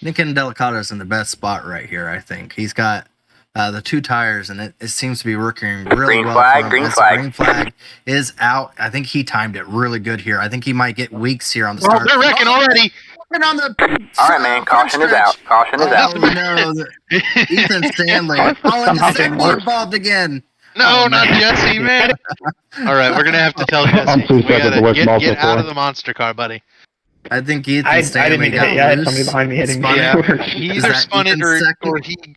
Nick and Delicato's in the best spot right here. I think he's got the 2 tires, and it seems to be working really Green well. flag, for him. green As the flag. green flag is out. I think he timed it really good here. I think he might get weeks here on the Oh, start. they're wrecking already. And on the All right, man. Caution is out. Caution is out. Oh no, Ethan Stanley. Oh, and the Stanley involved again. No, Oh, not man. Jesse, man. All right, we're going to have to tell Jesse. I'm too We stuck at gotta the West get Malta out of floor. the monster car, buddy. I think Ethan I Stanley didn't got hit. I had loose. somebody behind me hitting me. Spun Yeah, it. he Is either that spun it Ethan's or second?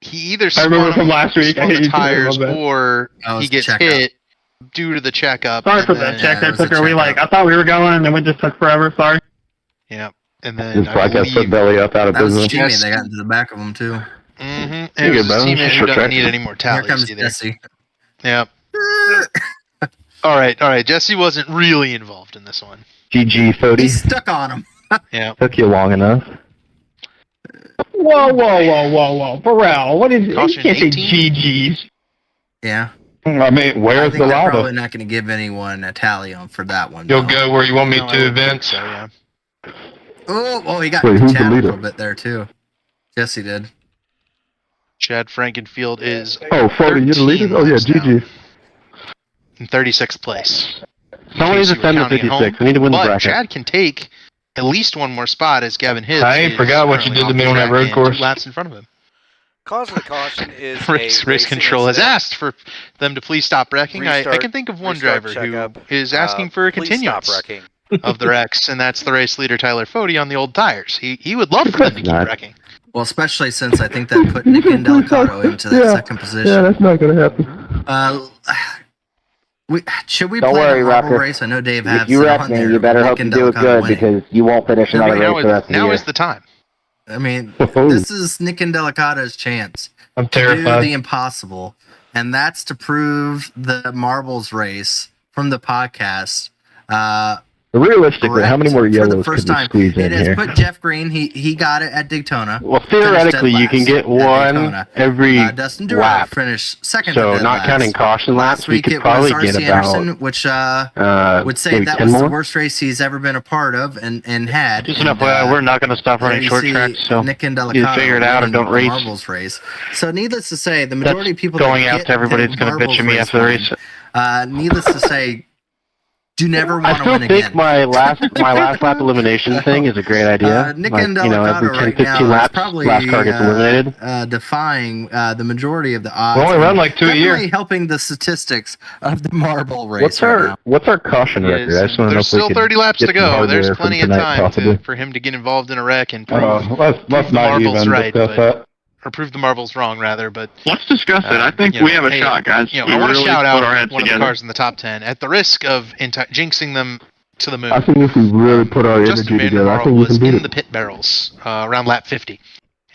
he either I spun remember him, from last week. I spun hate the you too, I tires, love that. or Oh, he it's the gets checkup. hit due to the checkup. Sorry and for that then- check. it I was a took her. We checkup. I thought we were going, and it just took forever. Sorry. Yeah, and then This I podcast put believe, belly up out of That was business. Jimmy. They got into the back of him too. and You it was good, a bro? teammate who Short doesn't track. need any more Here tallies comes either. Jesse. Yeah. All right. Jesse wasn't really involved in this one. GG, Fody. He's stuck on him. Yeah. Took you long enough. Whoa. Burrell, what is it? You Caution can't say 18? GG's. Yeah. I mean, I where's think the they're lava? probably not going to give anyone a tally on for that one. You'll though. go where you want me No, I to, wouldn't think Vince. so, yeah. Oh, he got Wait, who's the chatted a leader? little bit there too. Jesse did. Chad Frankenfield is Oh, Fody, you're the leader? 13 Oh, yeah, laps down GG. in 36th place. Someone needs to Casey, we're send to counting at 56. home, We need to win the but bracket. Chad can take at least one more spot as Gavin Hibbs. I is forgot what you currently did to off me the on that track road and course. 2 laps in front of him. Cause of the caution is Race a racing control has incident. asked for them to please stop wrecking. I Restart- can think of one restart driver who checkup. is asking for a Please continuance. stop wrecking. of the wrecks, and that's the race leader Tyler Fode on the old tires. He would love for them to keep wrecking. Well, especially since I think that put Nick Indelicato into that second position. Yeah, that's not going to happen. Should we Don't play worry, the marble Rucker. race? I know Dave has If you wreck me, you better hope you do it good because you won't finish another race the rest of the year. Now is the time. I mean, this is Nick Indelicato's chance I'm to terrified. do the impossible, and that's to prove the marbles race from the podcast. Realistically, how many more for the yellows first could we time. squeeze It in has here? put Jeff Green. He got it at Daytona. Well, theoretically, you can get one every Dustin Dura lap. finished second. So to dead not last. counting caution laps, Last we week could it probably was get R.C. about Anderson, which would say maybe that 10 was more? the worst race he's ever been a part of and had. Just And, an FYI, we're not going to stop there running you short see tracks, so Nick either Indelicato figure it out or winning don't the race. marbles race. So needless to say, the majority of people going that out get to everybody the that's going to bitch marbles at me race after the win, race. needless to say, do never I want to still win think again. my last lap elimination thing is a great idea. Nick like, Indelicato you know, every 10, right 15 now is laps, probably last car gets eliminated. defying the majority of the odds. We only run like 2 a year. Definitely helping the statistics of the marble race right now. What's our caution record? I just want to know There's if we still could 30 laps get to some go. hardware There's from plenty of tonight, time possibly. for him to get involved in a wreck and prove, Let's prove the not marbles even right, discuss but, that. or prove the marbles wrong, rather. But Let's discuss it. I think you know, we have a hey, shot, guys. You know, We I want to really shout put our out heads one of together. the cars in the top 10 at the risk of jinxing them to the moon. I think if we really put our Justin energy Van together, I Der think we was can beat in it. the pit barrels around lap 50,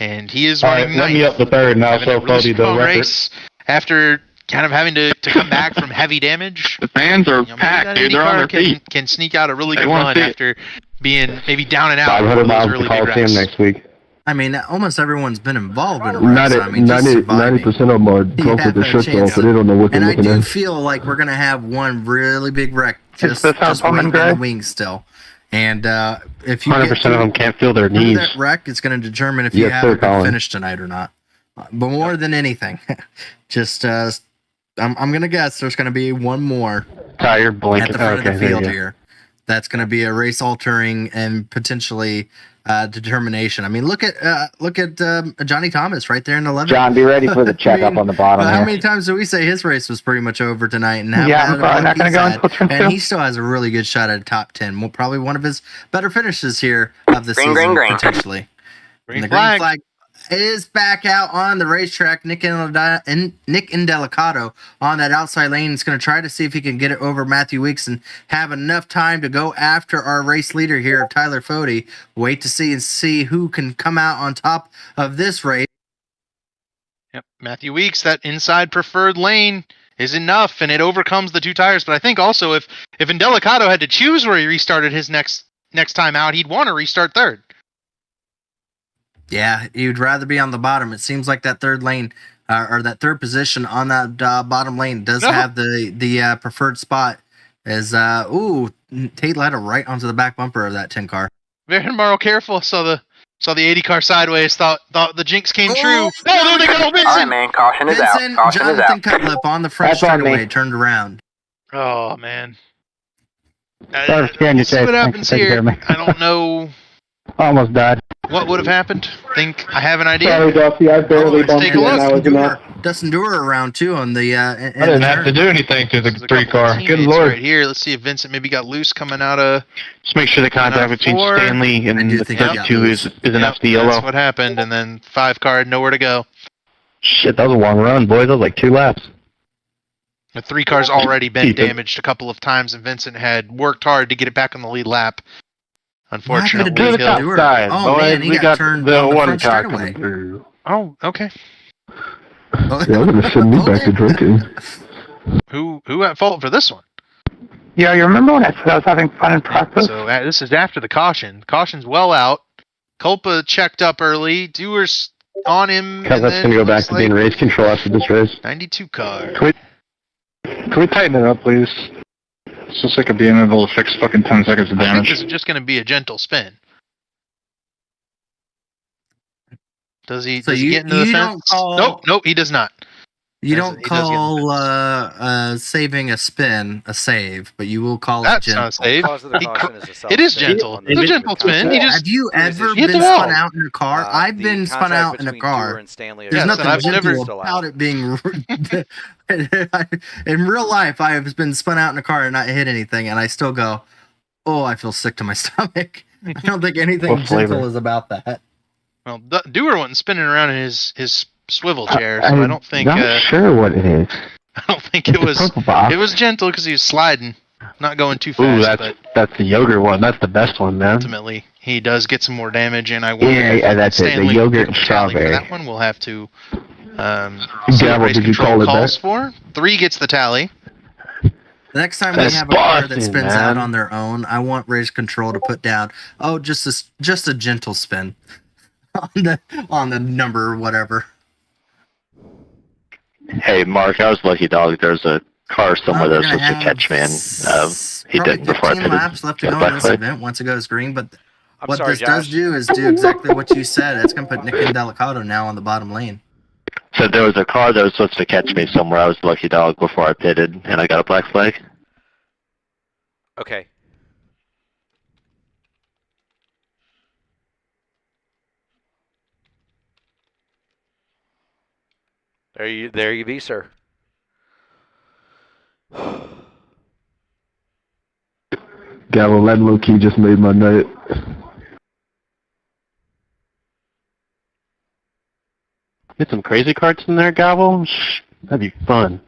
and he is All running right, let me ninth, up the third now, having so a really Fody the strong record. race after kind of having to come back from heavy damage. The fans are You know, maybe packed, that dude. They're on IndyCar their feet. can sneak out a really They good wanna run see it. after being maybe down and out. 500 in miles those to early big Coliseum wrecks. next week. I mean, almost everyone's been involved in a race. I mean, just 90% surviving. of them are drunk with the have a shit off, chance. so they don't know what they're And I looking do at. feel like we're gonna have one really big wreck just this how Bowman waiting in Gray? the wings still. And if you 100% get of them can't feel their through knees. that wreck, it's going to determine if you Yes, have sir, a good Colin. finish tonight or not. But more than anything, just I'm going to guess there's going to be one more Tire at blinking. the front Okay, of the there you field go. here. That's going to be a race altering and potentially determination. I mean, look at Johnny Thomas right there in 11. John, be ready for the checkup on the bottom How here. many times do we say his race was pretty much over tonight? And how Yeah, bad I'm probably of not luck gonna he's go had? until turn And two. he still has a really good shot at a top 10. Probably one of his better finishes here of the Green, season, green, green. potentially. Green And the flag. green flag is back out on the racetrack. Nick Indelicato on that outside lane is going to try to see if he can get it over Matthew Weeks and have enough time to go after our race leader here, Tyler Fode. Wait to see who can come out on top of this race. Yep. Matthew Weeks, that inside preferred lane is enough, and it overcomes the two tires. But I think also if Indelicato had to choose where he restarted his next time out, he'd want to restart third. Yeah, you'd rather be on the bottom. It seems like that third lane or that third position on that bottom lane does have the preferred spot. As Tate Latta right onto the back bumper of that 10 car. Very Morrow careful. Saw the 80 car sideways. Thought the jinx came true. Oh, there they go, Vincent. All right, man. Caution is out. Vincent, Caution is Jonathan out. Cutlip on the front That's on straightaway me. turned around. Oh man. Sorry for scaring you, See Chase. what Thanks happens for taking care here. of me. I don't know Almost died. what would have happened. Think I have an idea. Sorry, Duffy. I barely let's bumped take you a when I look. was in that. Dustin Dura around too on the. I didn't have to do anything to the There's a three couple car. of Good teammates lord. Right here. Let's see if Vincent maybe got loose coming out of. Just make sure the contact between four. Stanley I and do the think he got 32 loose. is enough to That's yellow. what happened, and then 5 car had nowhere to go. Shit, that was a long run, boys. That was like 2 laps. The 3 car's already been Keep it. damaged a couple of times, and Vincent had worked hard to get it back on the lead lap. Unfortunately, What happened to he'll- Dura? Side, Oh boys. man, he We got got turned the on the one front car straightaway. coming through. Oh, okay. Yeah, I'm gonna send me back to drinking. Who at fault for this one? Yeah, you remember when I said I was having fun in practice? So this is after the caution. Caution's well out. Culpa checked up early. Dewar's on him. Because and that's then gonna go back looks to being like race control after this race. 92 car. Can we tighten it up, please? So sick of being able to fix fucking 10 seconds of I think damage. this is just going to be a gentle spin. Does he, So does he you- get into the you fence? don't call- Nope, he does not. You Does- don't he does get in the call saving a spin a save, but you will call That's it gentle. not a save. Cause of the He caution is a It is self-spin gentle. on It's the a gentle spin. He just Have you ever hit the been wall. spun out in a car? I've the been spun contact out in a between Dewar car. and Stanley There's is Yes, nothing and I've gentle never- about it being. In real life, I have been spun out in a car and not hit anything, and I still go, Oh, I feel sick to my stomach. I don't think anything gentle is about that. Well, Dewar wasn't spinning around in his swivel chair, so I don't think. I'm not sure what it is. I don't think it was. It was gentle because he was sliding, not going too fast. Ooh, that's the yogurt one. That's the best one, man. Ultimately, he does get some more damage, and I wonder yeah, that's Stanley it. The yogurt and strawberry. That one we'll have to. What did you call it? Calls for 3 gets the tally. The next time we have a car that spins out on their own, I want Race Control to put down, just a gentle spin on the number or whatever. Hey, Mark, I was lucky dog. There's a car somewhere that's supposed to catch me, and he did before I pitted. Laps left to go in this event once it goes green, but what this does do is do exactly what you said. It's going to put Nick Indelicato now on the bottom lane. So there was a car that was supposed to catch me somewhere. I was lucky dog before I pitted, and I got a black flag. Okay. There you be, sir. Gallo, that low key just made my night. Get some crazy carts in there, Gallo. That'd be fun.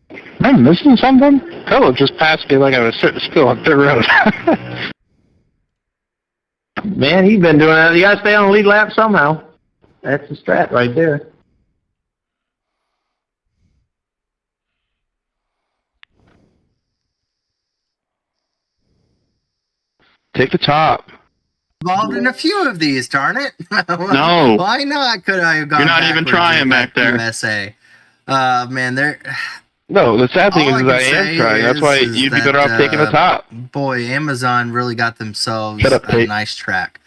Am I missing something? Philip just passed me like I was sitting still on third road. Man, he's been doing that. You gotta stay on the lead lap somehow. That's the strat right there. Take the top. Involved in a few of these, darn it. No. Why not? Could I have gone You're not even trying back there. USA. Man, they're... No, the sad thing is I am trying. That's why you'd be better off taking the top. Boy, Amazon really got themselves a nice track.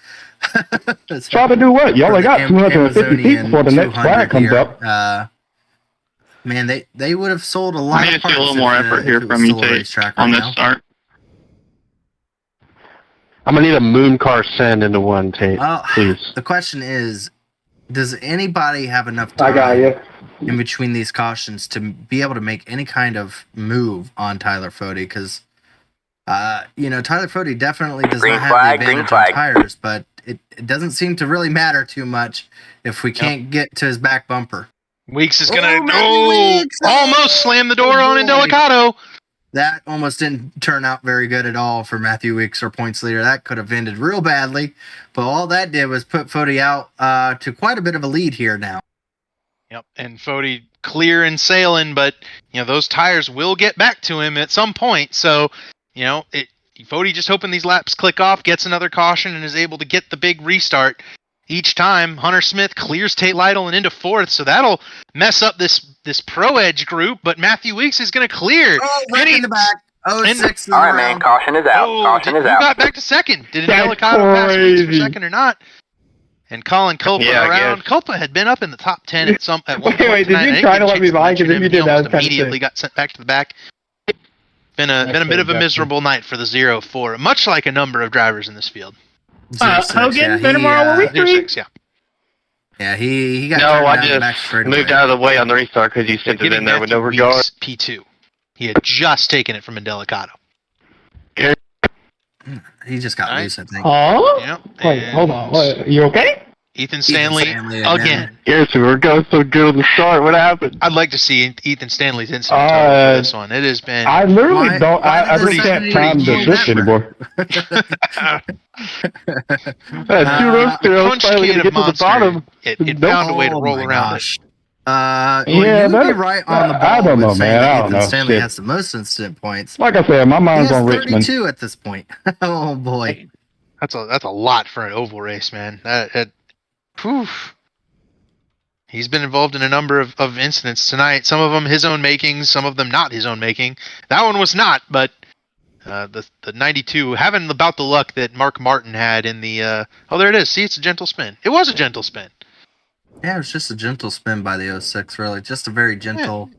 Try to do what? You only got 250 feet before the next flag comes up. Man, they would have sold a lot I of just see a little more effort here from you, Tate, on this start. I'm going to need a moon car send into one, Tate, please. The question is, does anybody have enough time in between these cautions to be able to make any kind of move on Tyler Fode? Because, Tyler Fode definitely does not have the advantage on tires, but it doesn't seem to really matter too much if we can't get to his back bumper. Weeks is going to almost slam the door on Indelicato. That almost didn't turn out very good at all for Matthew Weeks, our points leader. That could have ended real badly, but all that did was put Fode out to quite a bit of a lead here now. Yep, and Fode clear and sailing, but those tires will get back to him at some point. So, Fode just hoping these laps click off, gets another caution, and is able to get the big restart. Each time, Hunter Smith clears Tate Lytle and into fourth, so that'll mess up this Pro Edge group, but Matthew Weeks is going to clear. Oh, right in the back. Oh, 6 all right, man, caution is out. Caution is out. Who got back to second? Did Indelicato pass Weeks for second or not? And Colin Culpa around. Culpa had been up in the top 10 at one point. Wait, did you try to let me by? Because if you did, that immediately got sent back to the back. Been a bit of a miserable night for the 0-4, much like a number of drivers in this field. Hogan, tomorrow week 6, yeah. Yeah, he got No, I just moved out of the way on the restart because you sent it in there with no regard. P2. He had just taken it from Indelicato. He just got loose, I think. Oh? Yep. Wait, hold on. What, you okay? Ethan Stanley again. Yes, we were going so good on the start. What happened? I'd like to see Ethan Stanley's instant for this one. It has been. I literally I really can't time the shift anymore. Two rows there. I was finally going to get to the bottom. It found a way to roll around it. You'd be right on the ball. I don't know, man. I don't know. Stanley has the most incident points. Like I said, my mind's on Richmond. 32 at this point. Oh boy, that's a lot for an oval race, man. He's been involved in a number of incidents tonight. Some of them his own making, some of them not his own making. That one was not, but the 92 having about the luck that Mark Martin had in the. There it is. See, it's a gentle spin. It was a gentle spin. Yeah, it was just a gentle spin by the 06, really. Just a very gentle,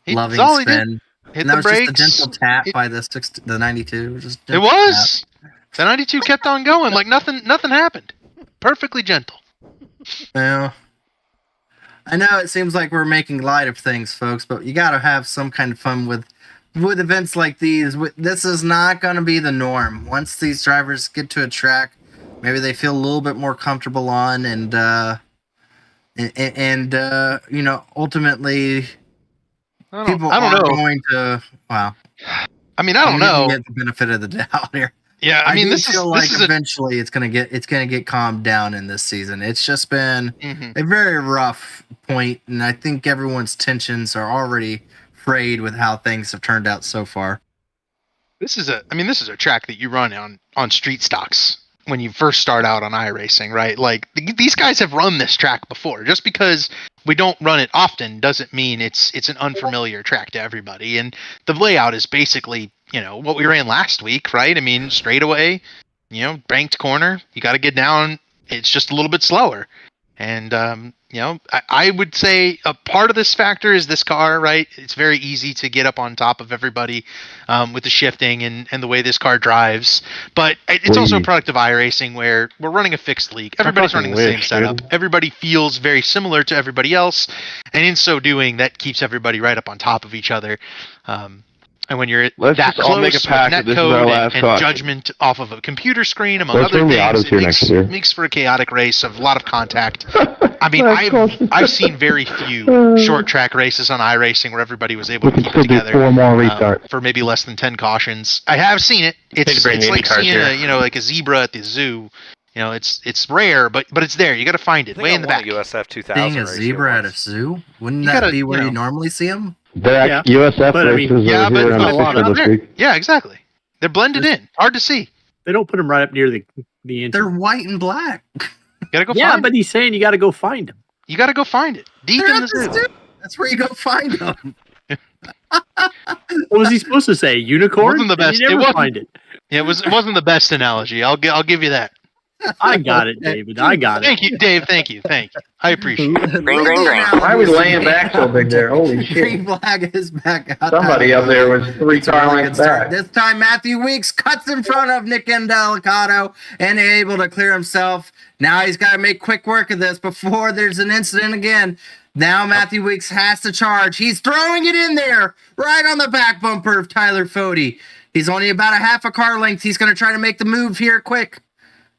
loving Hit spin. And that was brakes. Just a gentle tap by the 92. It was. Tap. The 92 kept on going like nothing happened. Perfectly gentle. Yeah. I know it seems like we're making light of things, folks, but you got to have some kind of fun with with events like these, this is not going to be the norm. Once these drivers get to a track, maybe they feel a little bit more comfortable on, and ultimately, people are going to. Wow. I mean, I don't know. Get the benefit of the doubt here. Yeah, I mean, this feel like eventually it's gonna get calmed down in this season. It's just been a very rough point, and I think everyone's tensions are already frayed with how things have turned out so far. This is a track that you run on street stocks when you first start out on iRacing, right? Like these guys have run this track before. Just because we don't run it often doesn't mean it's an unfamiliar track to everybody. And the layout is basically, what we ran last week, right? I mean, straightaway, banked corner, you got to get down. It's just a little bit slower. And, I would say a part of this factor is this car, right? It's very easy to get up on top of everybody with the shifting and the way this car drives. But it's also a product of iRacing where we're running a fixed league. Everybody's running the same setup. Everybody feels very similar to everybody else. And in so doing, that keeps everybody right up on top of each other. And when you're that close with netcode and judgment off of a computer screen, among other things, it makes for a chaotic race of a lot of contact. I mean, I've seen very few short track races on iRacing where everybody was able to keep it together for maybe less than 10 cautions. I have seen it. It's like seeing like a zebra at the zoo. It's rare, but it's there. You got to find it way in the back. USF 2000 seeing a zebra at a zoo, wouldn't that be where you normally see them? They're USF races there. Yeah, exactly. They're blended in. Hard to see. They don't put them right up near the engine. They're white and black. You gotta go find but he's saying you got to go find them. You got to go find it. Deep in the zoo. That's where you go find them. What was he supposed to say? Unicorn? It wasn't the best. You never find it. Yeah, it wasn't the best analogy. I'll give you that. I got it, David. I got it. Thank you, Dave. Thank you. I appreciate it. Why are we laying back so big there? Holy shit. Green flag is back out. Somebody up there was 3 car lengths back. This time, Matthew Weeks cuts in front of Nick Indelicato and able to clear himself. Now he's got to make quick work of this before there's an incident again. Now Matthew Weeks has to charge. He's throwing it in there right on the back bumper of Tyler Fody. He's only about a half a car length. He's going to try to make the move here quick.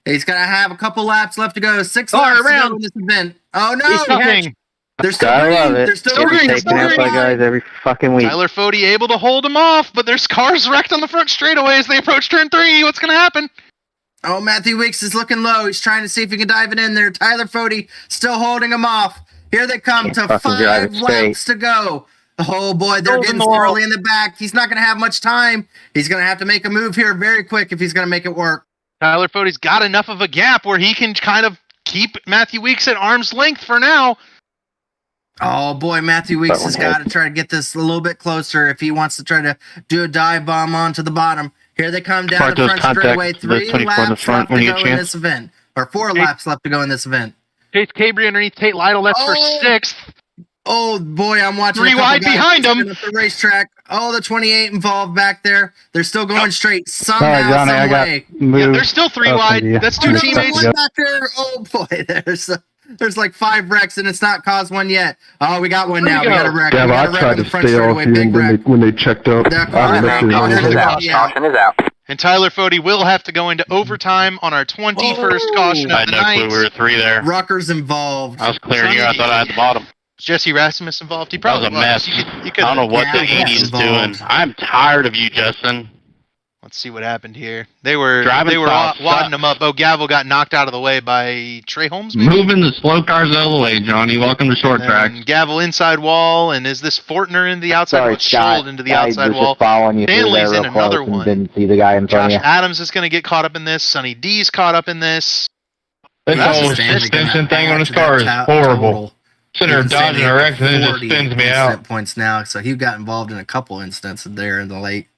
He's going to have a couple laps left to go. 6 laps to go in this event. Oh, no. They're still green. They're still green. Taking out by guys every fucking week. Tyler Fody able to hold him off, but there's cars wrecked on the front straightaway as they approach turn 3. What's going to happen? Oh, Matthew Weeks is looking low. He's trying to see if he can dive it in there. Tyler Fody still holding him off. Here they come to 5 laps to go. Oh, boy, they're getting squirrely in the back. He's not going to have much time. He's going to have to make a move here very quick if he's going to make it work. Tyler Fody's got enough of a gap where he can kind of keep Matthew Weeks at arm's length for now. Oh, boy, Matthew Weeks has got to try to get this a little bit closer if he wants to try to do a dive bomb onto the bottom. Here they come down the front straightaway. 3 laps left to go in this event. Or 4 laps left to go in this event. Chase Cabry underneath Tate Lytle. That's for 6th. Oh, boy, I'm watching 3 wide behind him. The racetrack. Oh, the 28 involved back there. They're still going straight somehow, some way. Yeah, there's still 3 wide. That's 2 teammates. Back there. Oh, boy, there's like 5 wrecks, and it's not caused one yet. Oh, we got one now. We got a wreck. Yeah, I tried to stay off you when they checked up. Caution is out. And Tyler Fody will have to go into overtime on our 21st caution of the night. I had no clue we were 3 there. Rucker's involved. I was clearing you. I thought I had the bottom. Jesse Rasmus involved. He probably was a mess. I don't know what the 80 is doing. I'm tired of you, Justin. Let's see what happened here. They were wadding him up. Oh, Gavel got knocked out of the way by Trey Holmes. Maybe? Moving the slow cars out of the way, Johnny. Welcome to short track. Gavel inside wall, and is this Fortner in the outside wall? Scholled into the outside wall. Stanley's in another one. Didn't see the guy in front Josh of you. Adams is going to get caught up in this. Sonny D's caught up in this. This whole suspension thing on his car is horrible. Sitting there dodging a wreck, and then it just spins me out. Points now, so he got involved in a couple instances there in the late.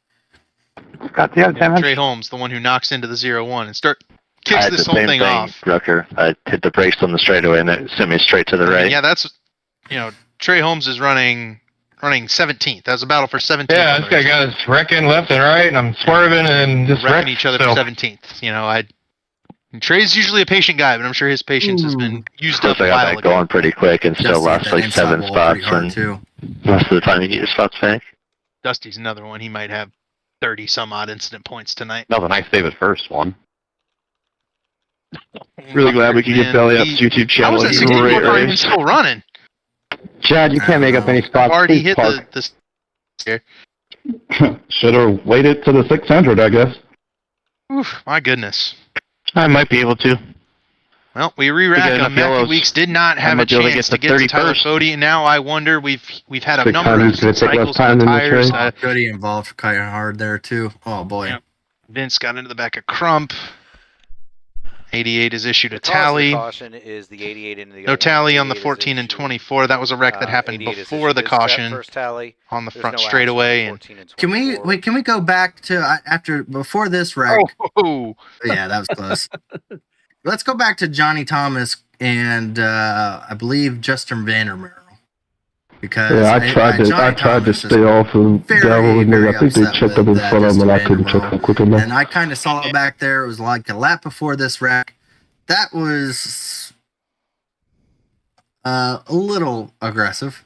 Got the other time. Trey Holmes, the one who knocks into the 0-1 and kicks this whole thing off. Rucker, I hit the brakes on the straightaway and it sent me straight to the right. Yeah, that's Trey Holmes is running 17th. That was a battle for 17th. Yeah, this guy got us wrecking left and right, and I'm swerving and just wrecking each other for 17th. Trey's usually a patient guy, but I'm sure his patience has been used up. I got that going pretty quick and still lost like 7 spots, and most of the time you get your spots back. Dusty's another one. He might have 30 some odd incident points tonight. No, the nice save his first one. Really glad we can get Belly Up's YouTube channel. How was that 64 car even still running? Chad, you can't make up any spots. Already hit the here. Should have waited to the 600, I guess. Oof, my goodness. I might be able to. Well, we re-racked him. Matthew Weeks did not have a chance to get to Tyler Fody, and now I wonder we've had a number of cycles with tires. Cody involved kind of hard there too. Oh boy. Yeah. Vince got into the back of Crump. 88 is issued a tally. Caution is the 88 into the no tally on the 14 and 24. That was a wreck that happened before the caution on the front straightaway. And can we go back to before this wreck? Oh. Yeah, that was close. Let's go back to Johnny Thomas and I believe Justin Vandermeer. Because I tried to stay off of Devil, and I think they checked up in front of him, and I couldn't check them quick enough. And I kind of saw it back there. It was like a lap before this wreck. That was a little aggressive,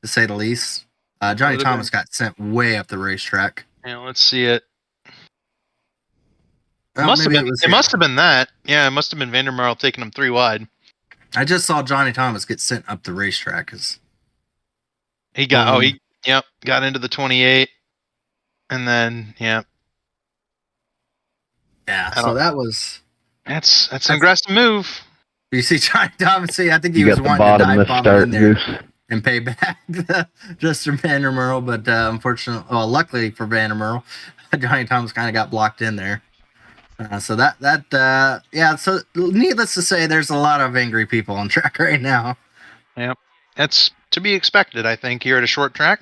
to say the least. Johnny Thomas got sent way up the racetrack. Yeah, let's see it. It must have been that. Yeah, it must have been Vandermeer taking him 3 wide. I just saw Johnny Thomas get sent up the racetrack. He got got into the 28, and then yeah. So that's an aggressive move. You see Johnny Thomas. I think he was wanting to dive bomb in there and pay back Justin Vandermeer, but unfortunately, luckily for Vandermeer, Johnny Thomas kind of got blocked in there. So So needless to say, there's a lot of angry people on track right now. Yep, that's to be expected, I think, here at a short track.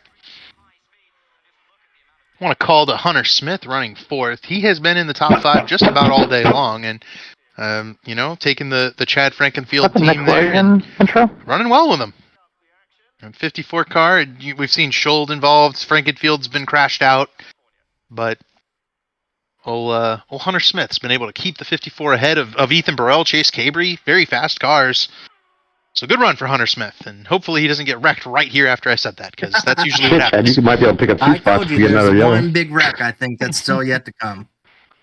I want to call to Hunter Smith running 4th. He has been in the top 5 just about all day long, and taking the Chad Frankenfield team there and running well with them. And 54 car, we've seen Schold involved. Frankenfield's been crashed out, but old Hunter Smith's been able to keep the 54 ahead of Ethan Burrell, Chase Cabry. Very fast cars. So good run for Hunter Smith, and hopefully he doesn't get wrecked right here after I said that, because that's usually what happens. You might be able to pick up 2 spots to get another yellow. One big wreck, I think, that's still yet to come.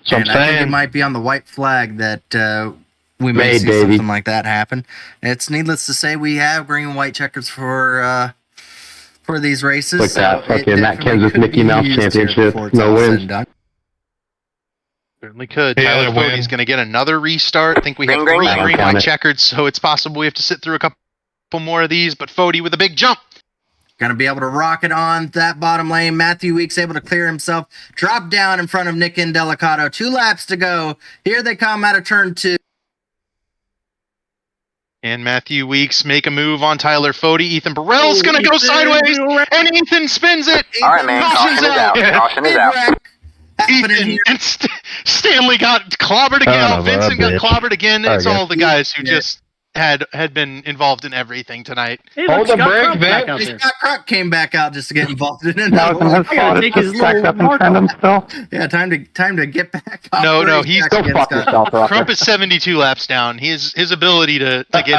So and I think it might be on the white flag that we may see something like that happen. It's needless to say we have green and white checkers for these races. Like that fucking Matt Kansas Mickey Mouse Championship, no wins. Certainly could. Tyler Fody's going to get another restart. I think we have 3 green white checkered, so it's possible we have to sit through a couple more of these, but Fody with a big jump. Going to be able to rocket on that bottom lane. Matthew Weeks able to clear himself. Drop down in front of Nick Indelicato. 2 laps to go. Here they come out of turn 2. And Matthew Weeks make a move on Tyler Fody. Ethan Burrell's going to go sideways, and Ethan spins it. All right, man. Caution is out. Caution is out. Ethan and Stanley got clobbered again. Vincent got clobbered again. It's all the guys who just had been involved in everything tonight. Hey, hold the brake, Vince. Scott Crunk came back out just to get involved in it. Yeah, time to get back. No, he's Crump is 72 laps down. His ability to get in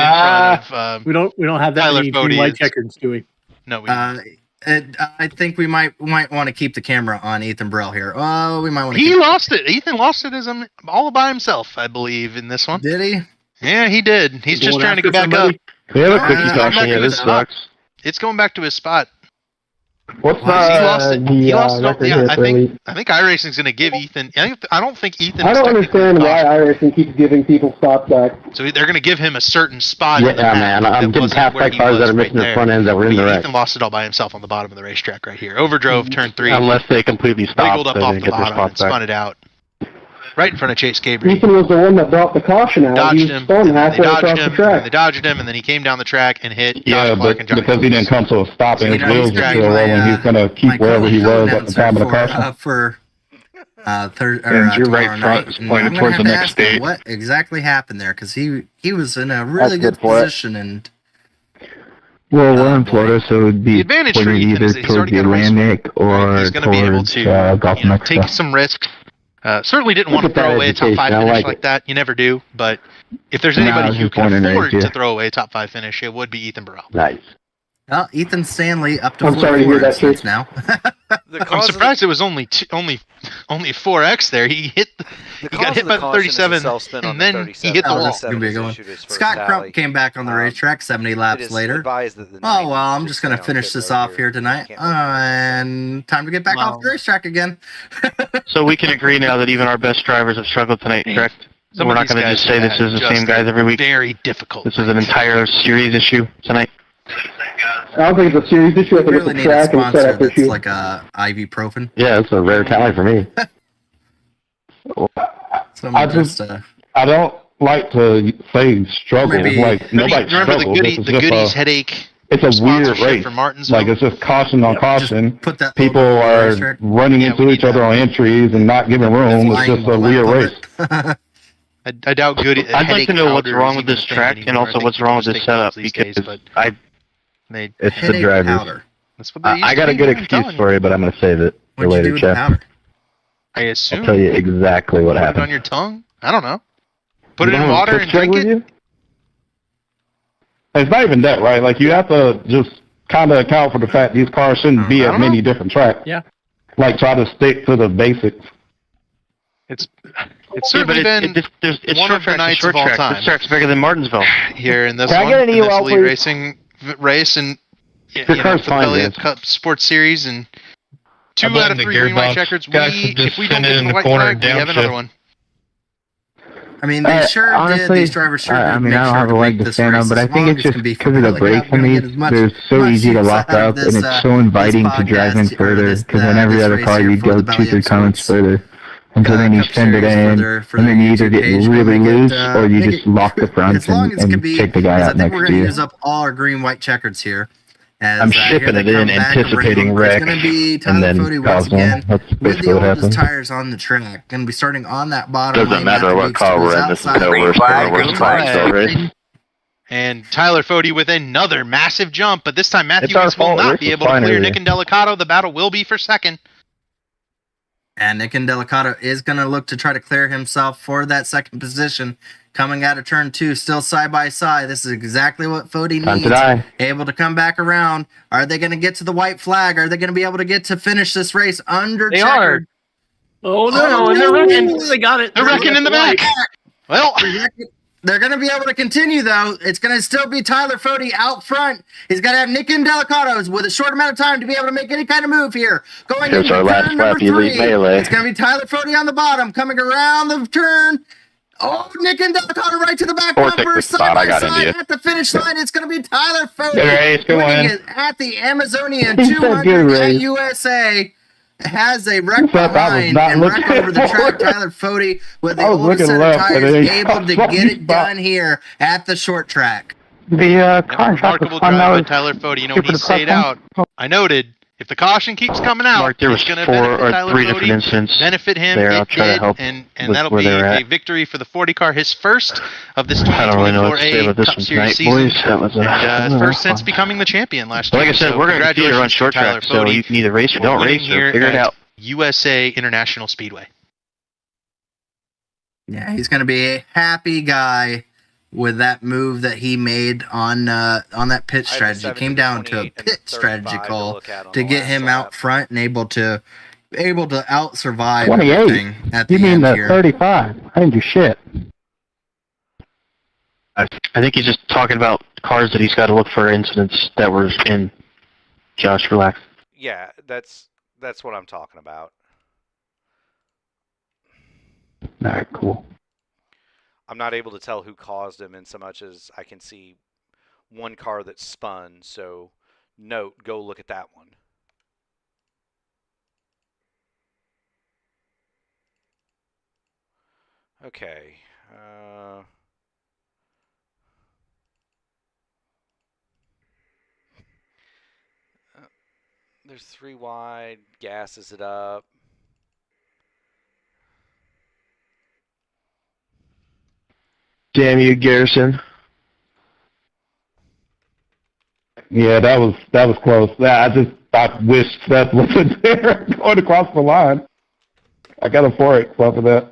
front of we don't have that Tyler many green white checkers, do we? No, we don't. I think we might want to keep the camera on Ethan Burrell here. Oh, we might want to. He lost it. Ethan lost it as all by himself, I believe, in this one. Did he? Yeah, he did. He's just trying to get back up. We have a quickie caution here. This sucks. It's going back to his spot. What's he lost it. He lost it. Yeah, I think iRacing's going to give Ethan. I don't think Ethan. I don't understand why iRacing keeps giving people spots back. So they're going to give him a certain spot. Yeah, man. I'm getting past by cars that are missing the front ends that were in the wreck. Ethan lost it all by himself on the bottom of the racetrack right here. Overdrove turn 3. Unless they completely stopped. Wiggled up off the bottom and spun it out. Right in front of Chase Cabry. Ethan was the one that brought the caution out. Dodged him. They dodged him, and then he came down the track and hit. Yeah, but because he didn't come to a stop and his wheels were still rolling, he's going to keep wherever he was at the time of the caution. And your right front is pointed towards the next stage. What exactly happened there? Because he was in a really good position and. Well, we're in Florida, so it would be pointed either towards the Atlantic or towards Gulf of Mexico. Take some risks. Certainly didn't want to throw away a top 5 finish like that. You never do. But if there's anybody who can afford to throw away a top 5 finish, it would be Ethan Burrell. Nice. Well, Ethan Stanley up to I'm sorry to hear that, Chris. now. I'm surprised it was only 4x there. He got hit by the 37, and then he hit the wall. Scott Crump came back on the racetrack 70 laps later. Oh, well, I'm just going to finish this off here tonight. And time to get back off the racetrack again. So we can agree now that even our best drivers have struggled tonight, correct? So we're not going to just say this is the same guys every week. Very difficult. This is an entire series issue tonight. I don't think it's a series issue. I think really it's a track and setup that's issue. like a ibuprofen. Yeah, it's a rare tally for me. I don't like to say struggle. Like nobody struggles. The Goodies headache. It's a weird race. For Martinsville. Like it's just caution on caution. Put that People are running into each other on entries and not giving room. It's just a weird race. I doubt Goody. I'd like to know what's wrong with this track and also what's wrong with this setup because it's the drivers. That's what they I got a good excuse for you, but I'm going to save it for later, Jeff. I assume. I'll tell you exactly what happened. Put it on your tongue? I don't know. Put it in water and drink it? It's not even that, right? Like, you have to just kind of account for the fact these cars shouldn't be at many different tracks. Yeah. Like, try to stick to the basics. It's certainly been it's one of the nights short of all track. time. This track's bigger than Martinsville. Here in this Can I one, get an in this EOL, elite please? racing race, and Your car's fine, Elliott man. Cup Sports Series, and 2 blame out of the 3 green white gearbox. checkers. Guys should just If we spin don't it get in the the white corner flag, we have downshift. another one. I mean, they did. These drivers sure did I mean, make I don't sure have a to leg make to this stand on, race but I as think long it's as just can be because of the competitive. brake on We're gonna these. get as much- They're so much easy to use lock out of up, and this, it's so inviting to drive in further, because whenever the other car, you'd go 2-3 comments further. And so then you send it in, and then you either get really loose, or you just lock the front as long as it can and be, take the guy because I out think next we're to going to you. use up all our green white checkers here. As, I'm here shipping they it in, come back anticipating around. wreck, It's going to be and Tyler then Fody once cause one. again That's with basically the what oldest happened. tires on the track. Going to be starting on that bottom Doesn't lane. matter after what he car we're goes in, this is outside. no worse car, worse flag still race. And Tyler Fody with another massive jump, but this time Matthew It's our East will fault. not Rick be was able to fine clear earlier. Nick and Delicato. The battle will be for second. And Nick and Delicato is going to look to try to clear himself for that second position. Coming out of turn 2, still side by side. This is exactly what Fody Time needs. to die. Able to come back around. Are they going to get to the white flag? Are they going to be able to get to finish this race under They checkered? Oh no, and they're wrecking. They got it. They're wrecking in the back. Well, they're going to be able to continue, though. It's going to still be Tyler Fody out front. He's got to have Nick and Delicatos with a short amount of time to be able to make any kind of move here. Going Here's into our last turn lap, number 3. Elite Melee. It's going to be Tyler Fody on the bottom, coming around the turn. Oh, Nick and Delicato right to the back Or take bumper, the side spot. by I got side India. at the finish line. It's going to be Tyler Fody Good race, go winning in. it at the Amazonian He said good 200 at race. USA. Has a wreck thought that was behind not and wreck looking over the track. forward. Tyler Fody with the I was oldest looking set of left, and tires then he able to got get it spot. done here at the short track. The car shop remarkable was fun. drive That by was Tyler Fody. You know, when super he stayed depressing. out, I noted if the caution keeps coming out, Mark, there was it's going to 4 benefit or Tyler 3 Fody, different incidents benefit him. there. I'll It try to did, help and with that'll where be they're a at. victory for the 40 car, his first of this I don't really know what to say 2024A about this Cup one Series tonight, boys. season. That was And a first since becoming the champion last year. Like I said, So we're going to continue to run congratulations short to Tyler track, so Fody you can either race or for don't winning race here or figure it at out. USA International Speedway. Yeah, he's going to be a happy guy with that move that he made on that pit strategy. It came down to a pit strategy call to get him out front and able to out survive 28. everything at the You mean end the here. 35? I didn't do shit. I think he's just talking about cars that he's got to look for incidents that were in. Josh, relax. Yeah, that's what I'm talking about. All right, cool. I'm not able to tell who caused him in so much as I can see one car that spun. So, note, go look at that one. Okay. There's 3 wide. Gasses it up. Damn you, Garrison. Yeah, that was close. I wish Seth wasn't there going across the line. I got a 4X off of that.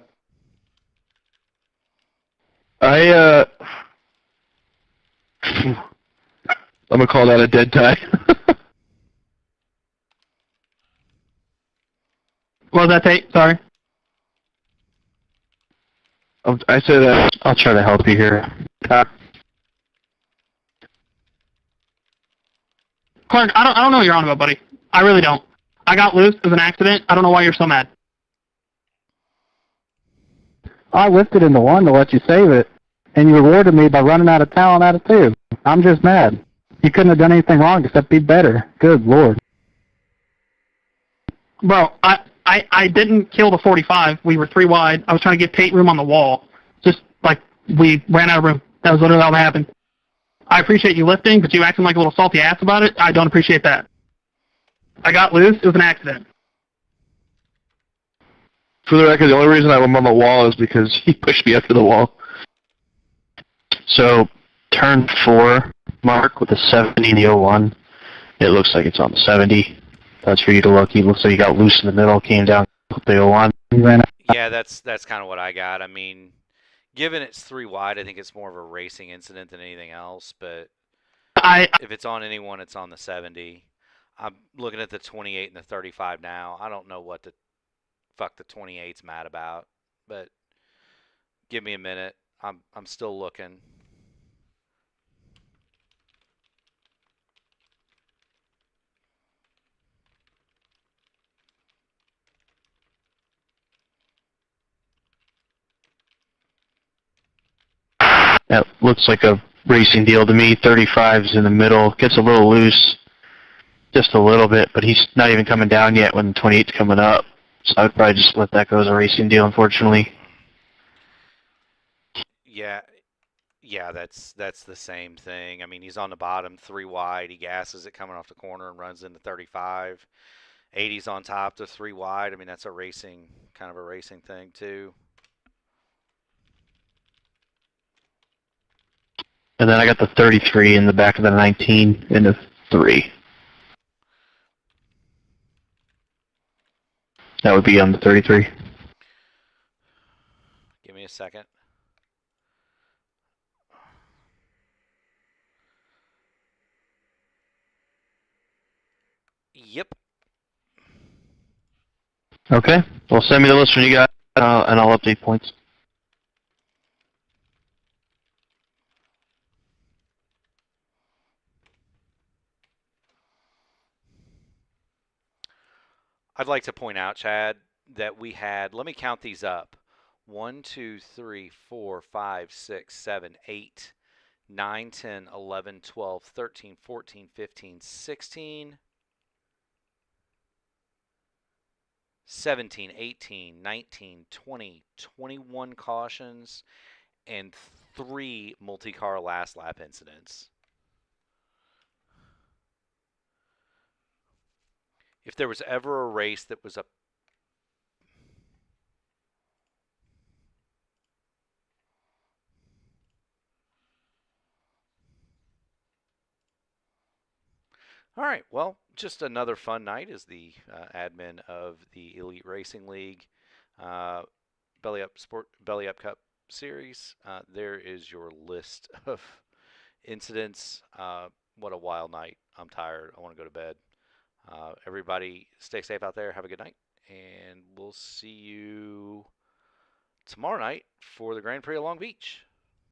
I'm gonna call that a dead tie. What was that, Tate? Sorry. I said I'll try to help you here. Clark, I don't know what you're on about, buddy. I really don't. I got loose. It was an accident. I don't know why you're so mad. I lifted into one to let you save it, and you rewarded me by running out of talent out of two. I'm just mad. You couldn't have done anything wrong except be better. Good Lord. Bro, I didn't kill the 45. We were 3 wide. I was trying to get Tate room on the wall. Just like we ran out of room. That was literally all that happened. I appreciate you lifting, but you acting like a little salty ass about it. I don't appreciate that. I got loose. It was an accident. For the record, the only reason I'm on the wall is because he pushed me up to the wall. So, turn 4, Mark, with the 70 and the 01. It looks like it's on the 70. That's for you to look. It looks like you got loose in the middle, came down with the 01. Yeah, that's kind of what I got. I mean, given it's 3 wide, I think it's more of a racing incident than anything else. But if it's on anyone, it's on the 70. I'm looking at the 28 and the 35 now. I don't know what the fuck the 28's mad about, but give me a minute. I'm still looking. That looks like a racing deal to me. 35's in the middle. Gets a little loose. Just a little bit, but he's not even coming down yet when the 28's coming up. So I would probably just let that go as a racing deal, unfortunately. Yeah, that's the same thing. I mean, he's on the bottom, 3 wide. He gasses it coming off the corner and runs into 35. 80's on top to 3 wide. I mean, that's a racing, kind of a racing thing too. And then I got the 33 in the back of the 19 and the 3. That would be on the 33. Give me a second. Yep. Okay. Well, send me the list when you got it, and I'll update points. I'd like to point out, Chad, that we had, let me count these up. 1, 2, 3, 4, 5, 6, 7, 8, 9, 10, 11, 12, 13, 14, 15, 16, 17, 18, 19, 20, 21 cautions, and 3 multi-car last lap incidents. If there was ever a race that was a All right, well, just another fun night as the admin of the Elite Racing League Belly Up Cup series. There is your list of incidents. What a wild night. I'm tired. I want to go to bed. Everybody stay safe out there. Have a good night. And we'll see you tomorrow night for the Grand Prix of Long Beach.